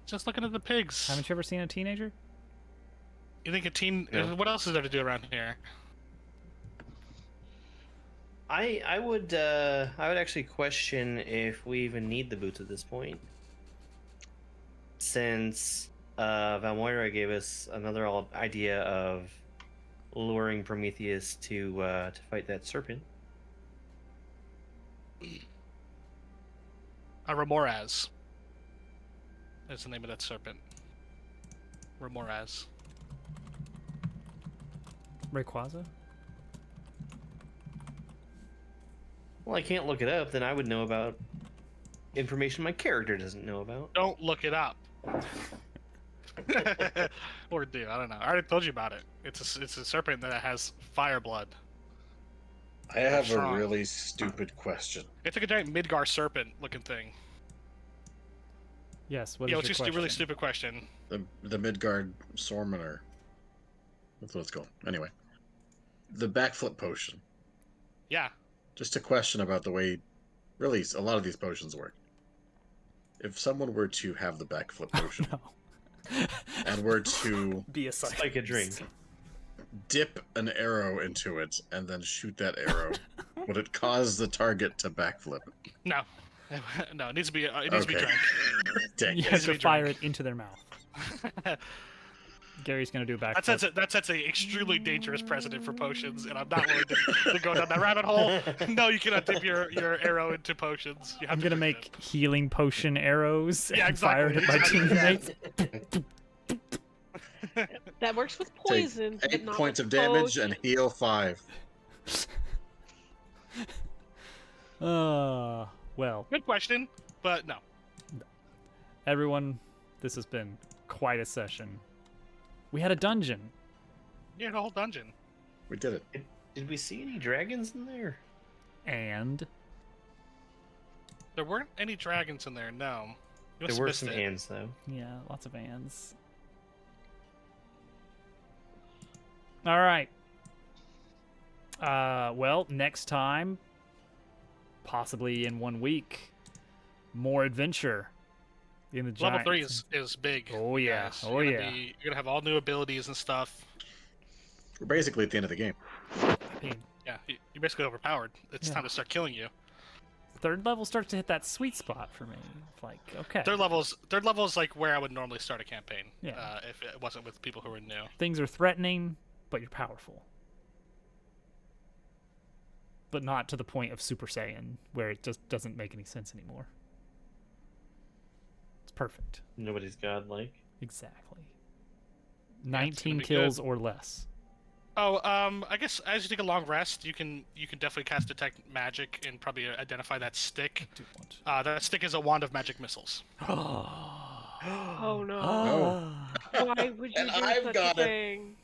just looking at the pigs. Haven't you ever seen a teenager? You think a teen? No. What else is there to do around here? I would actually question if we even need the boots at this point, since Valmoira gave us another idea of luring Prometheus to fight that serpent. Remoraz. That's the name of that serpent. Remoraz. Rayquaza? Well, I can't look it up. Then I would know about information my character doesn't know about. Don't look it up. Or do, I don't know. I already told you about it. It's a serpent that has fire blood. I have a Strong. really stupid question. It's like a giant Midgar serpent looking thing. Yes, what is Yeah, your it's just question? a really stupid question. The Midgard Sormoner. That's what it's called. Anyway, the backflip potion. Yeah. Just a question about the way, really, a lot of these potions work. If someone were to have the backflip potion No. and were to Be a It's like a drink. dip an arrow into it and then shoot that arrow, would it cause the target to backflip? No. No, it needs to be. It needs to be Okay. drank. Dang. You It have needs to to be fire drunk. it into their mouth. Gary's gonna do a That backflip. sets a extremely dangerous precedent for potions, and I'm not willing to go down that rabbit hole. No, you cannot dip your arrow into potions. You have I'm to gonna drink make healing potion arrows Yeah, and fire it at my exactly. teammates. That works with Take poison, but 8 not points with of damage potion. and heal 5. Well, Good question, but no. everyone, this has been quite a session. We had a dungeon. Yeah, the whole dungeon. We did it. Did we see any dragons in there? And There weren't any dragons in there. No. You There must were have missed some it. ants though. yeah, lots of ants. All right. Well, next time, possibly in 1 week, more adventure in the Level giant. 3 is big. Oh, yeah. guys. Oh, You're yeah. gonna you're gonna have all new abilities and stuff. We're basically at the end of the game. I mean, Yeah, you're basically overpowered. It's Yeah. time to start killing you. third level starts to hit that sweet spot for me. It's like, okay, Third level is like where I would normally start a campaign. Yeah. If it wasn't with people who are new. things are threatening, but you're powerful. But not to the point of Super Saiyan, where it just doesn't make any sense anymore. It's perfect. Nobody's godlike. Exactly. Yeah, it's gonna 19 be kills good. or less. Oh, I guess as you take a long rest, you can definitely cast detect magic and probably identify that stick. Do want. That stick is a wand of magic missiles. Oh no. Oh. Why would you And do I've such got a it. thing?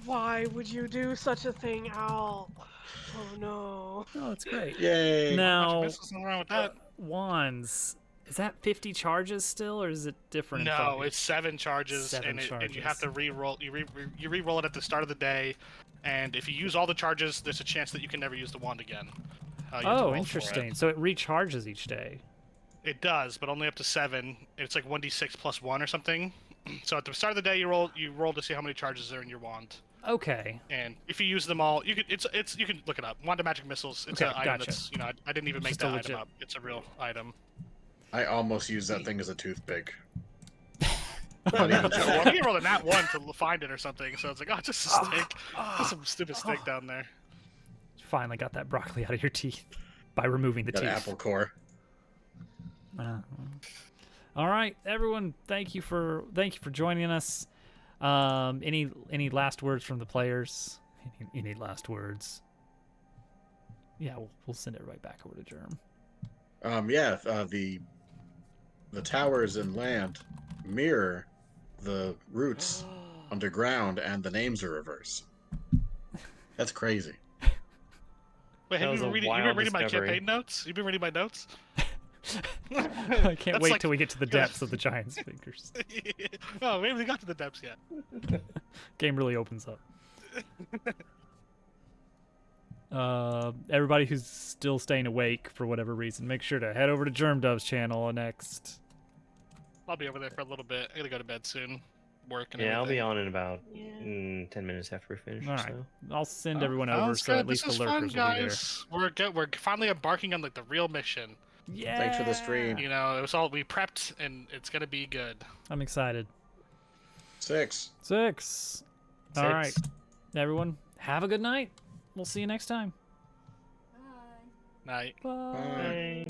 Why would you do such a thing, Al? Oh no. Oh, it's great. Yay! Now, Magic missiles, nothing wrong with that. wands. Is that 50 charges still, or is it different? in No, 5e? it's 7 charges, 7 and you have charges. to re-roll. You re-roll it at the start of the day, and if you use all the charges, there's a chance that you can never use the wand again. You have to Oh, wait for interesting. It. So it recharges each day. It does, but only up to 7. It's like 1d6 plus 1 or something. So at the start of the day, you roll to see how many charges are in your wand, Okay. and if you use them all, you can look it up. Wand of magic missiles. It's Okay, an item gotcha. that's I didn't even make Just that a item legit- up. It's a real item. I almost used that thing as a toothpick. Not even Well, I joking. think you rolled a nat 1 to find it or something, so it's like, oh, just a stick. Just some stupid stick down there. Finally got that broccoli out of your teeth by removing the Got teeth. apple core. All right, everyone. Thank you for joining us. Any last words from the players? Any last words? Yeah, we'll send it right back over to Germ. The towers and land mirror the roots underground, and the names are reverse. That's crazy. Wait, That have was you a been reading, wild my discovery. campaign notes? You've been reading my notes? I can't That's wait like- till we get to the depths of the giant's fingers. Oh, we haven't got to the depths yet. Game really opens up. Everybody who's still staying awake for whatever reason, make sure to head over to GermDove's channel next. I'll be over there for a little bit. I gotta go to bed soon. Work and Yeah, I'll be everything. on in about Yeah. 10 minutes after we finish. All right, So. I'll send Oh, everyone that over was so good. at least the This lurkers was fun, will be there. guys. We're finally embarking on like the real mission. Yeah. Thanks for the stream. You know, it was all we prepped, and it's gonna be good. I'm excited. 6. 6. All right, everyone, have a good night. We'll see you next time. Bye. Night. Bye. Bye.